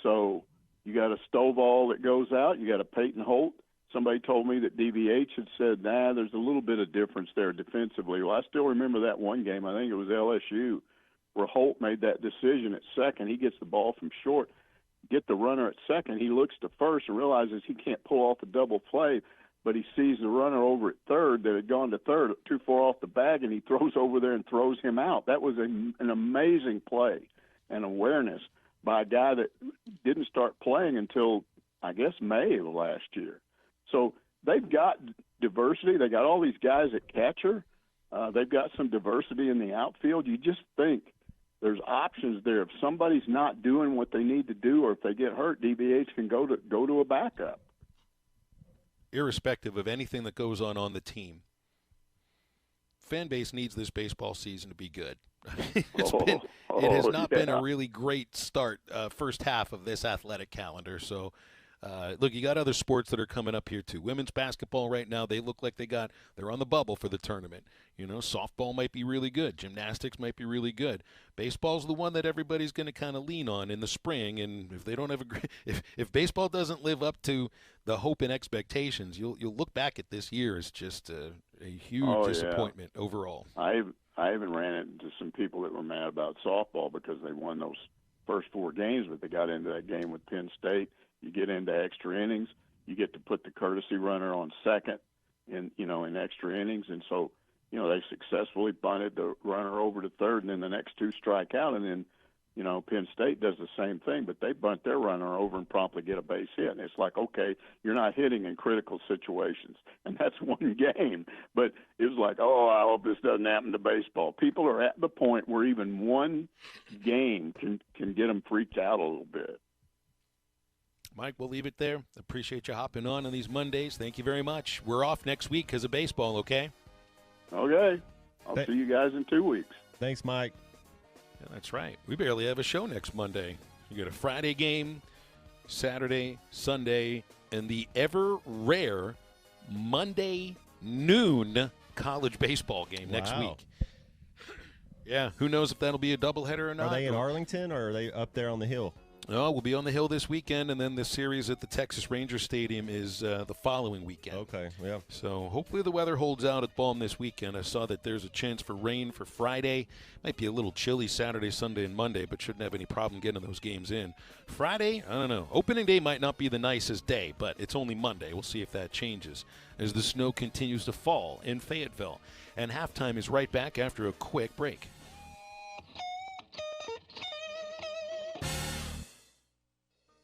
So you got a Stovall that goes out, you got a Peyton Holt. Somebody told me that DVH had said, there's a little bit of difference there defensively. Well, I still remember that one game, I think it was LSU, where Holt made that decision at second. He gets the ball from short, get the runner at second. He looks to first and realizes he can't pull off a double play, but he sees the runner over at third that had gone to third too far off the bag, and he throws over there and throws him out. That was an amazing play and awareness by a guy that didn't start playing until, I guess, May of last year. So they've got diversity. They got all these guys at catcher. They've got some diversity in the outfield. You just think there's options there. If somebody's not doing what they need to do, or if they get hurt, DVH can go to a backup. Irrespective of anything that goes on the team, fan base needs this baseball season to be good. It has not been a really great start, first half of this athletic calendar. So, look, you got other sports that are coming up here too. Women's basketball right now, they look like they're on the bubble for the tournament. Softball might be really good. Gymnastics might be really good. Baseball's the one that everybody's going to kind of lean on in the spring. And if they don't have if baseball doesn't live up to the hope and expectations, you'll look back at this year as just a huge disappointment overall. I even ran into some people that were mad about softball because they won those first 4 games, but they got into that game with Penn State. You get into extra innings, you get to put the courtesy runner on second in extra innings. And so, they successfully bunted the runner over to third, and then the next 2 strike out. And then, Penn State does the same thing, but they bunt their runner over and promptly get a base hit. And it's like, okay, you're not hitting in critical situations. And that's one game. But it was like, I hope this doesn't happen to baseball. People are at the point where even one game can get them freaked out a little bit. Mike, we'll leave it there. Appreciate you hopping on these Mondays. Thank you very much. We're off next week because of baseball, okay? Okay. I'll see you guys in 2 weeks. Thanks, Mike. Yeah, that's right. We barely have a show next Monday. You got a Friday game, Saturday, Sunday, and the ever rare Monday noon college baseball game next week. Yeah, who knows if that'll be a doubleheader or not. Are they in Arlington, or are they up there on the hill? No, we'll be on the hill this weekend, and then the series at the Texas Rangers Stadium is the following weekend. Okay, yeah. So hopefully the weather holds out at Balm this weekend. I saw that there's a chance for rain for Friday. Might be a little chilly Saturday, Sunday, and Monday, but shouldn't have any problem getting those games in. Friday, I don't know. Opening day might not be the nicest day, but it's only Monday. We'll see if that changes as the snow continues to fall in Fayetteville. And halftime is right back after a quick break.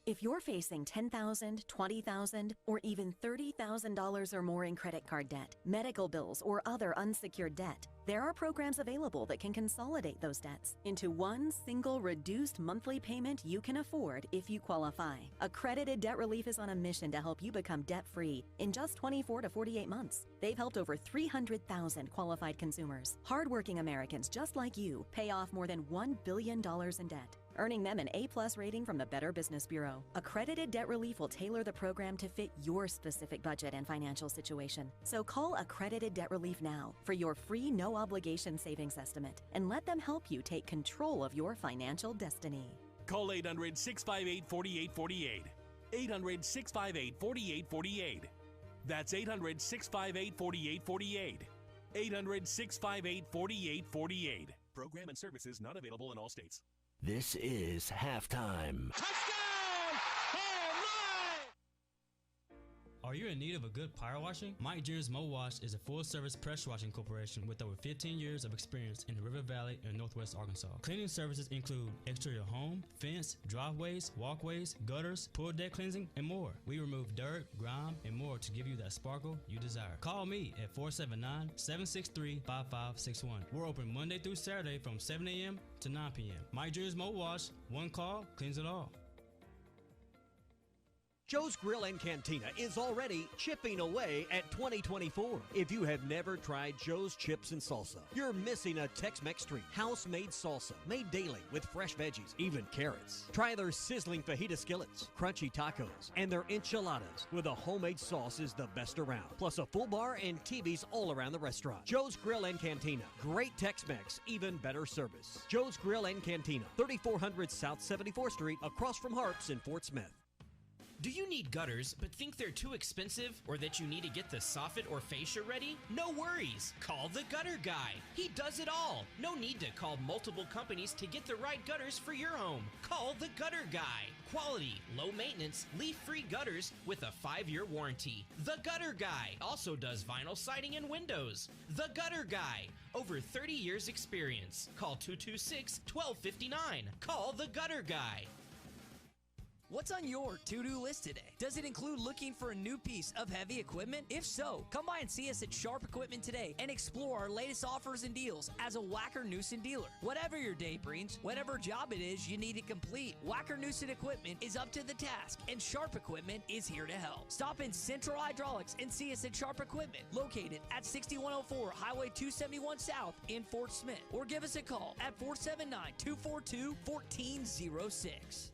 If you're facing $10,000, $20,000, or even $30,000 or more in credit card debt, medical bills, or other unsecured debt, there are programs available that can consolidate those debts into one single reduced monthly payment you can afford if you qualify. Accredited Debt Relief is on a mission to help you become debt-free in just 24 to 48 months. They've helped over 300,000 qualified consumers. Hardworking Americans just like you pay off more than $1 billion in debt, earning them an A+ rating from the Better Business Bureau. Accredited Debt Relief will tailor the program to fit your specific budget and financial situation. So call Accredited Debt Relief now for your free no-obligation savings estimate and let them help you take control of your financial destiny. Call 800-658-4848. 800-658-4848. That's 800-658-4848. 800-658-4848. Program and services not available in all states. This is halftime. Are you in need of a good power washing? Mike Jr.'s Mo Wash is a full-service pressure washing corporation with over 15 years of experience in the River Valley and Northwest Arkansas. Cleaning services include exterior home, fence, driveways, walkways, gutters, pool deck cleansing, and more. We remove dirt, grime, and more to give you that sparkle you desire. Call me at 479-763-5561. We're open Monday through Saturday from 7 a.m. to 9 p.m. Mike Jr.'s Mo Wash, one call, cleans it all. Joe's Grill and Cantina is already chipping away at 2024. If you have never tried Joe's Chips and Salsa, you're missing a Tex-Mex treat. House-made salsa, made daily with fresh veggies, even carrots. Try their sizzling fajita skillets, crunchy tacos, and their enchiladas with a homemade sauce is the best around. Plus a full bar and TVs all around the restaurant. Joe's Grill and Cantina. Great Tex-Mex, even better service. Joe's Grill and Cantina, 3400 South 74th Street, across from Harps in Fort Smith. Do you need gutters but think they're too expensive or that you need to get the soffit or fascia ready? No worries. Call the Gutter Guy. He does it all. No need to call multiple companies to get the right gutters for your home. Call the Gutter Guy. Quality, low maintenance, leaf-free gutters with a 5-year warranty. The Gutter Guy also does vinyl siding and windows. The Gutter Guy. Over 30 years experience. Call 226-1259. Call the Gutter Guy. What's on your to-do list today? Does it include looking for a new piece of heavy equipment? If so, come by and see us at Sharp Equipment today and explore our latest offers and deals as a Wacker Newson dealer. Whatever your day brings, whatever job it is you need to complete, Wacker Newson Equipment is up to the task, and Sharp Equipment is here to help. Stop in Central Hydraulics and see us at Sharp Equipment, located at 6104 Highway 271 South in Fort Smith, or give us a call at 479-242-1406.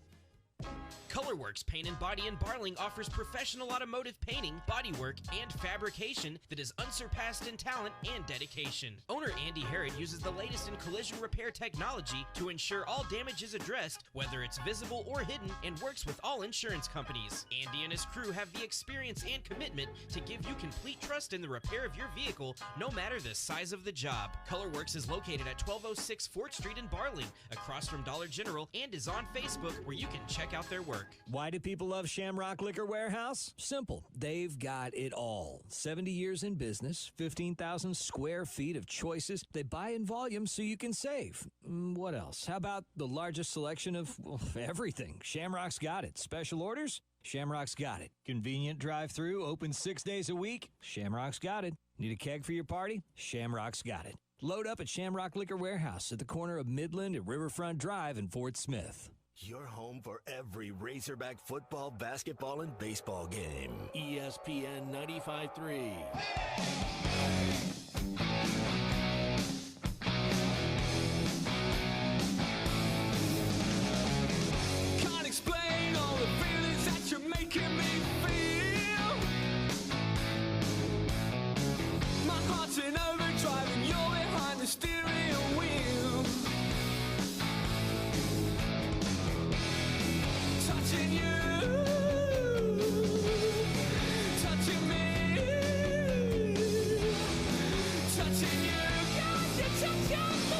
Colorworks Paint and Body in Barling offers professional automotive painting, bodywork, and fabrication that is unsurpassed in talent and dedication. Owner Andy Harrod uses the latest in collision repair technology to ensure all damage is addressed, whether it's visible or hidden, and works with all insurance companies. Andy and his crew have the experience and commitment to give you complete trust in the repair of your vehicle, no matter the size of the job. Colorworks is located at 1206 Fort Street in Barling, across from Dollar General, and is on Facebook, where you can check out their work. Why do people love Shamrock Liquor Warehouse? Simple. They've got it all. 70 years in business, 15,000 square feet of choices. They buy in volume so you can save. What else? How about the largest selection of everything? Shamrock's got it. Special orders? Shamrock's got it. Convenient drive-through, open 6 days a week? Shamrock's got it. Need a keg for your party? Shamrock's got it. Load up at Shamrock Liquor Warehouse at the corner of Midland and Riverfront Drive in Fort Smith. Your home for every Razorback football, basketball, and baseball game. ESPN 95.3. Can't explain all the feelings that you're making me feel. My heart's in overdrive and you're behind the steering wheel. Touching you, touching me, touching you, got you touching me.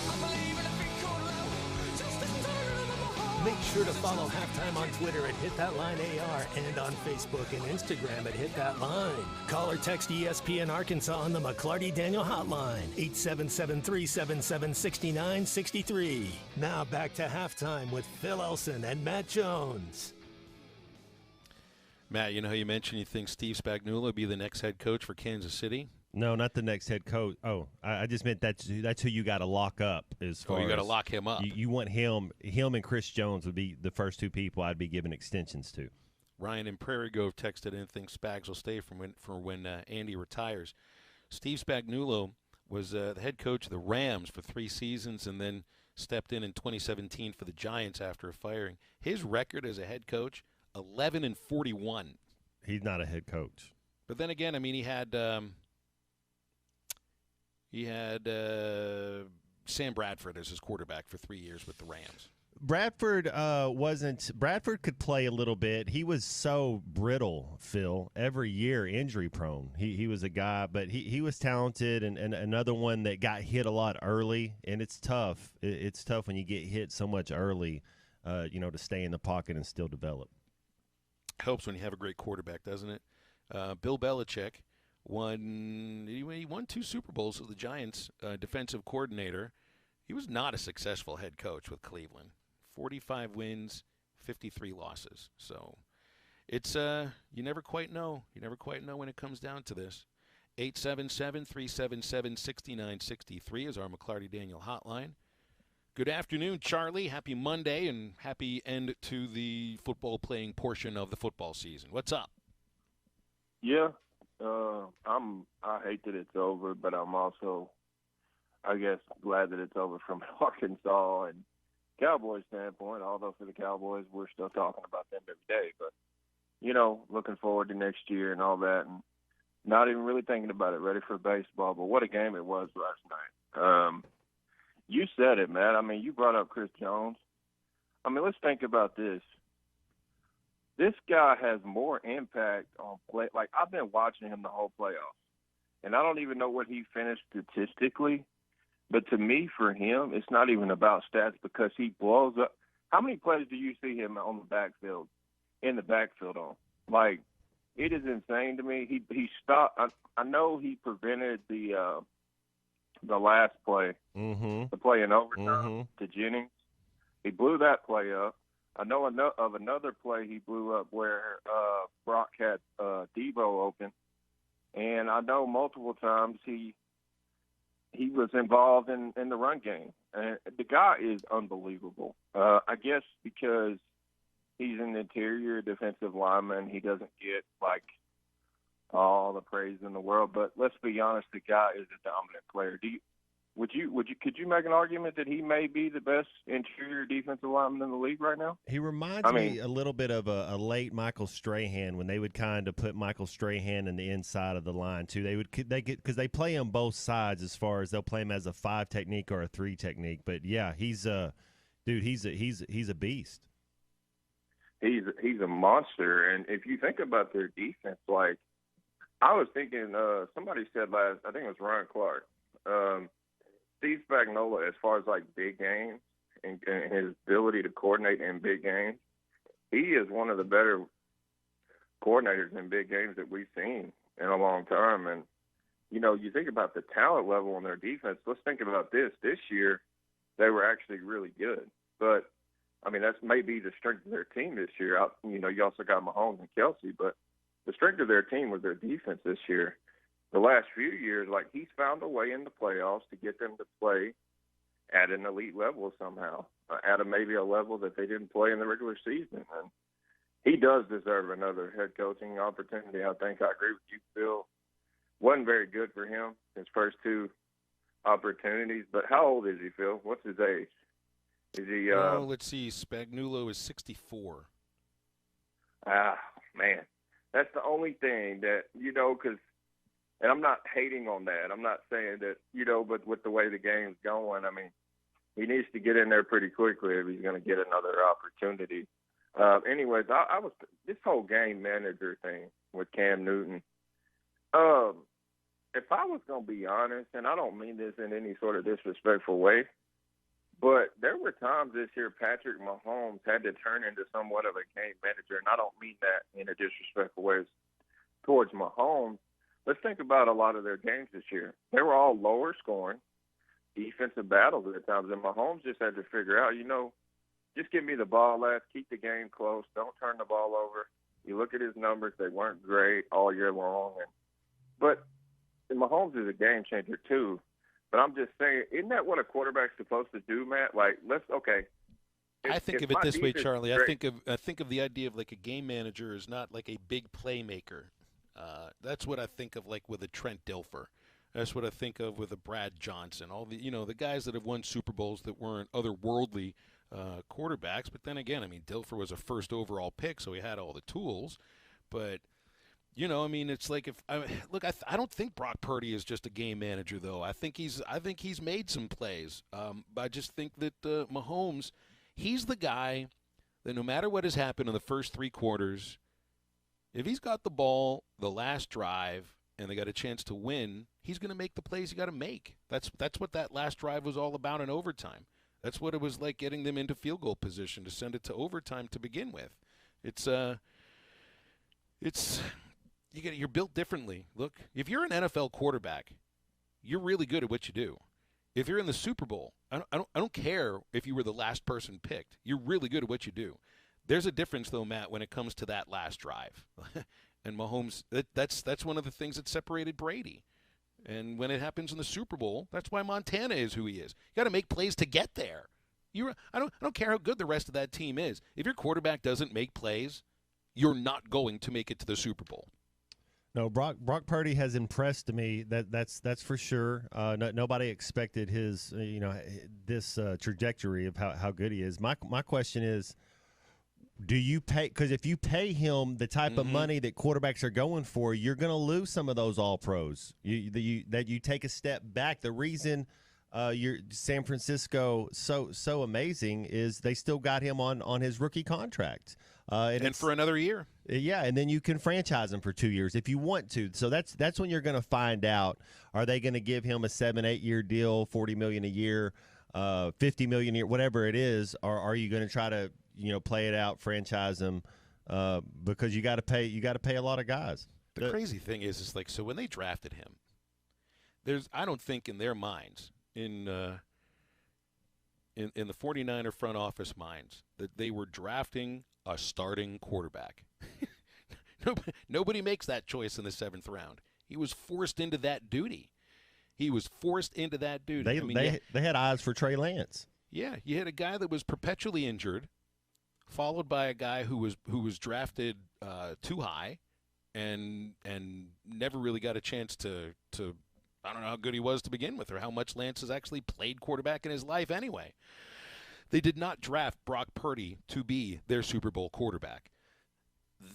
I believe in a big cold love, just a turn of my heart. Make sure to follow Halftime on Twitter at HitThatLineAR and on Facebook and Instagram at HitThatLine. Call or text ESPN Arkansas on the McClarty Daniel Hotline, 877-377-6963. Now back to Halftime with Phil Elson and Matt Jones. Matt, you know how you mentioned you think Steve Spagnuolo will be the next head coach for Kansas City? No, not the next head coach. Oh, I just meant that's who you got to lock up. As far you got to as lock him up. You want him and Chris Jones would be the first two people I'd be giving extensions to. Ryan in Prairie Grove texted in, thinks Spags will stay for when Andy retires. Steve Spagnuolo was the head coach of the Rams for 3 seasons and then stepped in 2017 for the Giants after a firing. His record as a head coach, 11-41. He's not a head coach. But then again, I mean, he had Sam Bradford as his quarterback for 3 years with the Rams. Bradford could play a little bit. He was so brittle, Phil, every year injury prone. He was a guy, but he was talented and another one that got hit a lot early, and it's tough. It's tough when you get hit so much early. to stay in the pocket and still develop. Helps when you have a great quarterback, doesn't it? Bill Belichick won 2 Super Bowls with the Giants, defensive coordinator. He was not a successful head coach with Cleveland. 45 wins, 53 losses. So it's you never quite know. You never quite know when it comes down to this. 877-377-6963 is our McClarty Daniel hotline. Good afternoon, Charlie. Happy Monday and happy end to the football playing portion of the football season. What's up? Yeah, I hate that it's over, but I'm also, I guess, glad that it's over from an Arkansas and Cowboys standpoint, although for the Cowboys, we're still talking about them every day. But, looking forward to next year and all that, and not even really thinking about it, ready for baseball. But what a game it was last night. You said it, Matt. I mean, you brought up Chris Jones. I mean, let's think about this. This guy has more impact on play. Like, I've been watching him the whole playoffs, and I don't even know what he finished statistically. But to me, for him, it's not even about stats because he blows up. How many plays do you see him in the backfield on? Like, it is insane to me. He stopped. I know he prevented the last play, the play in overtime to Jennings. He blew that play up. I know of another play he blew up where Brock had Debo open, and I know multiple times he was involved in the run game. And the guy is unbelievable. I guess because he's an interior defensive lineman, he doesn't get like all the praise in the world. But let's be honest, the guy is a dominant player. Could you make an argument that he may be the best interior defensive lineman in the league right now? He reminds me a little bit of a late Michael Strahan when they would kind of put Michael Strahan in the inside of the line too. Because they play on both sides as far as they'll play him as a 5 technique or a 3 technique. But yeah, he's a beast. He's a monster, and if you think about their defense, like I was thinking, somebody said last, I think it was Ryan Clark. Steve Spagnuolo, as far as like big games and his ability to coordinate in big games, he is one of the better coordinators in big games that we've seen in a long time. And, you think about the talent level on their defense. Let's think about this. This year, they were actually really good. But, I mean, that's maybe the strength of their team this year. You also got Mahomes and Kelsey, but the strength of their team was their defense this year. The last few years, like he's found a way in the playoffs to get them to play at an elite level somehow, at maybe a level that they didn't play in the regular season. And he does deserve another head coaching opportunity. I think I agree with you, Phil. Wasn't very good for him, his first 2 opportunities. But how old is he, Phil? What's his age? Is he? Let's see. Spagnuolo is 64. Man, that's the only thing that because. And I'm not hating on that. I'm not saying that, but with the way the game's going, I mean, he needs to get in there pretty quickly if he's going to get another opportunity. Anyways, I was this whole game manager thing with Cam Newton. If I was going to be honest, and I don't mean this in any sort of disrespectful way, but there were times this year Patrick Mahomes had to turn into somewhat of a game manager, and I don't mean that in a disrespectful way towards Mahomes. Let's think about a lot of their games this year. They were all lower scoring, defensive battles at times, and Mahomes just had to figure out, just give me the ball last, keep the game close, don't turn the ball over. You look at his numbers, they weren't great all year long. But Mahomes is a game changer too. But I'm just saying, isn't that what a quarterback's supposed to do, Matt? Like, I think of it this way, Charlie. I think of the idea of like a game manager is not like a big playmaker. That's what I think of like with a Trent Dilfer. That's what I think of with a Brad Johnson. All the the guys that have won Super Bowls that weren't otherworldly quarterbacks. But then again, I mean, Dilfer was a first overall pick, so he had all the tools. But it's like I don't think Brock Purdy is just a game manager though. I think he's made some plays. I just think that Mahomes, he's the guy that no matter what has happened in the first 3 quarters. If he's got the ball the last drive and they got a chance to win, he's going to make the plays you got to make. That's what that last drive was all about in overtime. That's what it was like getting them into field goal position to send it to overtime to begin with. You're built differently. Look, if you're an NFL quarterback, you're really good at what you do. If you're in the Super Bowl, I don't care if you were the last person picked. You're really good at what you do. There's a difference, though, Matt, when it comes to that last drive. And Mahomes, that's one of the things that separated Brady. And when it happens in the Super Bowl, that's why Montana is who he is. You got to make plays to get there. I don't care how good the rest of that team is. If your quarterback doesn't make plays, you're not going to make it to the Super Bowl. No, Brock Purdy has impressed me. That's for sure. Nobody expected his this trajectory of how good he is. My question is, do you pay? Because if you pay him the type of money that quarterbacks are going for, you're going to lose some of those all pros. You take a step back. The reason your San Francisco so amazing is they still got him on his rookie contract. And for another year. Yeah, and then you can franchise him for 2 years if you want to. So that's when you're going to find out, are they going to give him a 7-8 year deal, $40 million a year, $50 million a year, whatever it is, or are you going to try to play it out, franchise him, because you got to pay a lot of guys. The crazy thing is like, so when they drafted him, I don't think in their minds, in the 49er front office minds, that they were drafting a starting quarterback. Nobody makes that choice in the 7th round. He was forced into that duty. They had eyes for Trey Lance. Yeah, you had a guy that was perpetually injured, followed by a guy who was drafted too high, and never really got a chance to I don't know how good he was to begin with, or how much Lance has actually played quarterback in his life anyway. They did not draft Brock Purdy to be their Super Bowl quarterback.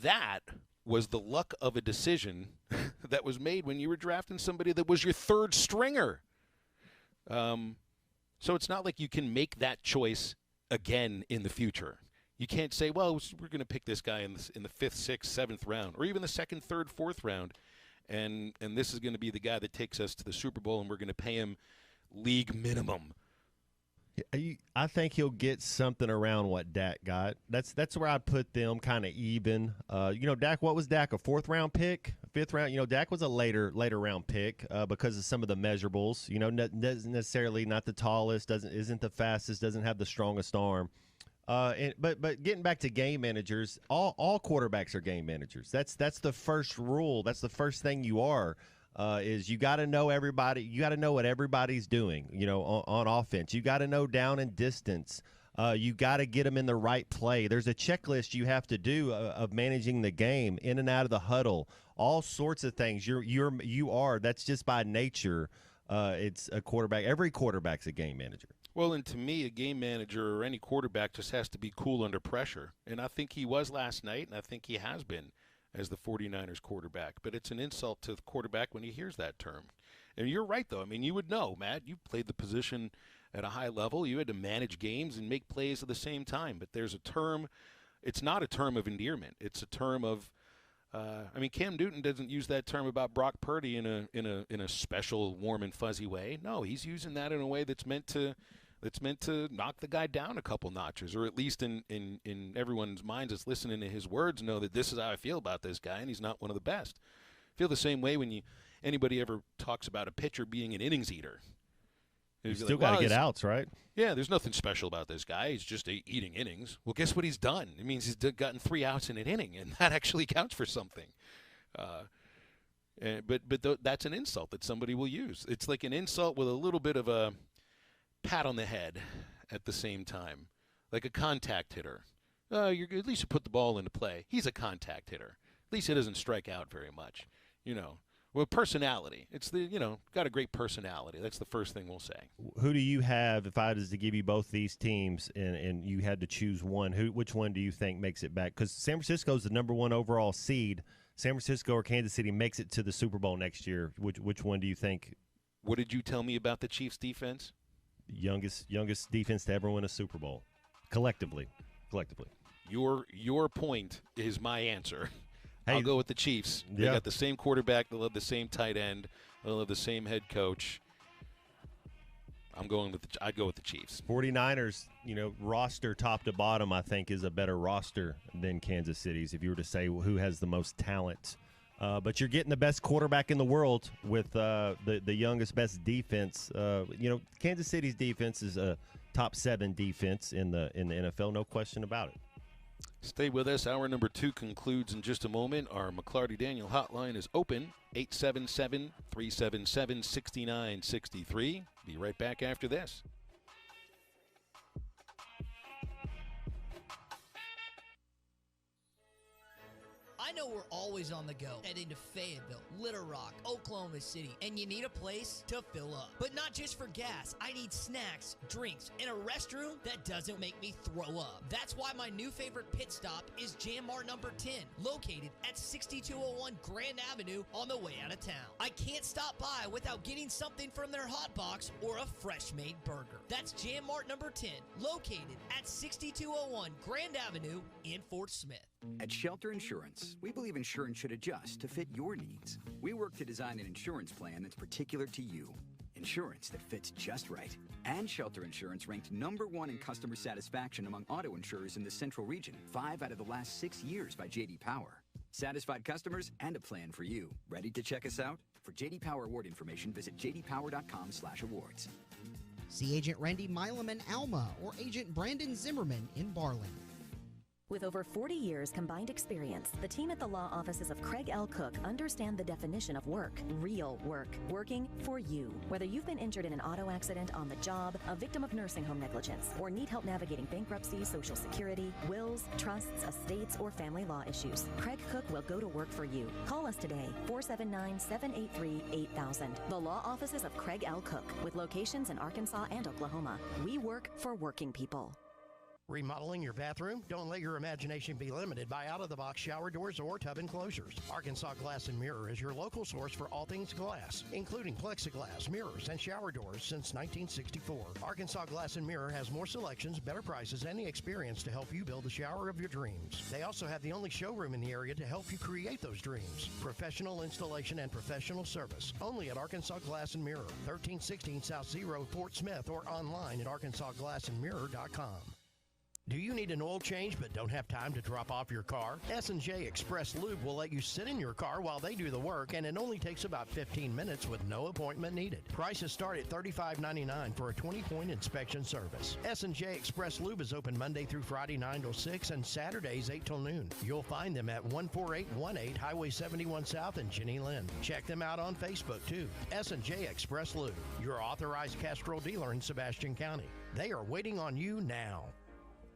That was the luck of a decision that was made when you were drafting somebody that was your third stringer. So it's not like you can make that choice again in the future. You can't say, well, we're going to pick this guy in the 5th, 6th, 7th round, or even the 2nd, 3rd, 4th round, and this is going to be the guy that takes us to the Super Bowl, and we're going to pay him league minimum. I think he'll get something around what Dak got. That's where I put them kind of even. Dak, what was Dak, a 4th round pick, 5th round? Dak was a later round pick because of some of the measurables. Doesn't necessarily not the tallest, isn't the fastest, doesn't have the strongest arm. But getting back to game managers, all quarterbacks are game managers. That's the first rule. That's the first thing you are. Is you got to know everybody. You got to know what everybody's doing. On offense, you got to know down and distance. You got to get them in the right play. There's a checklist you have to do of managing the game in and out of the huddle. All sorts of things. You are. That's just by nature. It's a quarterback. Every quarterback's a game manager. Well, and to me, a game manager or any quarterback just has to be cool under pressure. And I think he was last night, and I think he has been as the 49ers quarterback. But it's an insult to the quarterback when he hears that term. And you're right, though. I mean, you would know, Matt. You played the position at a high level. You had to manage games and make plays at the same time. But there's a term. It's not a term of endearment. It's a term of Cam Newton doesn't use that term about Brock Purdy in a special, warm and fuzzy way. No, he's using that in a way that's meant to knock the guy down a couple notches, or at least in everyone's minds that's listening to his words know that this is how I feel about this guy, and he's not one of the best. I feel the same way when anybody ever talks about a pitcher being an innings eater. You still got to get outs, right? Yeah, there's nothing special about this guy. He's just eating innings. Well, guess what he's done? It means he's gotten 3 outs in an inning, and that actually counts for something. But that's an insult that somebody will use. It's like an insult with a little bit of a pat on the head at the same time, like a contact hitter. At least you put the ball into play. He's a contact hitter. At least he doesn't strike out very much. Well, personality. It's got a great personality. That's the first thing we'll say. Who do you have, if I was to give you both these teams and you had to choose one, which one do you think makes it back? Because San Francisco is the number 1 overall seed. San Francisco or Kansas City makes it to the Super Bowl next year. Which one do you think? What did you tell me about the Chiefs' defense? Youngest defense to ever win a Super Bowl, collectively. Your point is my answer. Hey, I'll go with the Chiefs. They got the same quarterback. They'll have the same tight end. They'll have the same head coach. I'd go with the Chiefs. 49ers, roster top to bottom, I think is a better roster than Kansas City's if you were to say who has the most talent. But you're getting the best quarterback in the world with the youngest, best defense. Kansas City's defense is a top 7 defense in the NFL, no question about it. Stay with us. Hour number 2 concludes in just a moment. Our McClarty Daniel hotline is open, 877-377-6963. Be right back after this. I know we're always on the go, heading to Fayetteville, Little Rock, Oklahoma City, and you need a place to fill up. But not just for gas. I need snacks, drinks, and a restroom that doesn't make me throw up. That's why my new favorite pit stop is Jam Mart number 10, located at 6201 Grand Avenue on the way out of town. I can't stop by without getting something from their hot box or a fresh-made burger. That's Jam Mart number 10, located at 6201 Grand Avenue in Fort Smith. At Shelter Insurance, we believe insurance should adjust to fit your needs. We work to design an insurance plan that's particular to you. Insurance that fits just right. And Shelter Insurance ranked #1 in customer satisfaction among auto insurers in the Central Region 5 out of the last 6 years by J.D. Power. Satisfied customers and a plan for you. Ready to check us out? For J.D. Power award information, visit jdpower.com/awards. See Agent Randy Milam in Alma or Agent Brandon Zimmerman in Barland. With over 40 years combined experience, the team at the law offices of Craig L. Cook understand the definition of work, real work, working for you. Whether you've been injured in an auto accident, on the job, a victim of nursing home negligence, or need help navigating bankruptcy, Social Security, wills, trusts, estates, or family law issues, Craig Cook will go to work for you. Call us today, 479-783-8000. The law offices of Craig L. Cook, with locations in Arkansas and Oklahoma. We work for working people. Remodeling your bathroom? Don't let your imagination be limited by out-of-the-box shower doors or tub enclosures. Arkansas Glass and Mirror is your local source for all things glass, including plexiglass, mirrors, and shower doors since 1964. Arkansas Glass and Mirror has more selections, better prices, and the experience to help you build the shower of your dreams. They also have the only showroom in the area to help you create those dreams. Professional installation and professional service. Only at Arkansas Glass and Mirror, 1316 South Zero, Fort Smith, or online at arkansasglassandmirror.com. Do you need an oil change but don't have time to drop off your car? S&J Express Lube will let you sit in your car while they do the work, and it only takes about 15 minutes with no appointment needed. Prices start at $35.99 for a 20-point inspection service. S&J Express Lube is open Monday through Friday 9 till 6 and Saturdays 8 till noon. You'll find them at 14818 Highway 71 South in Jenny Lynn. Check them out on Facebook too. S&J Express Lube, your authorized Castrol dealer in Sebastian County. They are waiting on you now.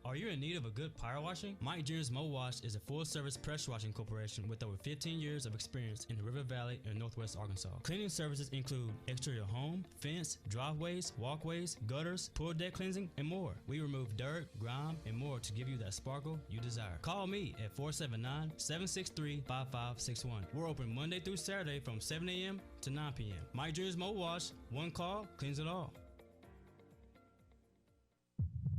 Are you in need of a good power washing? Mike Jr.'s Mo Wash is a full-service pressure washing corporation with over 15 years of experience in the River Valley and Northwest Arkansas. Cleaning services include exterior home, fence, driveways, walkways, gutters, pool deck cleansing, and more. We remove dirt, grime, and more to give you that sparkle you desire. Call me at 479-763-5561. We're open Monday through Saturday from 7 a.m. to 9 p.m. Mike Jr.'s Mo Wash, one call, cleans it all.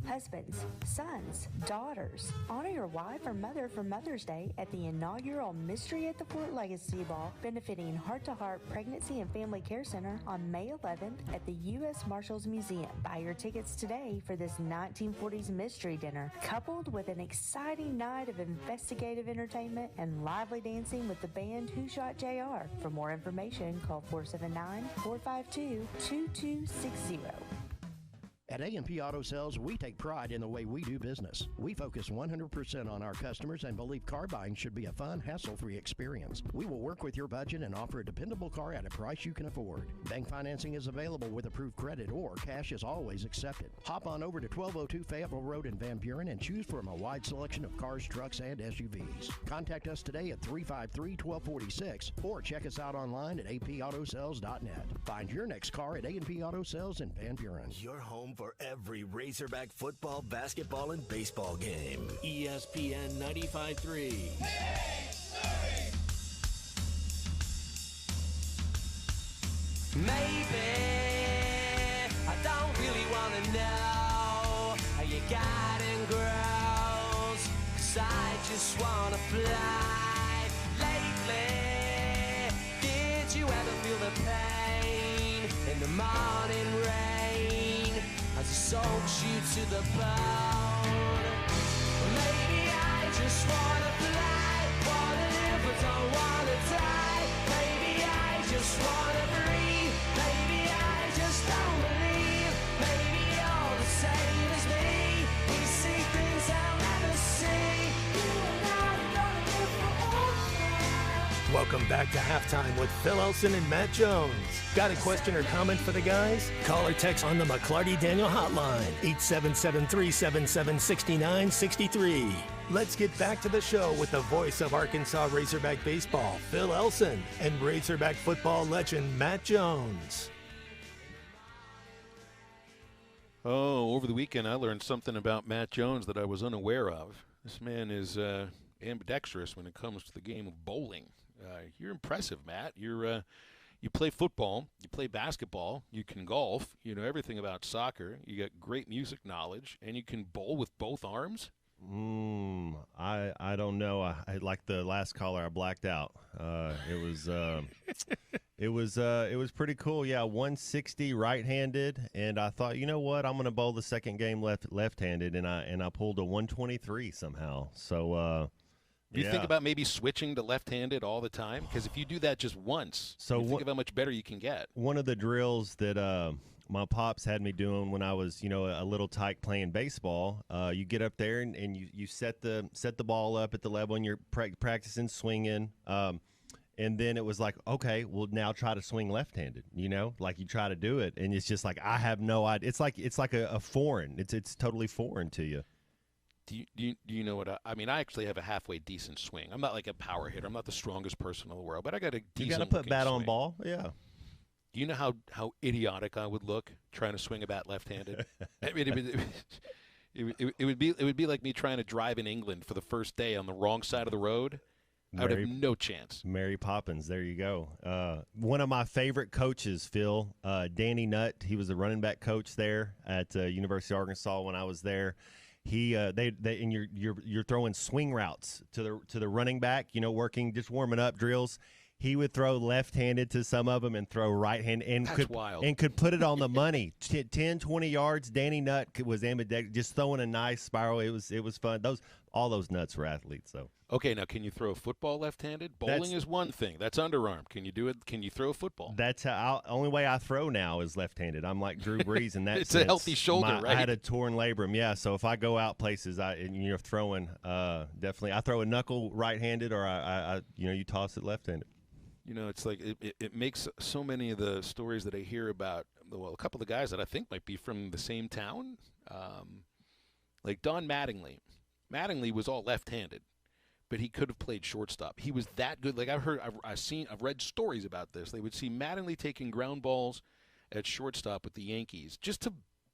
Husbands, sons, daughters, honor your wife or mother for Mother's Day at the inaugural Mystery at the Fort Legacy Ball, benefiting Heart to Heart Pregnancy and Family Care Center on May 11th at the U.S. Marshals Museum. Buy your tickets today for this 1940s mystery dinner, coupled with an exciting night of investigative entertainment and lively dancing with the band Who Shot JR. For more information, call 479-452-2260. At A&P Auto Sales, we take pride in the way we do business. We focus 100% on our customers and believe car buying should be a fun, hassle-free experience. We will work with your budget and offer a dependable car at a price you can afford. Bank financing is available with approved credit, or cash is always accepted. Hop on over to 1202 Fayetteville Road in Van Buren and choose from a wide selection of cars, trucks, and SUVs. Contact us today at 353-1246 or check us out online at apautosales.net. Find your next car at A&P Auto Sales in Van Buren. Your home for every Razorback football, basketball, and baseball game. ESPN 95.3. Maybe I don't really wanna know how you got and grows, 'cause I just wanna fly. Lately, did you ever feel the pain in the morning rain? soaks you to the bone. Maybe I just wanna fly, wanna live but don't wanna die. Maybe I just wanna breathe, maybe I just don't believe. Maybe you're the same as me, we see things I'll never see. You and I are gonna live forever. Welcome back to Halftime with Phil Elson and Matt Jones. Got a question or comment for the guys? Call or text on the McClarty Daniel hotline, 877-377-6963. Let's get back to the show with the voice of Arkansas Razorback baseball, Phil Elson, and Razorback football legend, Matt Jones. Oh, over the weekend I learned something about Matt Jones that I was unaware of. This man is ambidextrous when it comes to the game of bowling. You're impressive, Matt. You play football, you play basketball, you can golf, you know everything about soccer, you got great music knowledge, and you can bowl with both arms? I don't know. I like the last caller, I blacked out. It was pretty cool. Yeah, 160 right-handed, and I thought, you know what, I'm going to bowl the second game left-handed, and I pulled a 123 somehow. So Do you think about maybe switching to left-handed all the time? Because if you do that just once, think of how much better you can get. One of the drills that my pops had me doing when I was, a little tyke playing baseball, you get up there and you set the ball up at the level and you're practicing swinging. And then it was like, okay, well now try to swing left-handed, like you try to do it. And it's just like, I have no idea. It's like a foreign. It's totally foreign to you. Do you know what I mean? I actually have a halfway decent swing. I'm not like a power hitter. I'm not the strongest person in the world, but I got a decent. You got to put bat swing. on ball, yeah. Do you know how idiotic I would look trying to swing a bat left-handed? I mean, it would be like me trying to drive in England for the first day on the wrong side of the road. I would have no chance. Mary Poppins, there you go. One of my favorite coaches, Phil, Danny Nutt. He was a running back coach there at University of Arkansas when I was there. He and you're throwing swing routes to the running back, warking, just warming up drills. He would throw left-handed to some of them and throw right-handed and could put it on the money. 10, 20 yards. Danny Nutt was ambidextrous, just throwing a nice spiral. It was fun. All those nuts were athletes. So okay, now can you throw a football left-handed? Bowling is one thing. That's underarm. Can you do it? Can you throw a football? That's how. Only way I throw now is left-handed. I'm like Drew Brees in that. It's sense. A healthy shoulder, right? I had a torn labrum. Yeah, so if I go out places, and you're throwing, definitely I throw a knuckle right-handed, or I you toss it left-handed. It's like it makes so many of the stories that I hear about, well, a couple of the guys that I think might be from the same town, like Don Mattingly. Mattingly was all left-handed, but he could have played shortstop. He was that good. Like I've read stories about this. They would see Mattingly taking ground balls at shortstop with the Yankees just to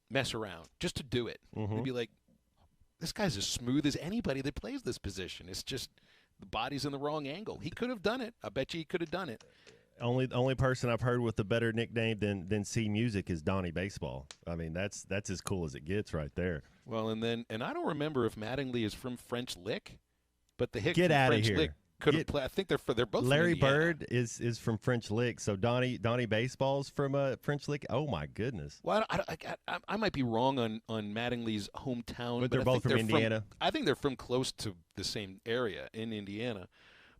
mess around, just to do it. Mm-hmm. They'd be like, this guy's as smooth as anybody that plays this position. It's just the body's in the wrong angle. He could have done it. I bet you he could have done it. Only person I've heard with a better nickname than C Music is Donnie Baseball. I mean, that's as cool as it gets right there. Well, and I don't remember if Mattingly is from French Lick, but the hick Get from out French of here. Lick could have played. I think they're both. Larry from Indiana. Bird is from French Lick, so Donnie Baseball's from French Lick. Oh my goodness! Well, I might be wrong on Mattingly's hometown, but they're both from Indiana. I think they're from close to the same area in Indiana.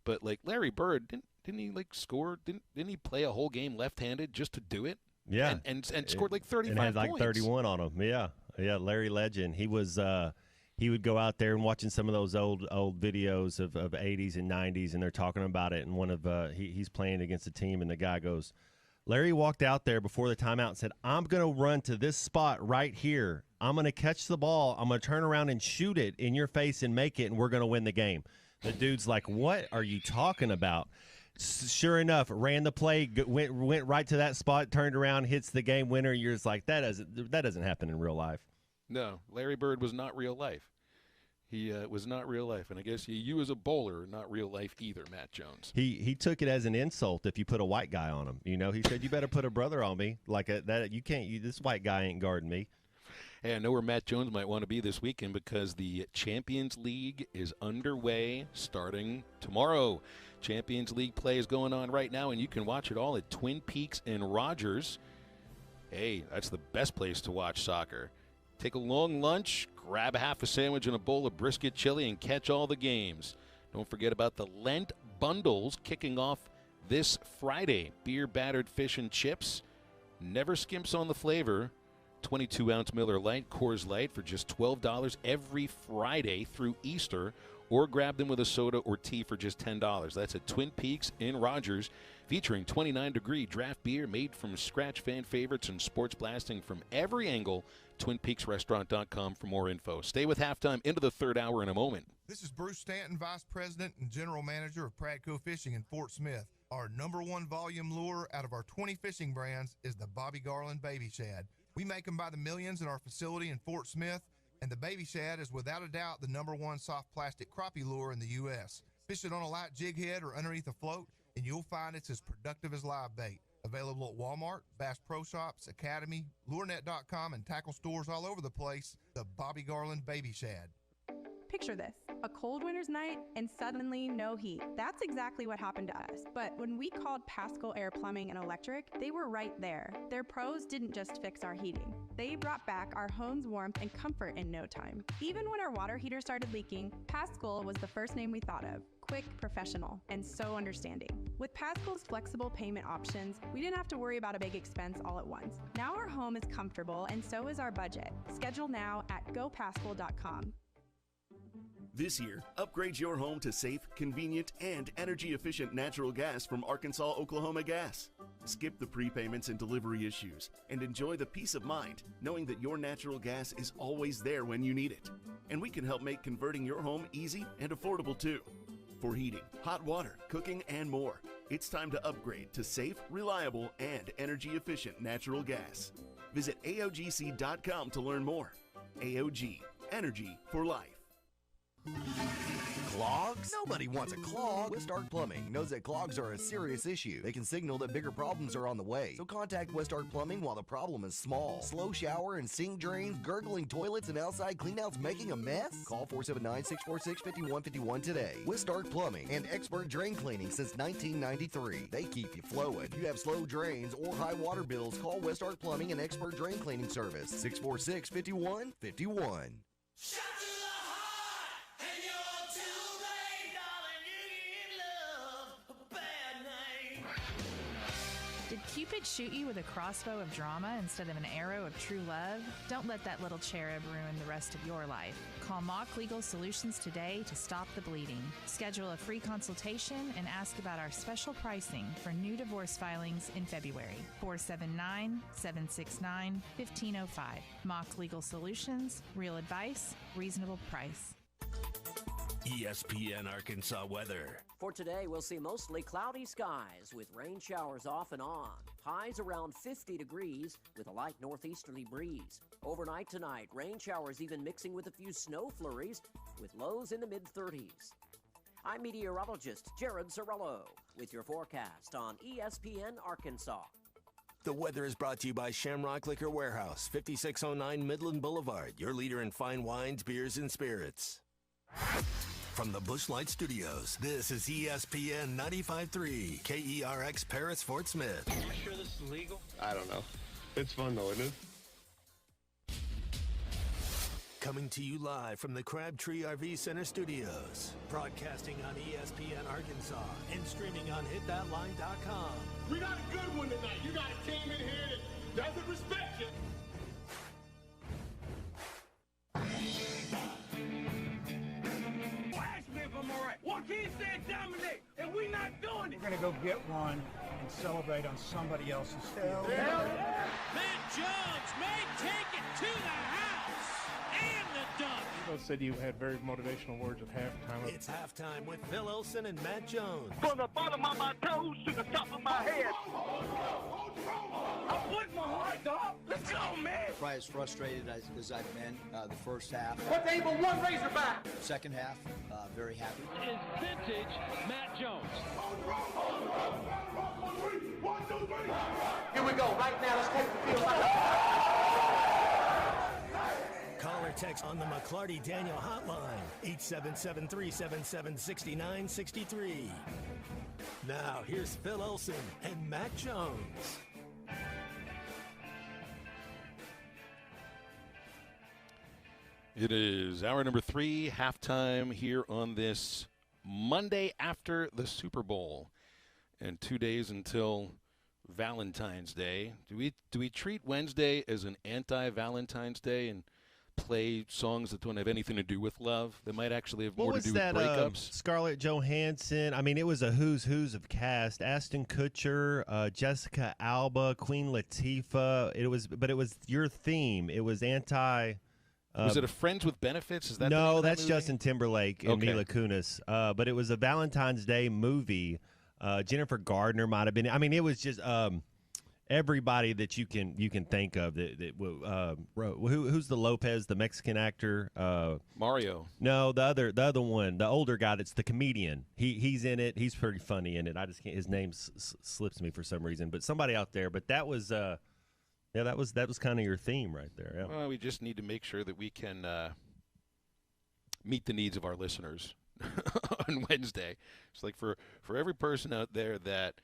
But like Larry Bird, didn't he like score? Didn't he play a whole game left-handed just to do it? Yeah, and scored like 35 and had like points. 31 on him. Yeah. Larry Legend. He was. He would go out there and watching some of those old videos of 80s and 90s, and they're talking about it. And one of he's playing against a team, and the guy goes, Larry walked out there before the timeout and said, I'm going to run to this spot right here. I'm going to catch the ball. I'm going to turn around and shoot it in your face and make it, and we're going to win the game. The dude's like, what are you talking about? Sure enough, ran the play, went right to that spot, turned around, hits the game winner. You're just like, that doesn't happen in real life. No, Larry Bird was not real life. He was not real life, and I guess you as a bowler are not real life either, Matt Jones. He took it as an insult if you put a white guy on him. He said, you better put a brother on me. Like that, you can't. This white guy ain't guarding me. Hey, I know where Matt Jones might want to be this weekend because the Champions League is underway starting tomorrow. Champions League play is going on right now, and you can watch it all at Twin Peaks and Rogers. Hey, that's the best place to watch soccer. Take a long lunch, grab a half a sandwich and a bowl of brisket chili, and catch all the games. Don't forget about the Lent bundles kicking off this Friday. Beer, battered fish, and chips. Never skimps on the flavor. 22-ounce Miller Lite, Coors Light for just $12 every Friday through Easter. Or grab them with a soda or tea for just $10. That's at Twin Peaks in Rogers, featuring 29-degree draft beer made from scratch, fan favorites, and sports blasting from every angle. TwinPeaksRestaurant.com for more info. Stay with Halftime into the third hour in a moment. This is Bruce Stanton, Vice President and General Manager of Pradco Fishing in Fort Smith. Our #1 volume lure out of our 20 fishing brands is the Bobby Garland Baby Shad. We make them by the millions in our facility in Fort Smith. And the Baby Shad is without a doubt the #1 soft plastic crappie lure in the U.S. Fish it on a light jig head or underneath a float, and you'll find it's as productive as live bait. Available at Walmart, Bass Pro Shops, Academy, LureNet.com, and tackle stores all over the place. The Bobby Garland Baby Shad. Picture this, a cold winter's night and suddenly no heat. That's exactly what happened to us. But when we called Paschal Air Plumbing and Electric, they were right there. Their pros didn't just fix our heating. They brought back our home's warmth and comfort in no time. Even when our water heater started leaking, Paschal was the first name we thought of. Quick, professional, and so understanding. With Paschal's flexible payment options, we didn't have to worry about a big expense all at once. Now our home is comfortable and so is our budget. Schedule now at gopaschal.com. This year, upgrade your home to safe, convenient, and energy-efficient natural gas from Arkansas Oklahoma Gas. Skip the prepayments and delivery issues, and enjoy the peace of mind knowing that your natural gas is always there when you need it. And we can help make converting your home easy and affordable too. For heating, hot water, cooking, and more, it's time to upgrade to safe, reliable, and energy-efficient natural gas. Visit AOGC.com to learn more. AOG, energy for life. Clogs? Nobody wants a clog. Westart Plumbing knows that clogs are a serious issue. They can signal that bigger problems are on the way. So contact Westart Plumbing while the problem is small. Slow shower and sink drains, gurgling toilets, and outside cleanouts making a mess? Call 479-646-5151 today. Westart Plumbing and expert drain cleaning since 1993. They keep you flowing. If you have slow drains or high water bills, call Westart Plumbing and expert drain cleaning service. 646-5151. Did Cupid shoot you with a crossbow of drama instead of an arrow of true love? Don't let that little cherub ruin the rest of your life. Call Mock Legal Solutions today to stop the bleeding. Schedule a free consultation and ask about our special pricing for new divorce filings in February. 479-769-1505. Mock Legal Solutions, real advice, reasonable price. ESPN Arkansas weather. For today, we'll see mostly cloudy skies with rain showers off and on. Highs around 50 degrees with a light northeasterly breeze. Overnight tonight, rain showers even mixing with a few snow flurries with lows in the mid-30s. I'm meteorologist Jared Sorello with your forecast on ESPN Arkansas. The weather is brought to you by Shamrock Liquor Warehouse, 5609 Midland Boulevard, your leader in fine wines, beers, and spirits. From the Bushlight Studios, this is ESPN 95.3, KERX Paris, Fort Smith. Are you sure this is legal? I don't know. It's fun though, isn't it? Coming to you live from the Crabtree RV Center Studios. Broadcasting on ESPN Arkansas and streaming on hitthatline.com. We got a good one tonight. You got a team in here that doesn't respect you. Joaquin said dominate, and we not doing it. We're going to go get one and celebrate on somebody else's field. Hell yeah. Matt Jones may take it to the house and the dunk. You both said you had very motivational words at halftime. It's halftime with Phil Olsen and Matt Jones. From the bottom of my toes to the top of my head. I put my heart up. Let's go, man. Probably as frustrated as I've been the first half. What's able one Razorback? Second half, very happy. Is vintage Matt Jones. Here we go. Right now, let's take the field. Call or text on the McClarty Daniel hotline, 877-377-6963. Now, here's Phil Olsen and Matt Jones. It is hour number 3, halftime here on this Monday after the Super Bowl, and 2 days until Valentine's Day. Do we treat Wednesday as an anti-Valentine's Day and play songs that don't have anything to do with love? That might actually have more to do with breakups. Scarlett Johansson. I mean, it was a who's of cast. Ashton Kutcher, Jessica Alba, Queen Latifah. It was your theme. It was anti. Was it a Friends with Benefits? Is that the name no? of that That's movie? Justin Timberlake and Mila Kunis. But it was a Valentine's Day movie. Jennifer Gardner might have been. I mean, it was just everybody that you can think of. Who's the Lopez, the Mexican actor? Mario. No, the other one, the older guy. That's the comedian. He's in it. He's pretty funny in it. I just can't. His name slips me for some reason. But somebody out there. But that was. Yeah, that was kind of your theme right there. Yeah. Well, we just need to make sure that we can meet the needs of our listeners on Wednesday. It's like for every person out there that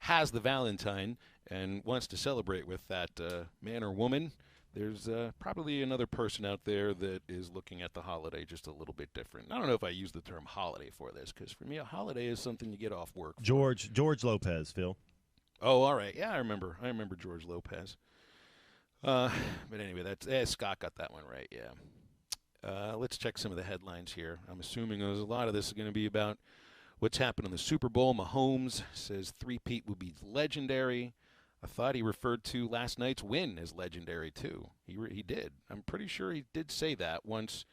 has the Valentine and wants to celebrate with that man or woman, there's probably another person out there that is looking at the holiday just a little bit different. I don't know if I use the term holiday for this, because for me, a holiday is something you get off work for. George Lopez, Phil. Oh, all right. Yeah, I remember George Lopez. But anyway, Scott got that one right, yeah. Let's check some of the headlines here. I'm assuming a lot of this is going to be about what's happened in the Super Bowl. Mahomes says three-peat will be legendary. I thought he referred to last night's win as legendary, too. He did. I'm pretty sure he did say that once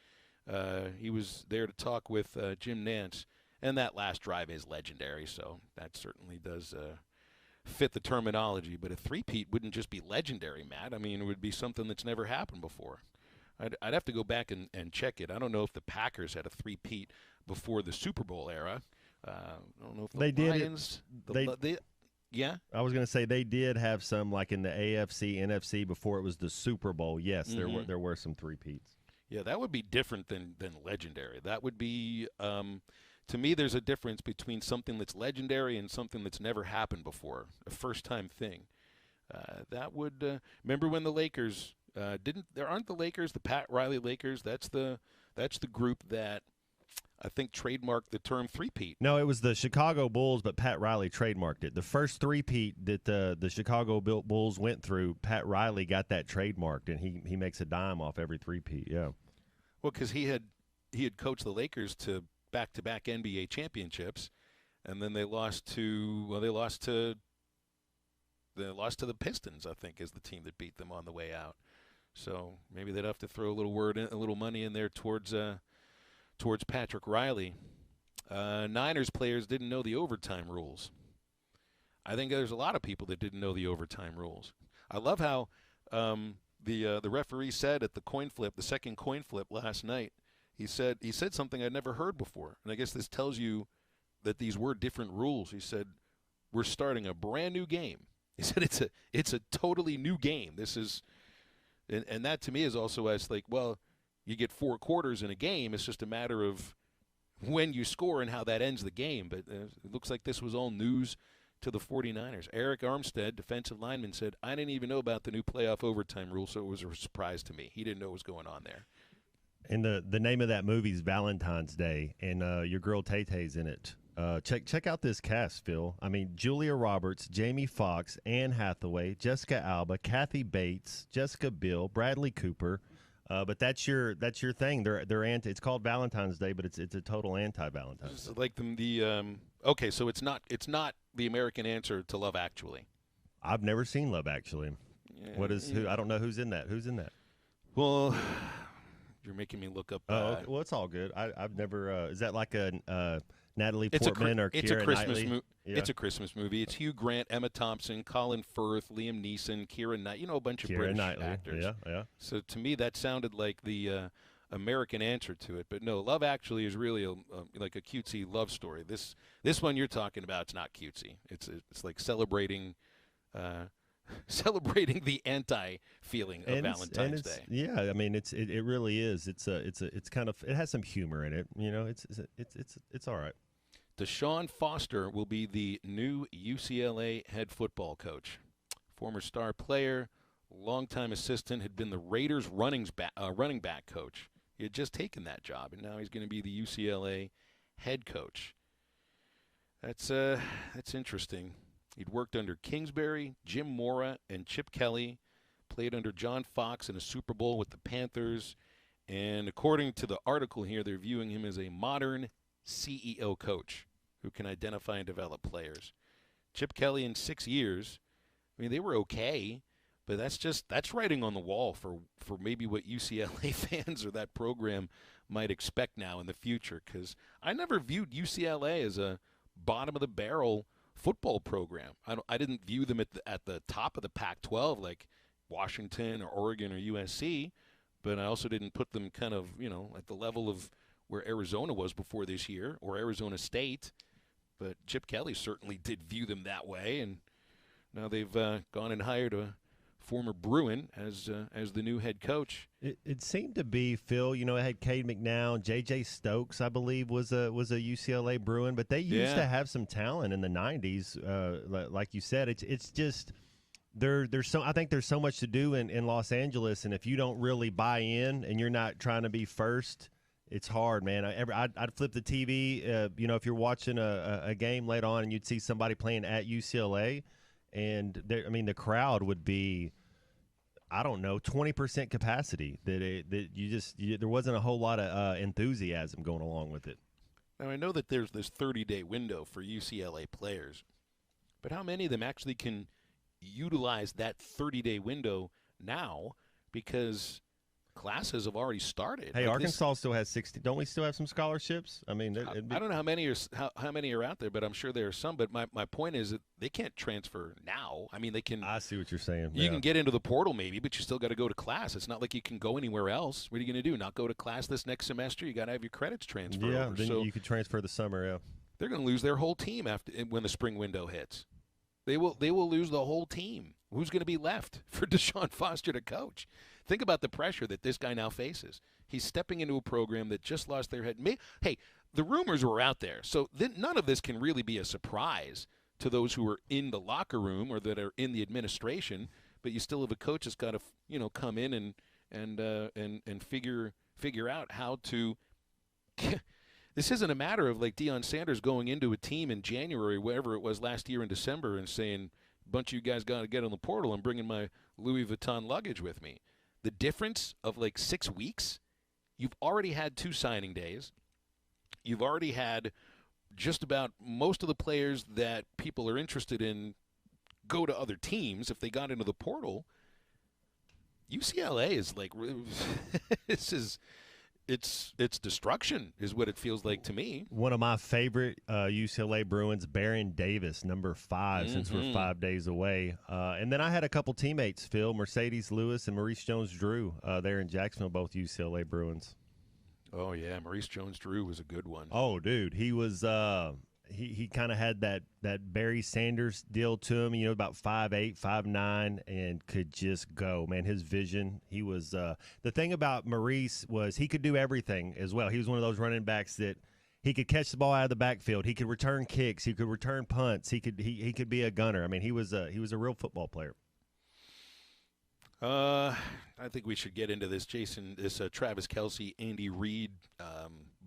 he was there to talk with Jim Nantz. And that last drive is legendary, so that certainly does fit the terminology. But a three-peat wouldn't just be legendary, Matt. I mean, it would be something that's never happened before. I'd have to go back and check it. I don't know if the Packers had a three-peat before the Super Bowl era. I don't know if the Lions did. Yeah? I was going to say they did have some, like in the AFC, NFC before it was the Super Bowl. Yes, there were some three-peats. Yeah, that would be different than legendary. That would be to me, there's a difference between something that's legendary and something that's never happened before, a first-time thing. That would remember when the Lakers there aren't the Lakers, the Pat Riley Lakers. That's the group that I think trademarked the term three-peat. No, it was the Chicago Bulls, but Pat Riley trademarked it. The first three-peat that the Chicago Bulls went through, Pat Riley got that trademarked, and he makes a dime off every three-peat. Yeah. Well, because he had coached the Lakers to back-to-back NBA championships, and then they lost to the Pistons, I think, is the team that beat them on the way out. So maybe they'd have to throw a little money in there towards Patrick Riley. Niners players didn't know the overtime rules. I think there's a lot of people that didn't know the overtime rules. I love how the referee said at the second coin flip last night. He said something I'd never heard before, and I guess this tells you that these were different rules. He said, "We're starting a brand new game." He said it's a totally new game. This is, and that to me is also as like, well, you get 4 quarters in a game. It's just a matter of when you score and how that ends the game. But it looks like this was all news to the 49ers. Eric Armstead, defensive lineman, said, "I didn't even know about the new playoff overtime rule, so it was a surprise to me. He didn't know what was going on there." And the name of that movie is Valentine's Day, and your girl Tay-Tay's in it. Check out this cast, Phil. I mean, Julia Roberts, Jamie Foxx, Anne Hathaway, Jessica Alba, Kathy Bates, Jessica Biel, Bradley Cooper. But that's your thing. They're anti. It's called Valentine's Day, but it's a total anti-Valentine's Day. Like okay, so it's not the American answer to Love Actually. I've never seen Love Actually. Yeah, I don't know who's in that. Who's in that? Well, you're making me look up. Okay. Well, it's all good. I've never. Is that like a Natalie Portman or Keira Knightley? Yeah. It's a Christmas movie. It's Hugh Grant, Emma Thompson, Colin Firth, Liam Neeson, Keira Knightley. A bunch of British actors. Yeah. So to me, that sounded like the American answer to it. But no, Love Actually is really like a cutesy love story. This one you're talking about, it's not cutesy. It's like celebrating the anti-feeling of Valentine's Day. Yeah, I mean it really is. It's kind of, it has some humor in it. It's all right. Deshaun Foster will be the new UCLA head football coach. Former star player, longtime assistant, had been the Raiders running back coach. He had just taken that job, and now he's going to be the UCLA head coach. That's interesting. He'd worked under Kingsbury, Jim Mora, and Chip Kelly, played under John Fox in a Super Bowl with the Panthers, and according to the article here, they're viewing him as a modern CEO coach who can identify and develop players. Chip Kelly in 6 years, I mean, they were okay, but that's writing on the wall for maybe what UCLA fans or that program might expect now in the future, because I never viewed UCLA as a bottom-of-the-barrel football program. I didn't view them at the top of the Pac-12 like Washington or Oregon or USC, but I also didn't put them kind of, at the level of where Arizona was before this year, or Arizona State. But Chip Kelly certainly did view them that way, and now they've gone and hired a former Bruin as the new head coach. It seemed to be, Phil, it had Cade McNown, J.J. Stokes, I believe, was a UCLA Bruin, but they used to have some talent in the 90s. Like you said, it's just I think there's so much to do in Los Angeles, and if you don't really buy in and you're not trying to be first, it's hard, man. I'd flip the TV, if you're watching a game late on and you'd see somebody playing at UCLA, and the crowd would be, I don't know, 20% capacity. There wasn't a whole lot of enthusiasm going along with it. Now, I know that there's this 30-day window for UCLA players, but how many of them actually can utilize that 30-day window now, because classes have already started? Hey, Arkansas still has 60. Don't we still have some scholarships? I mean, I don't know how many are out there, but I'm sure there are some. But my point is that they can't transfer now. I mean, they can. I see what you're saying. You can get into the portal maybe, but you still got to go to class. It's not like you can go anywhere else. What are you going to do? Not go to class this next semester? You got to have your credits transferred. Yeah, over. then So you could transfer the summer. Yeah, they're going to lose their whole team when the spring window hits. They will lose the whole team. Who's going to be left for Deshaun Foster to coach? Think about the pressure that this guy now faces. He's stepping into a program that just lost their head. Hey, the rumors were out there, so none of this can really be a surprise to those who are in the locker room or that are in the administration. But you still have a coach that's got to, come in and figure out how to. This isn't a matter of like Deion Sanders going into a team in January, wherever it was last year in December, and saying, a bunch of you guys got to get on the portal. I'm bringing my Louis Vuitton luggage with me. The difference of like 6 weeks, you've already had 2 signing days. You've already had just about most of the players that people are interested in go to other teams if they got into the portal. UCLA is like, it's destruction is what it feels like to me. One of my favorite UCLA Bruins, Baron Davis, number 5, since we're 5 days away. And then I had a couple teammates, Phil, Mercedes Lewis and Maurice Jones-Drew there in Jacksonville, both UCLA Bruins. Oh, yeah, Maurice Jones-Drew was a good one. Oh, dude, he was he kind of had that Barry Sanders deal to him, about 5'8", 5'9", and could just go. Man, his vision, he was the thing about Maurice was he could do everything as well. He was one of those running backs that he could catch the ball out of the backfield. He could return kicks. He could return punts. He could be a gunner. I mean, he was a real football player. I think we should get into this, Jason, this Travis Kelce, Andy Reid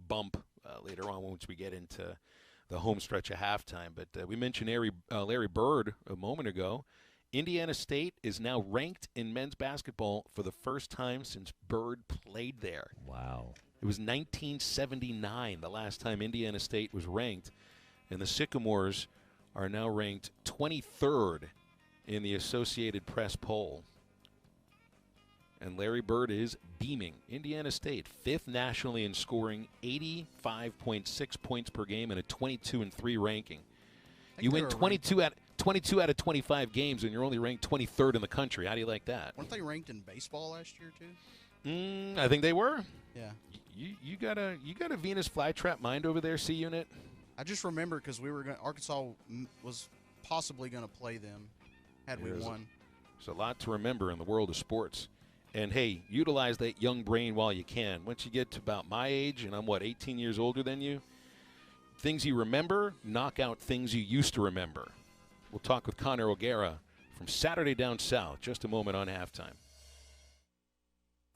bump later on once we get into the home stretch of halftime. But we mentioned Larry Bird a moment ago. Indiana State is now ranked in men's basketball for the first time since Bird played there. Wow. It was 1979, the last time Indiana State was ranked. And the Sycamores are now ranked 23rd in the Associated Press poll. And Larry Bird is beaming. Indiana State, 5th nationally in scoring, 85.6 points per game, and a 22-3 ranking. You win 22 out of 25 games, and you're only ranked 23rd in the country. How do you like that? Weren't they ranked in baseball last year too? I think they were. Yeah. You got a Venus flytrap mind over there, C Unit. I just remember because Arkansas was possibly going to play them had we won. There's a lot to remember in the world of sports. And, hey, utilize that young brain while you can. Once you get to about my age, and I'm, 18 years older than you, things you remember knock out things you used to remember. We'll talk with Connor O'Gara from Saturday Down South. Just a moment on halftime.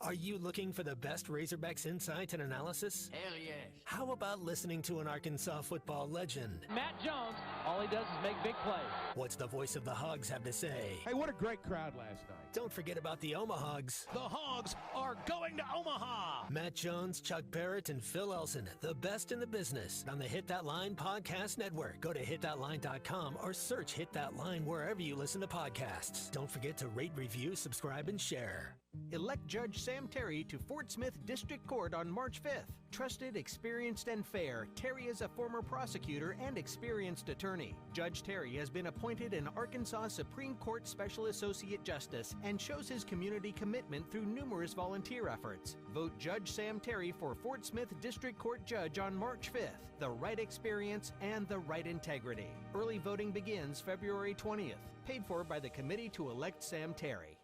Are you looking for the best Razorbacks insight and analysis? Hell yes. How about listening to an Arkansas football legend? Matt Jones, all he does is make big plays. What's the voice of the Hogs have to say? Hey, what a great crowd last night. Don't forget about the Omahogs. The Hogs are going to Omaha. Matt Jones, Chuck Barrett, and Phil Elson, the best in the business on the Hit That Line Podcast Network. Go to hitthatline.com or search Hit That Line wherever you listen to podcasts. Don't forget to rate, review, subscribe, and share. Elect Judge Sam Terry to Fort Smith District Court on March 5th. Trusted, experienced, and fair, Terry is a former prosecutor and experienced attorney. Judge Terry has been appointed an Arkansas Supreme Court Special Associate Justice and shows his community commitment through numerous volunteer efforts. Vote Judge Sam Terry for Fort Smith District Court Judge on March 5th. The right experience and the right integrity. Early voting begins February 20th. Paid for by the Committee to Elect Sam Terry.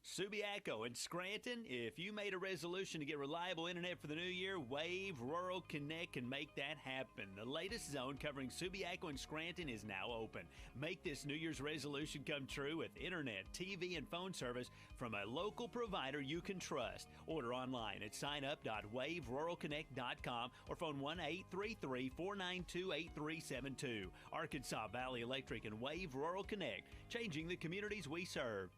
Subiaco in Scranton, if you made a resolution to get reliable internet for the new year, Wave Rural Connect can make that happen. The latest zone covering Subiaco in Scranton is now open. Make this New Year's resolution come true with internet, TV, and phone service from a local provider you can trust. Order online at signup.waveruralconnect.com or phone 1-833-492-8372. Arkansas Valley Electric and Wave Rural Connect, changing the communities we serve.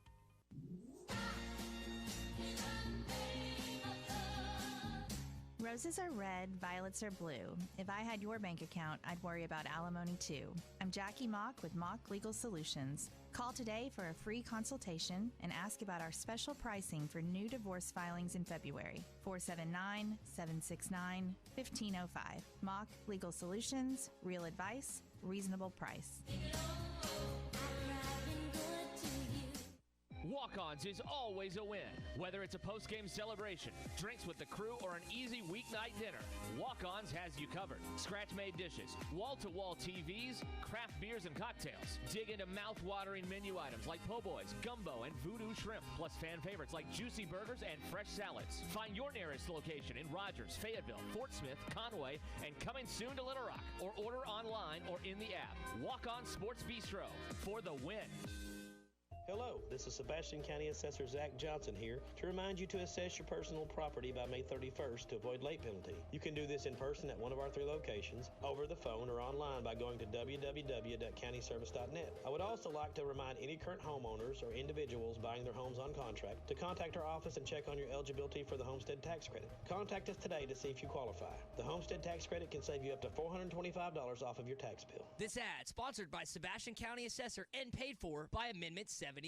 Roses are red, violets are blue. If I had your bank account, I'd worry about alimony too. I'm Jackie Mock with Mock Legal Solutions. Call today for a free consultation and ask about our special pricing for new divorce filings in February. 479-769-1505. Mock Legal Solutions, real advice, reasonable price. Walk-Ons is always a win. Whether it's a post-game celebration, drinks with the crew, or an easy weeknight dinner, Walk-Ons has you covered. Scratch-made dishes, wall-to-wall TVs, craft beers and cocktails. Dig into mouth-watering menu items like po' boys, gumbo, and voodoo shrimp, plus fan favorites like juicy burgers and fresh salads. Find your nearest location in Rogers, Fayetteville, Fort Smith, Conway, and coming soon to Little Rock, or order online or in the app. Walk-On Sports Bistro for the win. Hello, this is Sebastian County Assessor Zach Johnson here to remind you to assess your personal property by May 31st to avoid late penalty. You can do this in person at one of our 3 locations, over the phone, or online by going to www.countyservice.net. I would also like to remind any current homeowners or individuals buying their homes on contract to contact our office and check on your eligibility for the homestead tax credit. Contact us today to see if you qualify. The homestead tax credit can save you up to $425 off of your tax bill. This ad sponsored by Sebastian County Assessor and paid for by Amendment 79.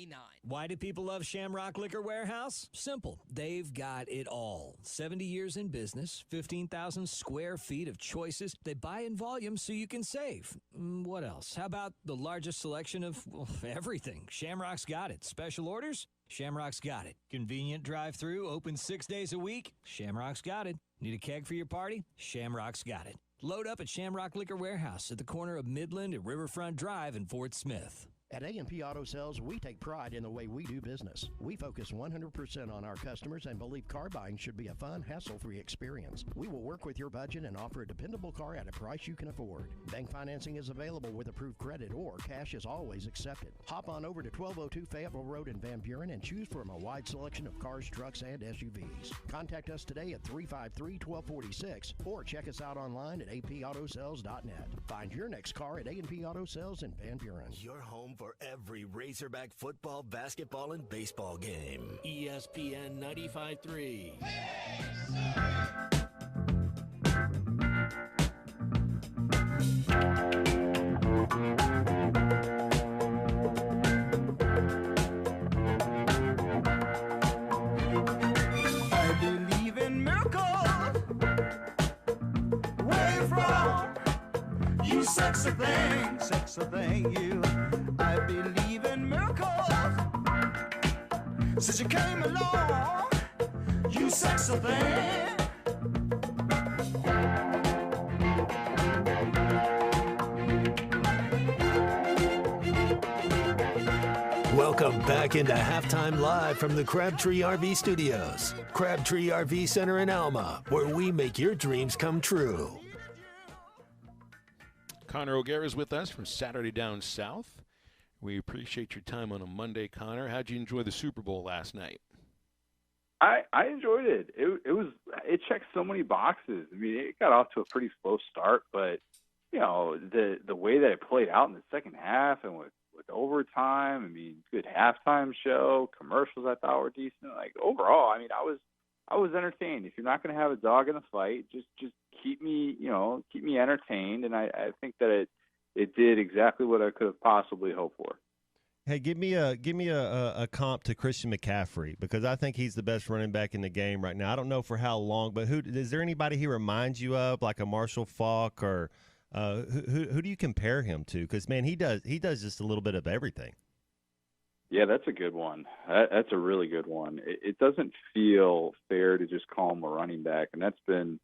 Why do people love Shamrock Liquor Warehouse? Simple. They've got it all. 70 years in business, 15,000 square feet of choices. They buy in volume so you can save. What else? How about the largest selection of everything? Shamrock's got it. Special orders? Shamrock's got it. Convenient drive-through, open 6 days a week? Shamrock's got it. Need a keg for your party? Shamrock's got it. Load up at Shamrock Liquor Warehouse at the corner of Midland and Riverfront Drive in Fort Smith. At A&P Auto Sales, we take pride in the way we do business. We focus 100% on our customers and believe car buying should be a fun, hassle-free experience. We will work with your budget and offer a dependable car at a price you can afford. Bank financing is available with approved credit, or cash is always accepted. Hop on over to 1202 Fayetteville Road in Van Buren and choose from a wide selection of cars, trucks, and SUVs. Contact us today at 353-1246 or check us out online at apautosales.net. Find your next car at A&P Auto Sales in Van Buren. Your home for every Razorback football, basketball, and baseball game. ESPN 95.3. I believe in miracles. Where you from? You sexy thing, you. I believe in miracles. Since you came along, you sexy thing. Welcome back into Halftime Live from the Crabtree RV Studios. Crabtree RV Center in Alma, where we make your dreams come true. Connor O'Gara is with us from Saturday Down South. We appreciate your time on a Monday, Connor. How'd you enjoy the Super Bowl last night? I enjoyed it. It checked so many boxes. I mean, it got off to a pretty slow start, but the way that it played out in the second half and with overtime, I mean, good halftime show, commercials I thought were decent. Like overall, I mean, I was entertained. If you're not going to have a dog in the fight, just keep me entertained. And I think that it did exactly what I could have possibly hoped for. Hey, give me a comp to Christian McCaffrey, because I think he's the best running back in the game right now. I don't know for how long, but is there anybody he reminds you of, like a Marshall Faulk, or who do you compare him to? Because man, he does just a little bit of everything. Yeah, that's a good one. That's a really good one. It doesn't feel fair to just call him a running back, and that's been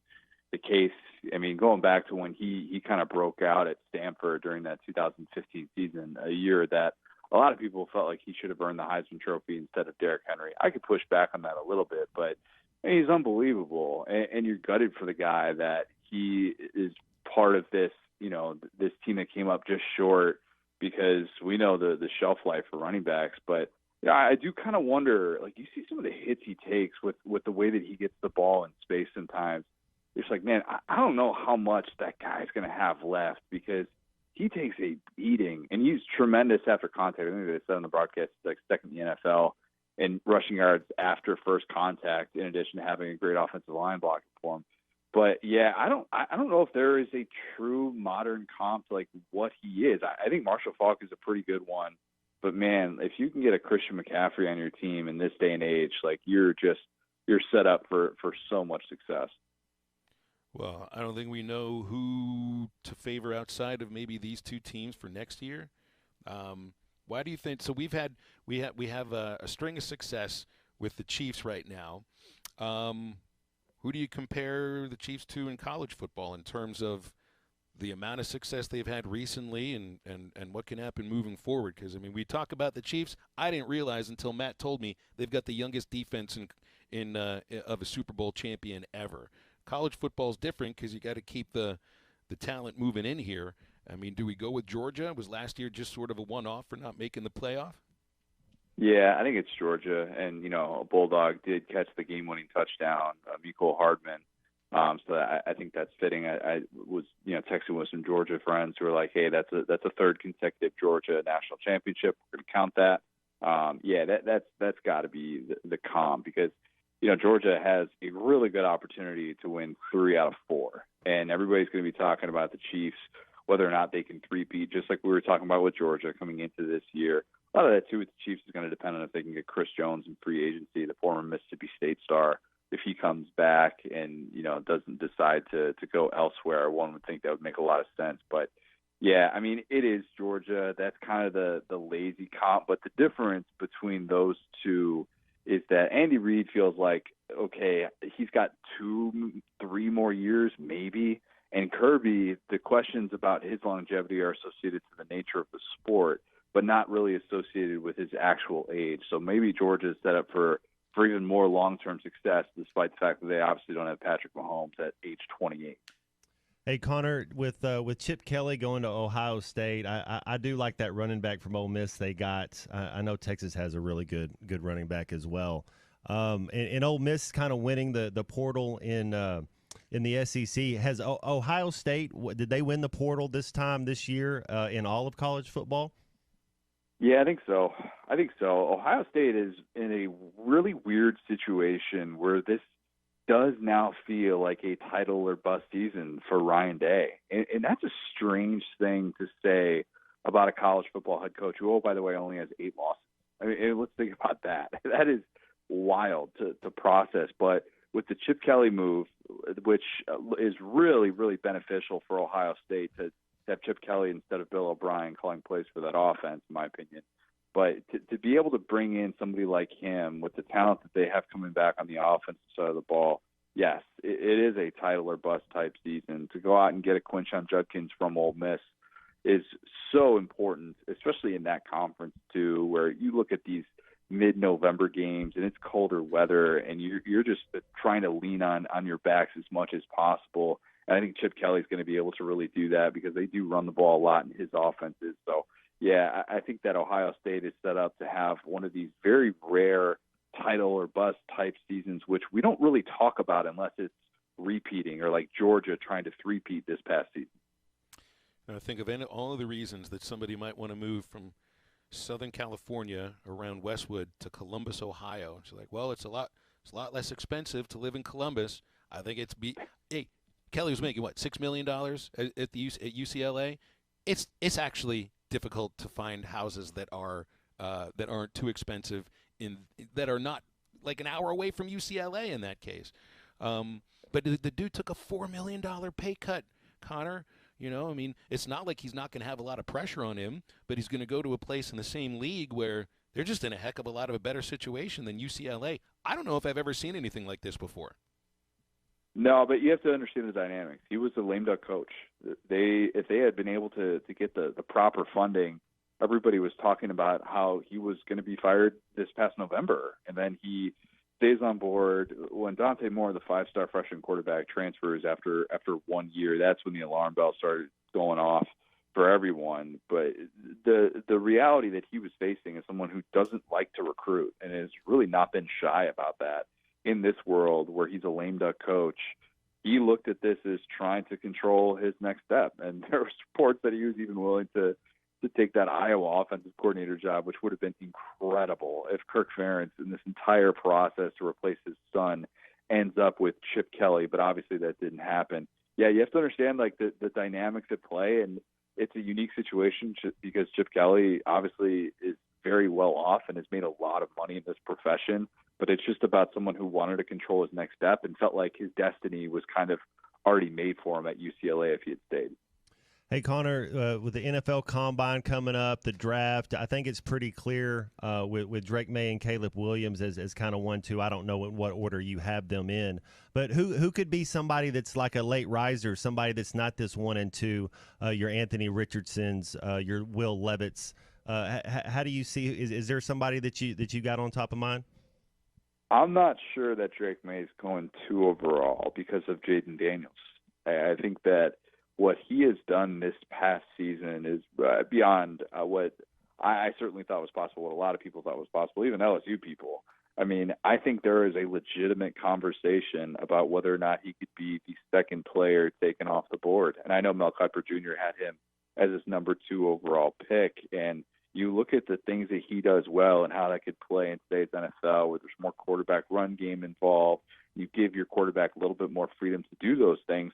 the case. I mean, going back to when he kind of broke out at Stanford during that 2015 season, a year that a lot of people felt like he should have earned the Heisman Trophy instead of Derrick Henry. I could push back on that a little bit, but he's unbelievable. And you're gutted for the guy that he is part of this, this team that came up just short, because we know the shelf life for running backs. But I do kind of wonder, like, you see some of the hits he takes with the way that he gets the ball in space sometimes. It's like, man, I don't know how much that guy's going to have left, because he takes a beating, and he's tremendous after contact. I think they said on the broadcast he's like second in the NFL in rushing yards after first contact, in addition to having a great offensive line blocking for him. But yeah, I don't know if there is a true modern comp to like what he is. I think Marshall Faulk is a pretty good one, but man, if you can get a Christian McCaffrey on your team in this day and age, like you're set up for so much success. Well, I don't think we know who to favor outside of maybe these two teams for next year. Why do you think? So we have a string of success with the Chiefs right now. Who do you compare the Chiefs to in college football in terms of the amount of success they've had recently and what can happen moving forward? Because, I mean, we talk about the Chiefs. I didn't realize until Matt told me they've got the youngest defense of a Super Bowl champion ever. College football is different because you got to keep the talent moving in here. I mean, do we go with Georgia? Was last year just sort of a one-off for not making the playoff? Yeah, I think it's Georgia, and a Bulldog did catch the game-winning touchdown, Mecole Hardman. So I think that's fitting. I was texting with some Georgia friends who were like, "Hey, that's a third consecutive Georgia national championship. We're going to count that." Yeah, that's got to be the comp, because Georgia has a really good opportunity to win 3 out of 4, and everybody's going to be talking about the Chiefs, whether or not they can three-peat, just like we were talking about with Georgia coming into this year. A lot of that, too, with the Chiefs is going to depend on if they can get Chris Jones in free agency, the former Mississippi State star. If he comes back and, doesn't decide to go elsewhere, one would think that would make a lot of sense. But, yeah, I mean, it is Georgia. That's kind of the lazy comp. But the difference between those two is that Andy Reid feels like, okay, he's got 2-3 more years maybe. And Kirby, the questions about his longevity are associated to the nature of the sport, but not really associated with his actual age. So maybe Georgia is set up for even more long-term success, despite the fact that they obviously don't have Patrick Mahomes at age 28. Hey, Connor, with Chip Kelly going to Ohio State, I do like that running back from Ole Miss they got. I know Texas has a really good running back as well. And Ole Miss kind of winning the portal in the SEC. Has Ohio State, did they win the portal this year in all of college football? Yeah, I think so. Ohio State is in a really weird situation where this does now feel like a title or bust season for Ryan Day. And that's a strange thing to say about a college football head coach who, by the way, only has 8 losses. I mean, let's think about that. That is wild to process. But with the Chip Kelly move, which is really, really beneficial for Ohio State to have Chip Kelly instead of Bill O'Brien calling plays for that offense, in my opinion. But to be able to bring in somebody like him with the talent that they have coming back on the offensive side of the ball, yes, it is a title or bust type season. To go out and get a Quinshon Judkins from Ole Miss is so important, especially in that conference too, where you look at these mid-November games and it's colder weather and you're just trying to lean on your backs as much as possible. And I think Chip Kelly's going to be able to really do that because they do run the ball a lot in his offenses. So, yeah, I think that Ohio State is set up to have one of these very rare title or bust type seasons, which we don't really talk about unless it's repeating, or like Georgia trying to three-peat this past season. Now, think of all of the reasons that somebody might want to move from Southern California around Westwood to Columbus, Ohio. It's like, well, it's a lot less expensive to live in Columbus. I think hey, Kelly was making what, $6 million at UCLA. It's actually difficult to find houses that aren't too expensive, that are not like an hour away from UCLA in that case. But the dude took a $4 million pay cut, Connor. You know, I mean, it's not like he's not going to have a lot of pressure on him, but he's going to go to a place in the same league where they're just in a heck of a lot of a better situation than UCLA. I don't know if I've ever seen anything like this before. No, but you have to understand the dynamics. He was the lame duck coach. If they had been able to get the proper funding, everybody was talking about how he was going to be fired this past November, and then he stays on board. When Dante Moore, the 5-star freshman quarterback, transfers after 1 year, that's when the alarm bell started going off for everyone. But the reality that he was facing is someone who doesn't like to recruit and has really not been shy about that in this world where he's a lame duck coach. He looked at this as trying to control his next step, and there were reports that he was even willing to take that Iowa offensive coordinator job, which would have been incredible if Kirk Ferentz in this entire process to replace his son ends up with Chip Kelly, but obviously that didn't happen. Yeah, you have to understand like the dynamics at play, and it's a unique situation because Chip Kelly obviously is very well off and has made a lot of money in this profession, but it's just about someone who wanted to control his next step and felt like his destiny was kind of already made for him at UCLA if he had stayed. Hey, Connor, with the NFL Combine coming up, the draft, I think it's pretty clear with Drake May and Caleb Williams as kind of 1-2. I don't know in what order you have them in. But who could be somebody that's like a late riser, somebody that's not this 1 and 2, your Anthony Richardsons, your Will Levitts? How do you see – is there somebody that you got on top of mind? I'm not sure that Drake May is going 2 overall because of Jaden Daniels. I think that – what he has done this past season is beyond what I certainly thought was possible, what a lot of people thought was possible, even LSU people. I mean, I think there is a legitimate conversation about whether or not he could be the second player taken off the board. And I know Mel Kiper Jr. had him as his number 2 overall pick. And you look at the things that he does well and how that could play in today's NFL, where there's more quarterback run game involved. You give your quarterback a little bit more freedom to do those things.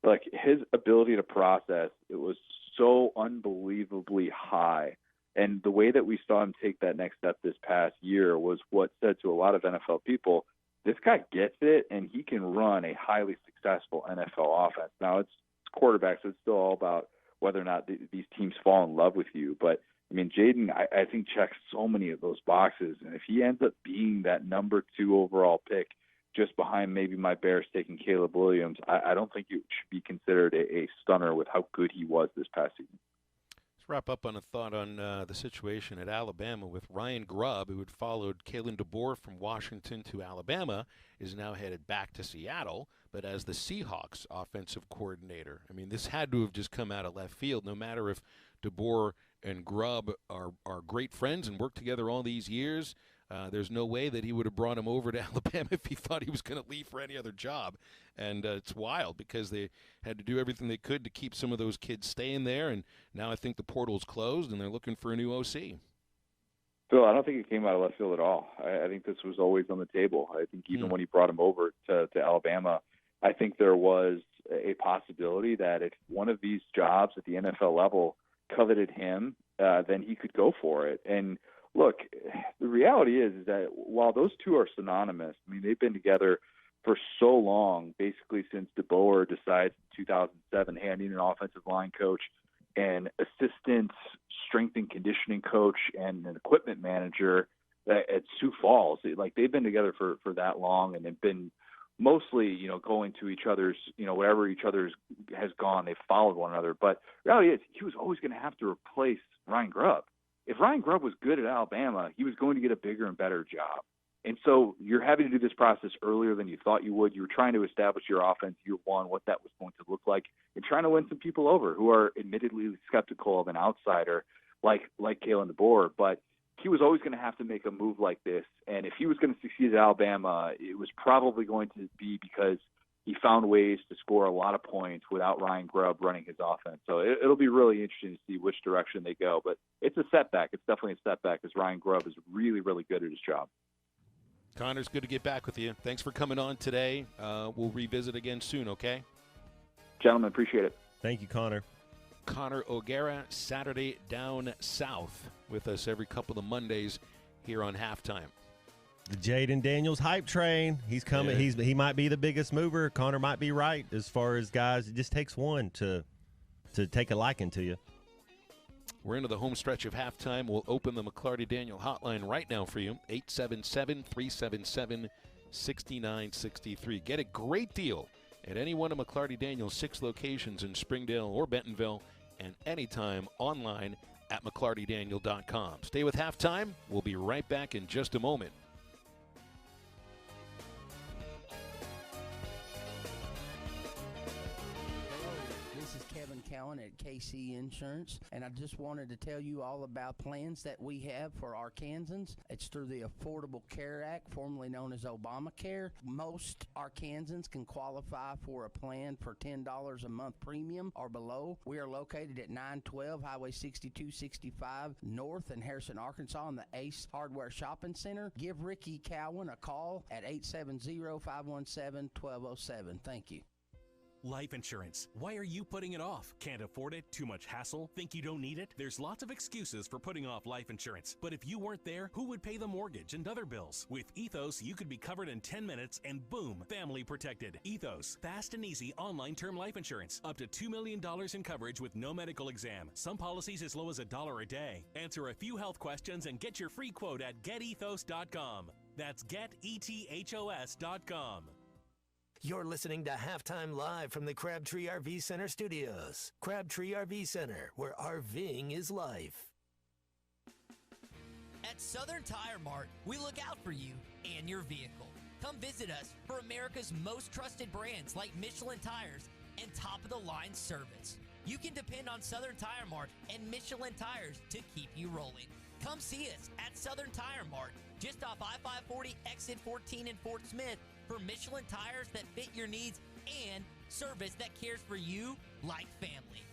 Like his ability to process, it was so unbelievably high. And the way that we saw him take that next step this past year was what said to a lot of NFL people, this guy gets it and he can run a highly successful NFL offense. Now it's quarterbacks, so it's still all about whether or not these teams fall in love with you. But I mean, Jaden, I think checks so many of those boxes. And if he ends up being that number 2 overall pick, just behind maybe my Bears taking Caleb Williams, I don't think it should be considered a stunner with how good he was this past season. Let's wrap up on a thought on the situation at Alabama with Ryan Grubb, who had followed Kalen DeBoer from Washington to Alabama, is now headed back to Seattle, but as the Seahawks offensive coordinator. I mean, this had to have just come out of left field, no matter if DeBoer and Grubb are great friends and worked together all these years. There's no way that he would have brought him over to Alabama if he thought he was going to leave for any other job. And it's wild because they had to do everything they could to keep some of those kids staying there. And now I think the portal's closed and they're looking for a new OC. Phil, I don't think it came out of left field at all. I think this was always on the table. I think even when he brought him over to Alabama, I think there was a possibility that if one of these jobs at the NFL level coveted him, then he could go for it. And look, the reality is that while those two are synonymous, I mean, they've been together for so long, basically since DeBoer decides in 2007, hey, I need an offensive line coach, and assistant strength and conditioning coach and an equipment manager at Sioux Falls. Like, they've been together for that long, and they've been mostly, going to each other's, wherever each other's has gone, they've followed one another. But the reality is he was always going to have to replace Ryan Grubb. If Ryan Grubb was good at Alabama, he was going to get a bigger and better job. And so you're having to do this process earlier than you thought you would. You were trying to establish your offense year one, what that was going to look like, and trying to win some people over who are admittedly skeptical of an outsider. like Kalen DeBoer, but he was always going to have to make a move like this. And if he was going to succeed at Alabama, it was probably going to be because he found ways to score a lot of points without Ryan Grubb running his offense. So it'll be really interesting to see which direction they go. But it's a setback. It's definitely a setback because Ryan Grubb is really, really good at his job. Connor, it's good to get back with you. Thanks for coming on today. We'll revisit again soon, okay? Gentlemen, appreciate it. Thank you, Connor. Connor O'Gara, Saturday Down South, with us every couple of Mondays here on Halftime. The Jaden Daniels hype train. He's coming. Yeah. He might be the biggest mover. Connor might be right as far as guys. It just takes one to take a liking to you. We're into the home stretch of halftime. We'll open the McClarty Daniel hotline right now for you, 877-377-6963. Get a great deal at any one of McClarty Daniel's 6 locations in Springdale or Bentonville, and anytime online at McClartyDaniel.com. Stay with halftime. We'll be right back in just a moment. Cowan at KC Insurance, and I just wanted to tell you all about plans that we have for Arkansans. It's through the Affordable Care Act, formerly known as Obamacare. Most Arkansans can qualify for a plan for $10 a month premium or below. We are located at 912 Highway 6265 North in Harrison, Arkansas, in the Ace Hardware Shopping Center. Give Ricky Cowan a call at 870-517-1207. Thank you. Life insurance. Why are you putting it off? Can't afford it? Too much hassle? Think you don't need it? There's lots of excuses for putting off life insurance. But if you weren't there, who would pay the mortgage and other bills? With Ethos, you could be covered in 10 minutes and boom, family protected. Ethos, fast and easy online term life insurance. Up to $2 million in coverage with no medical exam. Some policies as low as $1 a day. Answer a few health questions and get your free quote at getethos.com. That's getethos.com. You're listening to Halftime Live from the Crabtree RV Center studios. Crabtree RV Center, where RVing is life. At Southern Tire Mart, we look out for you and your vehicle. Come visit us for America's most trusted brands like Michelin Tires and top-of-the-line service. You can depend on Southern Tire Mart and Michelin Tires to keep you rolling. Come see us at Southern Tire Mart, just off I-540 exit 14 in Fort Smith, for Michelin tires that fit your needs and service that cares for you like family.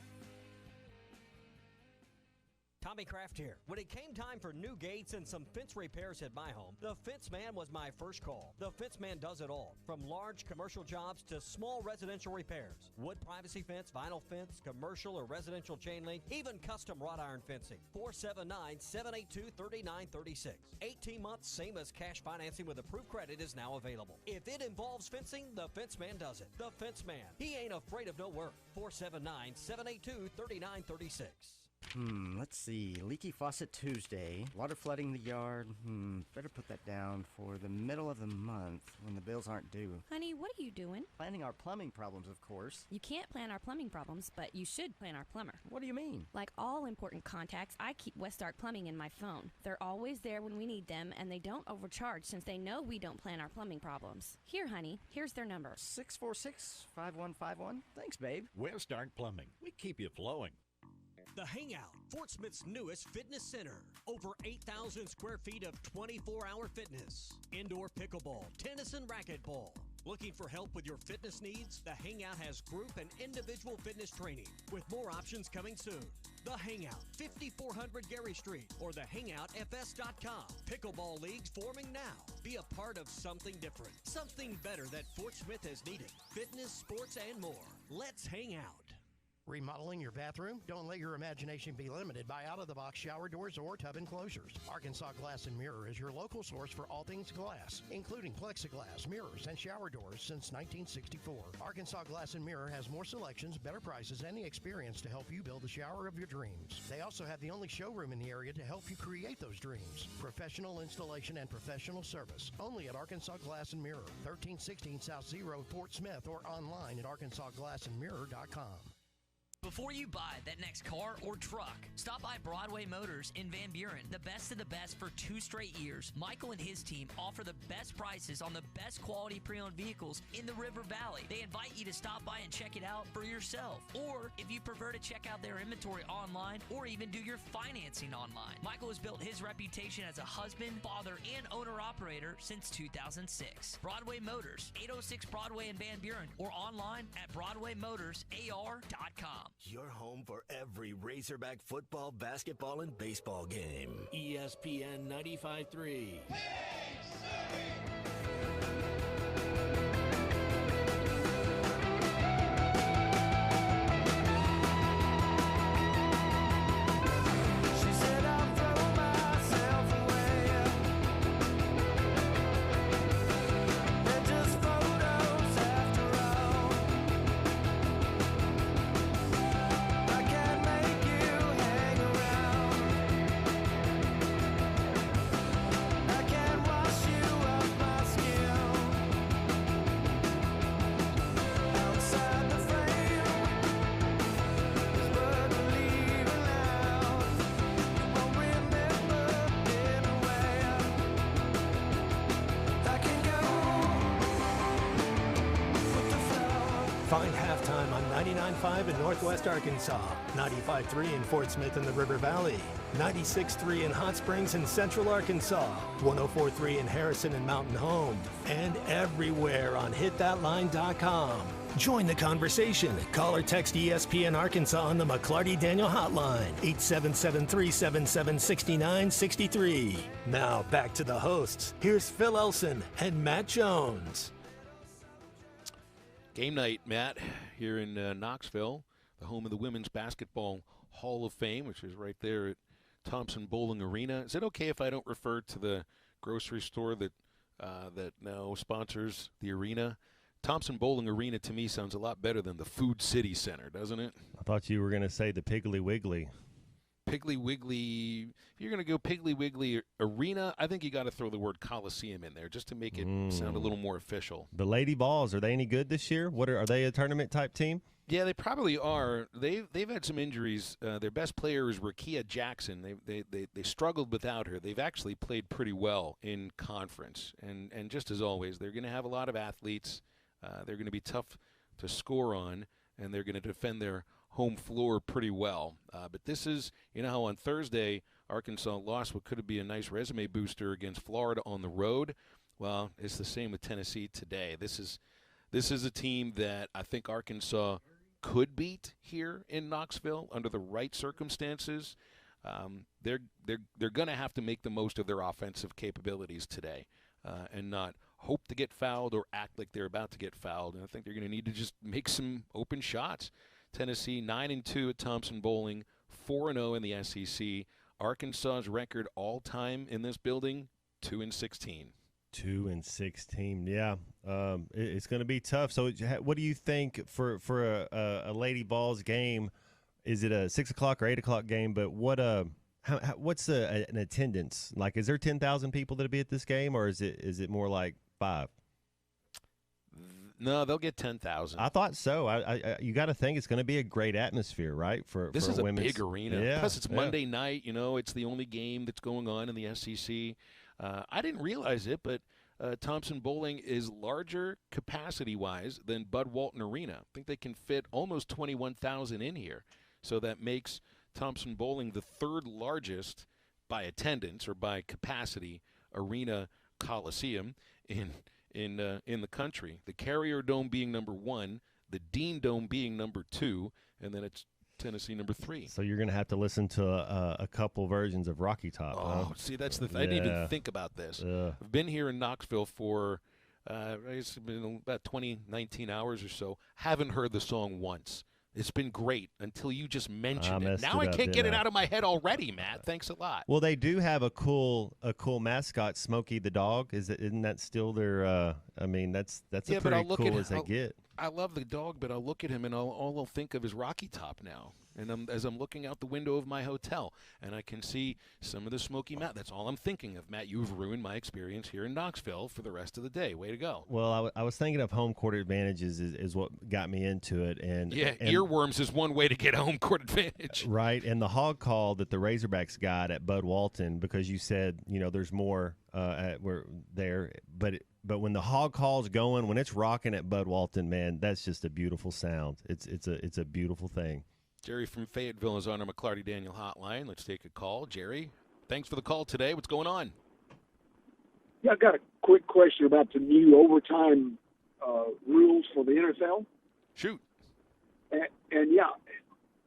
Tommy Kraft here. When it came time for new gates and some fence repairs at my home, the Fence Man was my first call. The Fence Man does it all, from large commercial jobs to small residential repairs. Wood privacy fence, vinyl fence, commercial or residential chain link, even custom wrought iron fencing. 479-782-3936. 18 months, same as cash financing with approved credit is now available. If it involves fencing, the Fence Man does it. The Fence Man. He ain't afraid of no work. 479-782-3936. Let's see. Leaky faucet Tuesday. Water flooding the yard. Better put that down for the middle of the month when the bills aren't due. Honey, what are you doing? Planning our plumbing problems, of course. You can't plan our plumbing problems, but you should plan our plumber. What do you mean? Like all important contacts, I keep Westark Plumbing in my phone. They're always there when we need them, and they don't overcharge since they know we don't plan our plumbing problems. Here, honey, here's their number. 646-5151. Thanks, babe. Westark Plumbing. We keep you flowing. The Hangout, Fort Smith's newest fitness center. Over 8,000 square feet of 24-hour fitness. Indoor pickleball, tennis, and racquetball. Looking for help with your fitness needs? The Hangout has group and individual fitness training, with more options coming soon. The Hangout, 5400 Gary Street, or thehangoutfs.com. Pickleball leagues forming now. Be a part of something different, something better that Fort Smith is needing. Fitness, sports, and more. Let's hang out. Remodeling your bathroom? Don't let your imagination be limited by out-of-the-box shower doors or tub enclosures. Arkansas Glass and Mirror is your local source for all things glass, including plexiglass, mirrors, and shower doors since 1964. Arkansas Glass and Mirror has more selections, better prices, and the experience to help you build the shower of your dreams. They also have the only showroom in the area to help you create those dreams. Professional installation and professional service. Only at Arkansas Glass and Mirror, 1316 South Zero, Fort Smith, or online at arkansasglassandmirror.com. Before you buy that next car or truck, stop by Broadway Motors in Van Buren. The best of the best for 2 straight years. Michael and his team offer the best prices on the best quality pre-owned vehicles in the River Valley. They invite you to stop by and check it out for yourself. Or if you prefer to check out their inventory online or even do your financing online. Michael has built his reputation as a husband, father, and owner-operator since 2006. Broadway Motors, 806 Broadway in Van Buren, or online at BroadwayMotorsAR.com. Your home for every Razorback football, basketball, and baseball game. ESPN 95.3. Find halftime on 99.5 in Northwest Arkansas, 95.3 in Fort Smith and the River Valley, 96.3 in Hot Springs and Central Arkansas, 104.3 in Harrison and Mountain Home, and everywhere on hitthatline.com. Join the conversation. Call or text ESPN Arkansas on the McClarty Daniel hotline, 877-377-6963. Now back to the hosts. Here's Phil Elson and Matt Jones. Game night, Matt, here in Knoxville, the home of the Women's Basketball Hall of Fame, which is right there at Thompson Bowling Arena. Is it okay if I don't refer to the grocery store that now sponsors the arena? Thompson Bowling Arena to me sounds a lot better than the Food City Center, doesn't it? I thought you were going to say the Piggly Wiggly. Piggly Wiggly. If you're going to go Piggly Wiggly Arena, I think you got to throw the word Coliseum in there just to make it sound a little more official. The Lady Vols, are they any good this year? Are they a tournament type team? Yeah, they probably are. They've had some injuries. Their best player is Rakia Jackson. They struggled without her. They've actually played pretty well in conference. And just as always, they're going to have a lot of athletes. They're going to be tough to score on, and they're going to defend their home floor pretty well. But this is, you know how on Thursday Arkansas lost what could be a nice resume booster against Florida on the road? Well, it's the same with Tennessee today. This is a team that I think Arkansas could beat here in Knoxville under the right circumstances. They're going to have to make the most of their offensive capabilities today and not hope to get fouled or act like they're about to get fouled. And I think they're going to need to just make some open shots. Tennessee 9-2 at Thompson Bowling, 4-0 in the SEC. Arkansas's record all time in this building, 2-16. 2-16, yeah. It's going to be tough. So, what do you think for a Lady Vols game? Is it a 6 o'clock or 8 o'clock game? But what's an attendance like? Is there 10,000 people that'll be at this game, or is it more like 5? No, they'll get 10,000. I thought so. You got to think it's going to be a great atmosphere, right? This is a big arena. Yeah, plus, it's Monday night. You know, it's the only game that's going on in the SEC. I didn't realize it, but Thompson Bowling is larger capacity-wise than Bud Walton Arena. I think they can fit almost 21,000 in here. So that makes Thompson Bowling the third largest by attendance or by capacity arena coliseum in the country. The Carrier Dome being number 1, the Dean Dome being number 2, and then it's Tennessee number 3. So you're going to have to listen to a couple versions of Rocky Top. Oh, see, that's the thing. I didn't even think about this. I've been here in Knoxville for it's been about 19 hours or so. Haven't heard the song once. It's been great until you just mentioned it. Now I can't get it out of my head already, Matt. Thanks a lot. Well, they do have a cool mascot, Smokey the dog. Isn't that still their I mean, that's Yeah, a but I'll pretty look cool at as they get. I love the dog, but I'll look at him and all I'll think of is Rocky Top now. And as I'm looking out the window of my hotel, and I can see some of the Smoky Mountain. That's all I'm thinking of. Matt, you've ruined my experience here in Knoxville for the rest of the day. Way to go. Well, I was thinking of home court advantages is what got me into it. And earworms is one way to get home court advantage. Right, and the hog call that the Razorbacks got at Bud Walton, because you said, there's more we're there, but when the hog call's going, when it's rocking at Bud Walton, man, that's just a beautiful sound. It's a beautiful thing. Jerry from Fayetteville is on our McClarty Daniel hotline. Let's take a call. Jerry, thanks for the call today. What's going on? Yeah, I've got a quick question about the new overtime rules for the NFL. Shoot. And yeah,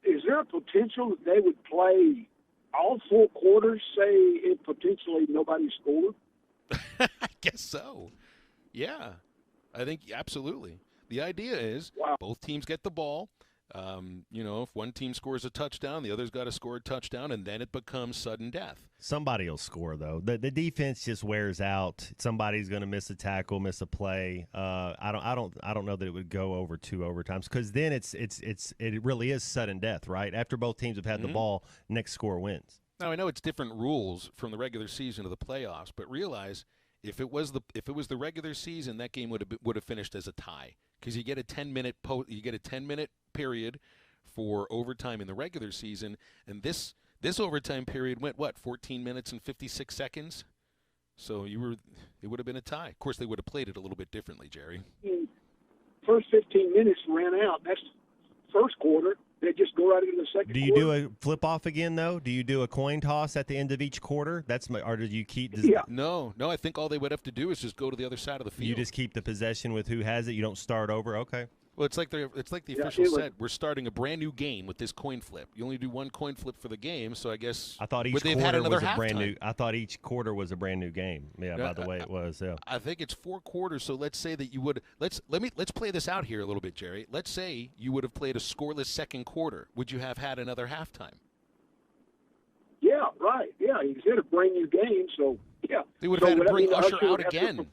is there a potential that they would play all 4 quarters, say if potentially nobody scored? I guess so. Yeah, I think absolutely. The idea is both teams get the ball. If one team scores a touchdown, the other's got to score a touchdown, and then it becomes sudden death. Somebody will score, though. The defense just wears out. Somebody's going to miss a tackle, miss a play. I don't know that it would go over 2 overtimes, because then it really is sudden death, right? After both teams have had the ball, next score wins. Now I know it's different rules from the regular season to the playoffs, but realize if it was the regular season, that game would have finished as a tie, because you get a 10-minute period for overtime in the regular season, and this overtime period went 14 minutes and 56 seconds. So it would have been a tie. Of course, they would have played it a little bit differently, Jerry. First 15 minutes ran out. That's first quarter. They just go right into the second. Do you do a flip off again, though? Do you do a coin toss at the end of each quarter? Or do you keep? No. I think all they would have to do is just go to the other side of the field. You just keep the possession with who has it. You don't start over. Okay. Well, it's like the official said. We're starting a brand new game with this coin flip. You only do one coin flip for the game, so I guess I thought each quarter was a brand new. I thought each quarter was a brand new game. Yeah, by the way it was. Yeah. I think it's 4 quarters. So let's say that you would let's play this out here a little bit, Jerry. Let's say you would have played a scoreless second quarter. Would you have had another halftime? Yeah, right. Yeah, you said a brand new game, so yeah. They would have had to bring Usher out again.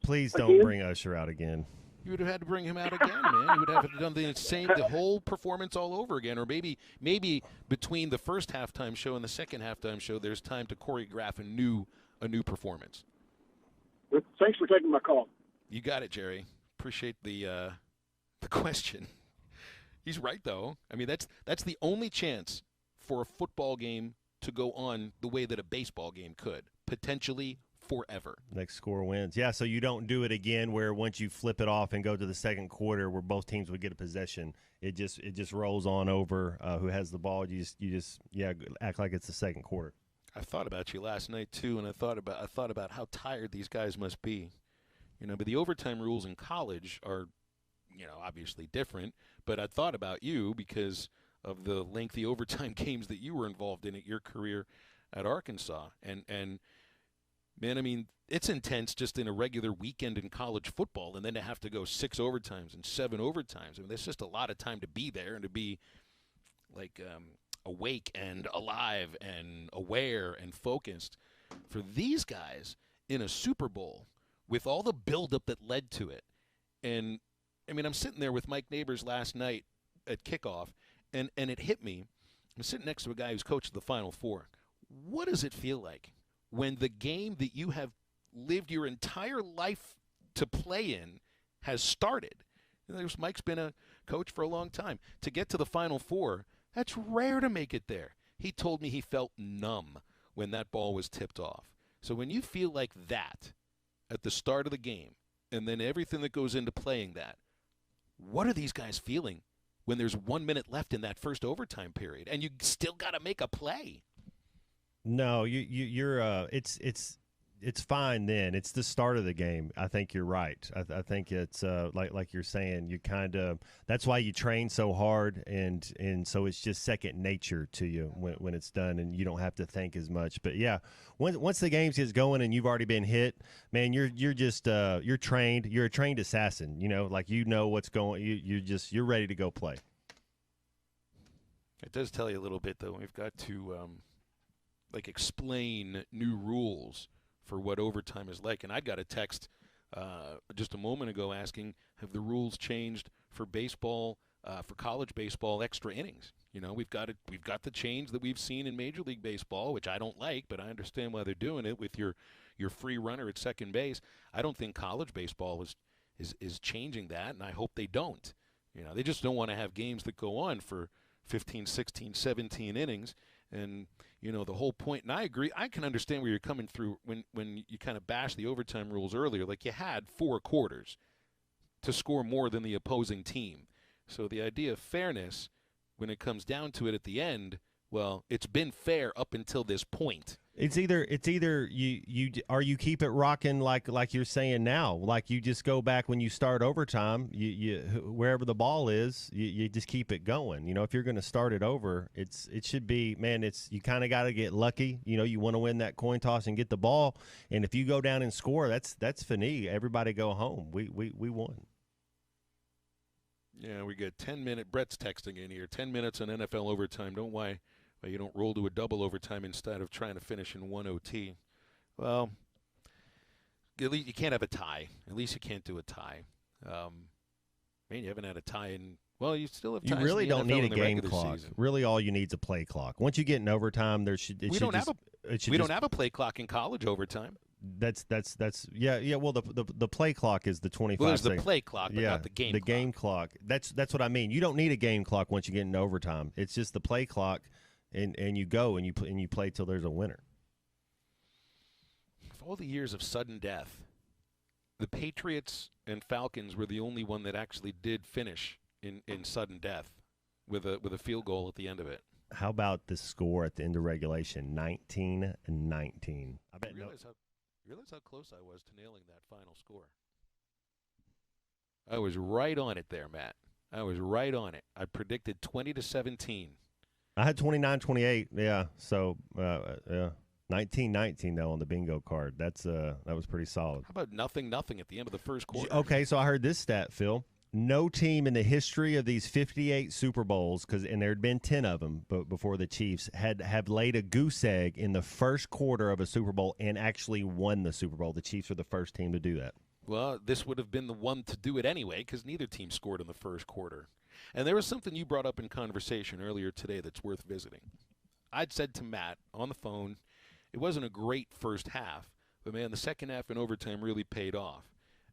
Please don't bring Usher out again. You would have had to bring him out again, man. You would have done the whole performance all over again, or maybe between the first halftime show and the second halftime show, there's time to choreograph a new performance. Thanks for taking my call. You got it, Jerry. Appreciate the question. He's right, though. I mean, that's the only chance for a football game to go on the way that a baseball game could, potentially forever. Next score wins. Yeah, so you don't do it again where once you flip it off and go to the second quarter where both teams would get a possession, it just rolls on over who has the ball. You just act like it's the second quarter. I thought about you last night too, and I thought about how tired these guys must be. But the overtime rules in college are, obviously different, but I thought about you because of the lengthy overtime games that you were involved in at your career at Arkansas. And man, I mean, it's intense just in a regular weekend in college football, and then to have to go 6 overtimes and 7 overtimes. I mean, there's just a lot of time to be there and to be, like, awake and alive and aware and focused. For these guys in a Super Bowl with all the buildup that led to it. And, I mean, I'm sitting there with Mike Neighbors last night at kickoff, and it hit me. I'm sitting next to a guy who's coached the Final Four. What does it feel like when the game that you have lived your entire life to play in has started? Mike's been a coach for a long time. To get to the Final Four, that's rare to make it there. He told me he felt numb when that ball was tipped off. So when you feel like that at the start of the game, and then everything that goes into playing that, what are these guys feeling when there's 1 minute left in that first overtime period, and you still got to make a play? No, you're it's fine then. It's the start of the game. I think you're right. I think it's like you're saying, you kind of, that's why you train so hard, and so it's just second nature to you when it's done, and you don't have to think as much. But yeah, once the game gets going and you've already been hit, man, you're just you're trained. You're a trained assassin. Like what's going. You're ready to go play. It does tell you a little bit, though. We've got to explain new rules for what overtime is like. And I got a text just a moment ago asking, have the rules changed for baseball, for college baseball, extra innings? You know, we've got the change that we've seen in Major League Baseball, which I don't like, but I understand why they're doing it with your free runner at second base. I don't think college baseball is changing that, and I hope they don't. You know, they just don't want to have games that go on for 15, 16, 17 innings. And, you know, the whole point, and I agree, I can understand where you're coming through when you kind of bash the overtime rules earlier. Like, you had 4 quarters to score more than the opposing team. So the idea of fairness, when it comes down to it at the end, well, it's been fair up until this point. It's either you keep it rocking like you're saying now, like you just go back when you start overtime, you wherever the ball is, you just keep it going. You know, if you're going to start it over, it should be, man, you kind of got to get lucky. You know, you want to win that coin toss and get the ball, and if you go down and score, that's fini. Everybody go home. We won. Yeah, we get 10-minute. Brett's texting in here. 10 minutes on NFL overtime. Why you don't roll to a double overtime instead of trying to finish in 1 OT. Well, at least you can't have a tie. At least you can't do a tie. Man, you haven't had a tie in. Well, you still have ties. You really in the don't NFL need a in the game regular clock. season. Really, all you need is a play clock. Once you get in overtime, we don't have a play clock in college overtime. That's yeah. Well, the play clock is the 25. Well, there's the play clock, but not the game the clock. game clock. That's what I mean. You don't need a game clock once you get in overtime. It's just the play clock, and you go and you play till there's a winner. For all the years of sudden death, the Patriots and Falcons were the only one that actually did finish in sudden death with a field goal at the end of it. How about the score at the end of regulation? 19-19. I bet. Realize how close I was to nailing that final score. I was right on it there, Matt. I was right on it. I predicted 20-17. I had 29-28. Yeah. So, 19-19 though on the bingo card. That was pretty solid. How about nothing at the end of the first quarter? Okay, so I heard this stat, Phil. No team in the history of these 58 Super Bowls, and there had been 10 of them before the Chiefs, have laid a goose egg in the first quarter of a Super Bowl and actually won the Super Bowl. The Chiefs are the first team to do that. Well, this would have been the one to do it anyway because neither team scored in the first quarter. And there was something you brought up in conversation earlier today that's worth visiting. I'd said to Matt on the phone, it wasn't a great first half, but, man, the second half in overtime really paid off.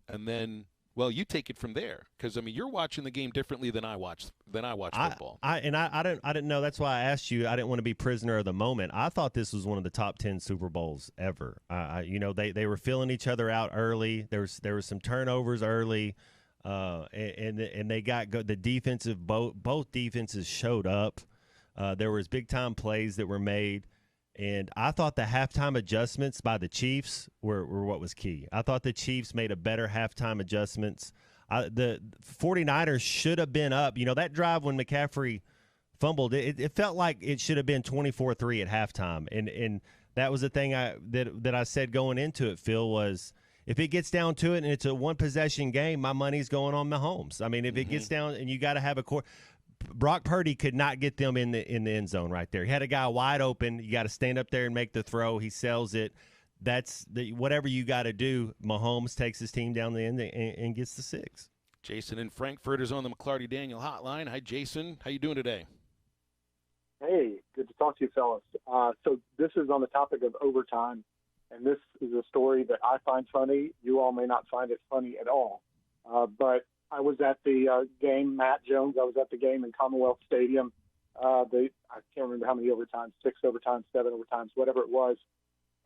And then, well, you take it from there because, I mean, you're watching the game differently than I watch football. I didn't know. That's why I asked you. I didn't want to be prisoner of the moment. I thought this was one of the top 10 Super Bowls ever. They were filling each other out early. There was some turnovers early, and they got good. The defensive both defenses showed up. There was big time plays that were made. And I thought the halftime adjustments by the Chiefs were what was key. I thought the Chiefs made a better halftime adjustments. The 49ers should have been up. You know, that drive when McCaffrey fumbled, it felt like it should have been 24-3 at halftime. And that was the thing that I said going into it, Phil, was if it gets down to it and it's a one-possession game, my money's going on Mahomes. I mean, if it gets down and you got to have a – Brock Purdy could not get them in the end zone right there. He had a guy wide open. You got to stand up there and make the throw. He sells it. That's whatever you got to do. Mahomes takes his team down the end and gets the 6. Jason in Frankfurt is on the McClarty Daniel hotline. Hi, Jason. How you doing today? Hey, good to talk to you, fellas. So this is on the topic of overtime, and this is a story that I find funny. You all may not find it funny at all, but I was at the game, Matt Jones. I was at the game in Commonwealth Stadium. I can't remember how many overtimes, 6 overtimes, 7 overtimes, whatever it was.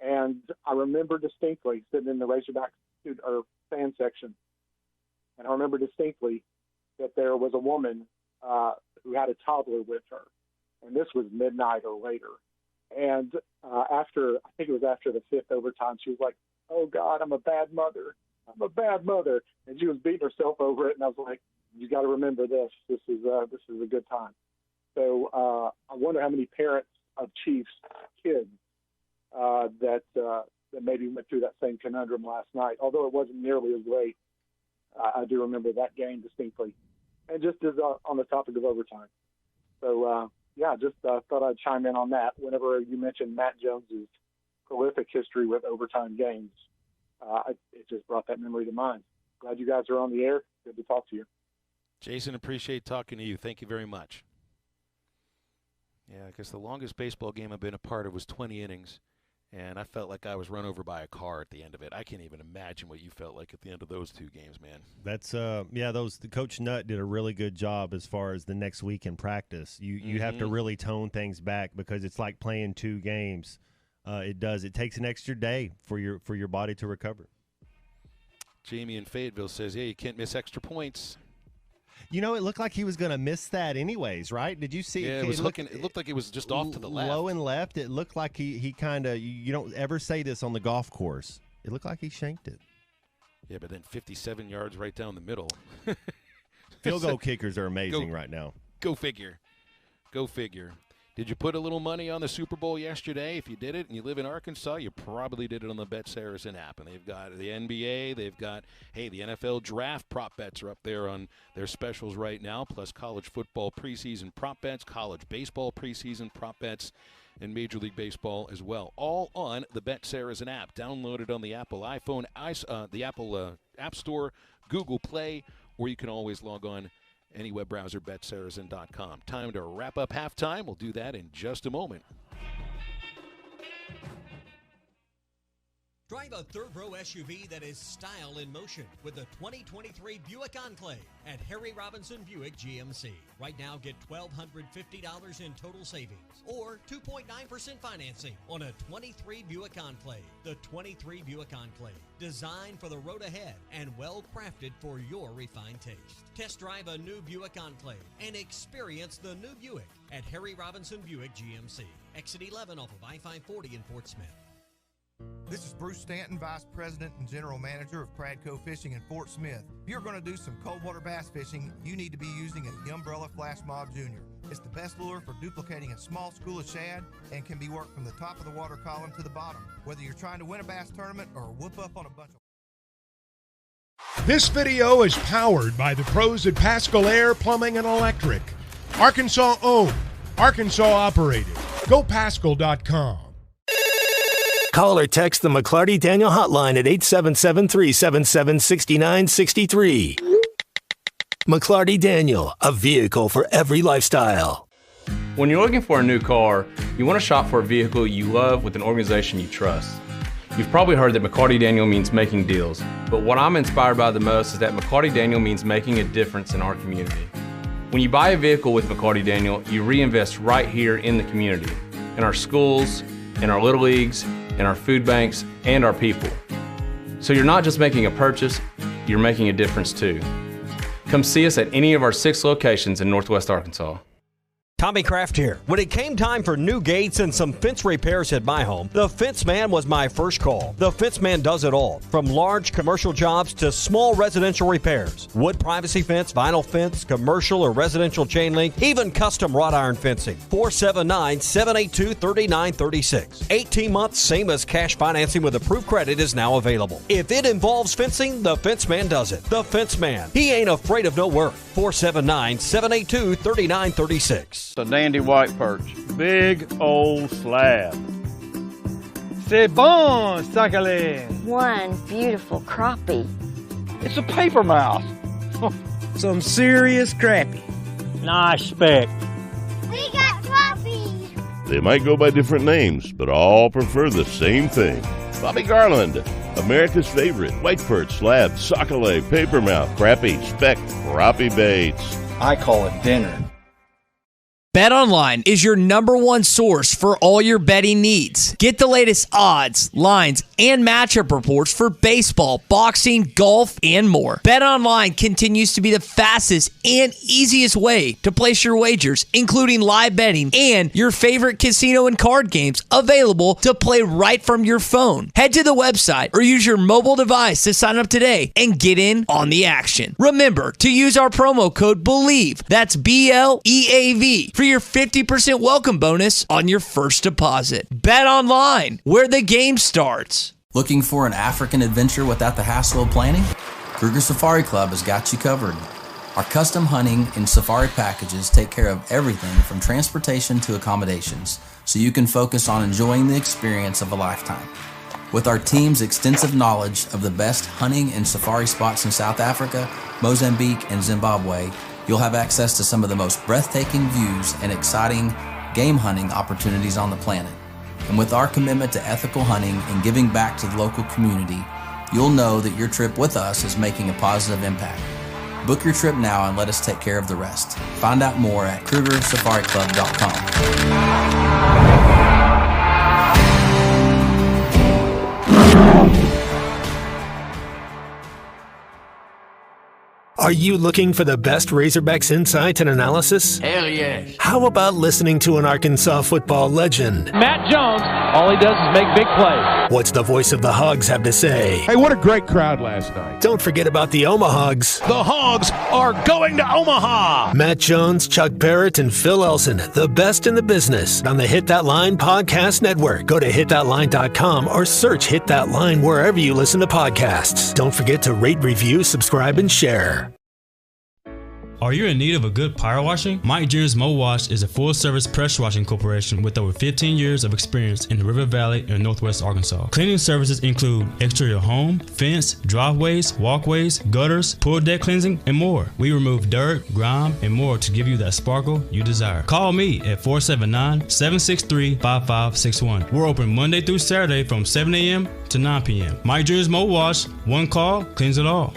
And I remember distinctly sitting in the Razorback fan section, and I remember distinctly that there was a woman who had a toddler with her, and this was midnight or later. And I think it was after the 5th overtime, she was like, "Oh God, I'm a bad mother. I'm a bad mother," and she was beating herself over it. And I was like, "You got to remember this. This is a good time." So I wonder how many parents of Chiefs kids that maybe went through that same conundrum last night. Although it wasn't nearly as late, I do remember that game distinctly. And just as on the topic of overtime, so just thought I'd chime in on that. Whenever you mentioned Matt Jones's prolific history with overtime games. it just brought that memory to mind. Glad you guys are on the air. Good to talk to you. Jason, appreciate talking to you. Thank you very much. Yeah, I guess the longest baseball game I've been a part of was 20 innings, and I felt like I was run over by a car at the end of it. I can't even imagine what you felt like at the end of those 2 games, man. That's the Coach Nutt did a really good job as far as the next week in practice. You have to really tone things back because it's like playing 2 games. It takes an extra day for your body to recover. Jamie in Fayetteville says, "Yeah, you can't miss extra points." You know, it looked like he was going to miss that anyways, right? Did you see? Yeah, it looked like it was just off to the left. Low and left. It looked like he kind of – you don't ever say this on the golf course. It looked like he shanked it. Yeah, but then 57 yards right down the middle. Field goal kickers are amazing right now. Go figure. Go figure. Did you put a little money on the Super Bowl yesterday? If you did it and you live in Arkansas, you probably did it on the Bet Saracen app. And they've got the NBA. They've got, the NFL draft prop bets are up there on their specials right now, plus college football preseason prop bets, college baseball preseason prop bets, and Major League Baseball as well. All on the Bet Saracen app. Download it on the Apple iPhone, the Apple App Store, Google Play, or you can always log on any web browser, betsaracen.com. Time to wrap up halftime. We'll do that in just a moment. Drive a third-row SUV that is style in motion with the 2023 Buick Enclave at Harry Robinson Buick GMC. Right now, get $1,250 in total savings or 2.9% financing on a 23 Buick Enclave. The 23 Buick Enclave, designed for the road ahead and well-crafted for your refined taste. Test drive a new Buick Enclave and experience the new Buick at Harry Robinson Buick GMC. Exit 11 off of I-540 in Fort Smith. This is Bruce Stanton, Vice President and General Manager of Pradco Fishing in Fort Smith. If you're going to do some cold water bass fishing, you need to be using a Umbrella Flash Mob Jr. It's the best lure for duplicating a small school of shad and can be worked from the top of the water column to the bottom. Whether you're trying to win a bass tournament or whoop up on a bunch of... This video is powered by the pros at Pascal Air Plumbing and Electric. Arkansas owned, Arkansas operated. GoPascal.com. Call or text the McClarty Daniel hotline at 877-377-6963. McClarty Daniel, a vehicle for every lifestyle. When you're looking for a new car, you want to shop for a vehicle you love with an organization you trust. You've probably heard that McClarty Daniel means making deals, but what I'm inspired by the most is that McClarty Daniel means making a difference in our community. When you buy a vehicle with McClarty Daniel, you reinvest right here in the community, in our schools, in our little leagues, in our food banks, and our people. So you're not just making a purchase, you're making a difference too. Come see us at any of our 6 locations in Northwest Arkansas. Tommy Kraft here. When it came time for new gates and some fence repairs at my home, the Fence Man was my first call. The Fence Man does it all, from large commercial jobs to small residential repairs. Wood privacy fence, vinyl fence, commercial or residential chain link, even custom wrought iron fencing. 479-782-3936. 18 months, same as cash financing with approved credit is now available. If it involves fencing, the Fence Man does it. The Fence Man. He ain't afraid of no work. 479-782-3936. A dandy white perch. Big old slab. C'est bon, sacalé. One beautiful crappie. It's a paper mouse. Some serious crappie. Nice speck. We got crappie. They might go by different names, but all prefer the same thing. Bobby Garland, America's favorite white perch, slab, sockeye, papermouth, crappie, speck, crappie baits. I call it dinner. BetOnline is your #1 source for all your betting needs. Get the latest odds, lines, and matchup reports for baseball, boxing, golf, and more. BetOnline continues to be the fastest and easiest way to place your wagers, including live betting and your favorite casino and card games available to play right from your phone. Head to the website or use your mobile device to sign up today and get in on the action. Remember to use our promo code BELIEVE, that's BLEAV, for your 50% welcome bonus on your first deposit. Bet online, where the game starts. Looking for an African adventure without the hassle of planning? Kruger Safari Club has got you covered. Our custom hunting and safari packages take care of everything from transportation to accommodations, so you can focus on enjoying the experience of a lifetime. With our team's extensive knowledge of the best hunting and safari spots in South Africa, Mozambique, and Zimbabwe, you'll have access to some of the most breathtaking views and exciting game hunting opportunities on the planet. And with our commitment to ethical hunting and giving back to the local community, you'll know that your trip with us is making a positive impact. Book your trip now and let us take care of the rest. Find out more at KrugerSafariClub.com. Are you looking for the best Razorbacks insight and analysis? Hell yes. How about listening to an Arkansas football legend? Matt Jones, all he does is make big plays. What's the voice of the Hogs have to say? Hey, what a great crowd last night. Don't forget about the Omahogs. The Hogs are going to Omaha. Matt Jones, Chuck Barrett, and Phil Elson, the best in the business on the Hit That Line Podcast Network. Go to hitthatline.com or search Hit That Line wherever you listen to podcasts. Don't forget to rate, review, subscribe, and share. Are you in need of a good power washing? Mike Jr.'s Mo Wash is a full-service pressure washing corporation with over 15 years of experience in the River Valley and Northwest Arkansas. Cleaning services include exterior home, fence, driveways, walkways, gutters, pool deck cleansing, and more. We remove dirt, grime, and more to give you that sparkle you desire. Call me at 479-763-5561. We're open Monday through Saturday from 7 a.m. to 9 p.m. Mike Jr.'s Mo Wash, one call, cleans it all.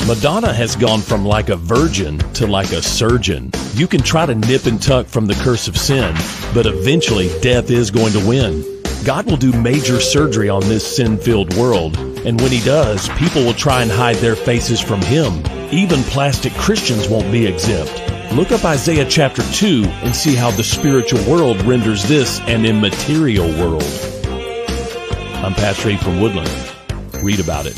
Madonna has gone from like a virgin to like a surgeon. You can try to nip and tuck from the curse of sin, but eventually death is going to win. God will do major surgery on this sin-filled world, and when he does, people will try and hide their faces from him. Even plastic Christians won't be exempt. Look up Isaiah chapter 2 and see how the spiritual world renders this an immaterial world. I'm Pastor Abe from Woodland. Read about it.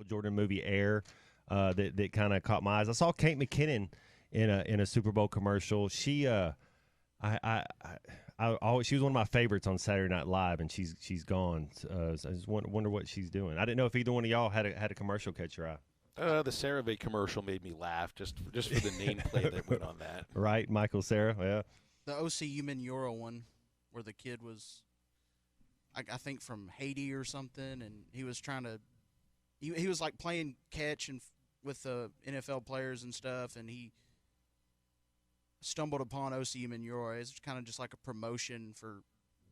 Jordan movie Air that kind of caught my eyes. I saw Kate McKinnon in a Super Bowl commercial. She she was one of my favorites on Saturday Night Live, and she's gone. So I just wonder what she's doing. I didn't know if either one of y'all had a commercial catch your eye. The CeraVe commercial made me laugh just for the nameplate that went on that. Right, Michael Cera, yeah. The O.C. Human Euro one, where the kid was, I think from Haiti or something, and he was trying to. He was like playing catch and with the NFL players and stuff, and he stumbled upon O.C. Manure. It's kind of just like a promotion for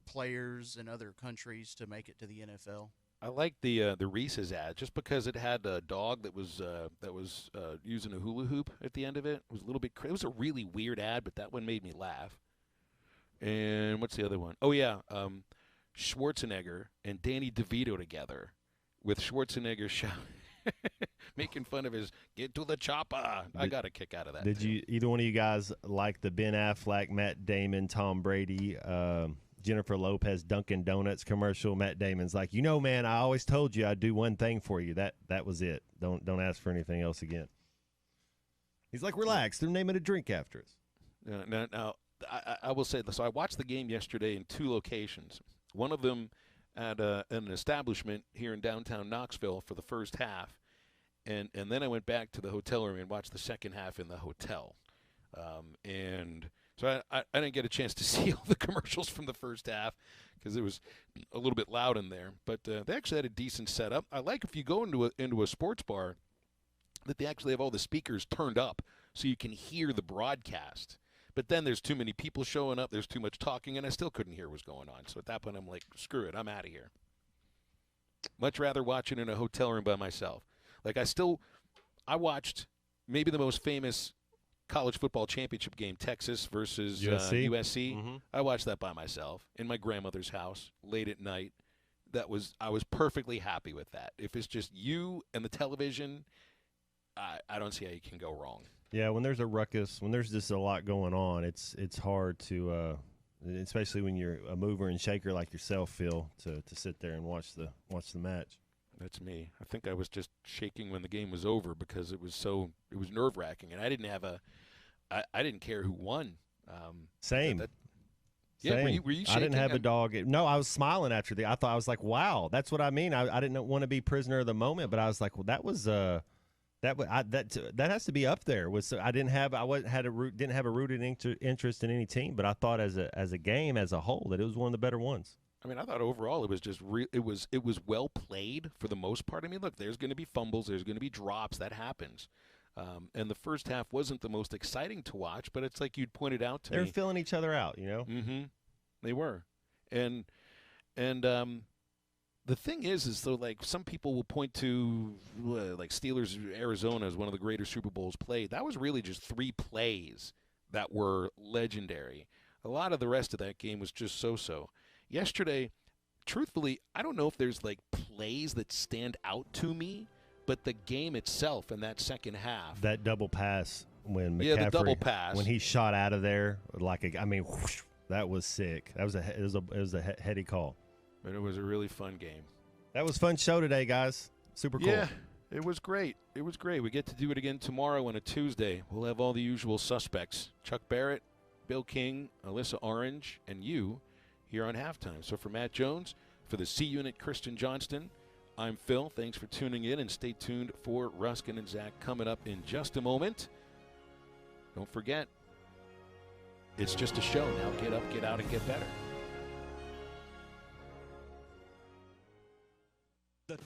players in other countries to make it to the NFL. I like the Reese's ad just because it had a dog that was using a hula hoop at the end of it. It was a little bit. It was a really weird ad, but that one made me laugh. And what's the other one? Oh yeah, Schwarzenegger and Danny DeVito together. With Schwarzenegger making fun of his "get to the chopper." I got a kick out of that. Did you either one of you guys like the Ben Affleck, Matt Damon, Tom Brady, Jennifer Lopez, Dunkin' Donuts commercial? Matt Damon's like, man, I always told you I'd do one thing for you. That was it. Don't ask for anything else again. He's like, relax. They're naming a drink after us. Now I will say this. So I watched the game yesterday in two locations. One of them at an establishment here in downtown Knoxville for the first half, and then I went back to the hotel room and watched the second half in the hotel. And so I didn't get a chance to see all the commercials from the first half because it was a little bit loud in there. But they actually had a decent setup. I like if you go into a sports bar that they actually have all the speakers turned up so you can hear the broadcast. But then there's too many people showing up. There's too much talking, and I still couldn't hear what was going on. So at that point, I'm like, screw it. I'm out of here. Much rather watch it in a hotel room by myself. Like I watched maybe the most famous college football championship game, Texas versus USC. Mm-hmm. I watched that by myself in my grandmother's house late at night. I was perfectly happy with that. If it's just you and the television, I don't see how you can go wrong. Yeah, when there's a ruckus, when there's just a lot going on, it's hard to, especially when you're a mover and shaker like yourself, Phil, to sit there and watch the match. That's me. I think I was just shaking when the game was over because it was nerve-wracking, and I didn't care who won. Same. Yeah, were you shaking? I didn't have a dog. No, I was smiling after I thought, I was like, wow, that's what I mean. I didn't want to be prisoner of the moment, but I was like, well, that That has to be up there. Didn't have a rooted interest in any team, but I thought as a game as a whole that it was one of the better ones. I mean, I thought overall it was just it was well played for the most part. I mean, look, there's going to be fumbles, there's going to be drops, that happens. And the first half wasn't the most exciting to watch, but it's like you'd pointed out to me. They were filling each other out, you know. Mm-hmm. They were, and the thing is though, like some people will point to like Steelers Arizona as one of the greater Super Bowls played. That was really just 3 plays that were legendary. A lot of the rest of that game was just so-so. Yesterday, truthfully, I don't know if there's like plays that stand out to me, but the game itself in that second half. That double pass when McCaffrey, the double pass when he shot out of there whoosh, that was sick. That was it was a heady call. But it was a really fun game. That was a fun show today, guys. Super cool. Yeah, it was great. It was great. We get to do it again tomorrow on a Tuesday. We'll have all the usual suspects: Chuck Barrett, Bill King, Alyssa Orange, and you here on Halftime. So for Matt Jones, for the C Unit, Kristen Johnston, I'm Phil. Thanks for tuning in, and stay tuned for Ruskin and Zach coming up in just a moment. Don't forget, it's just a show. Now get up, get out, and get better. The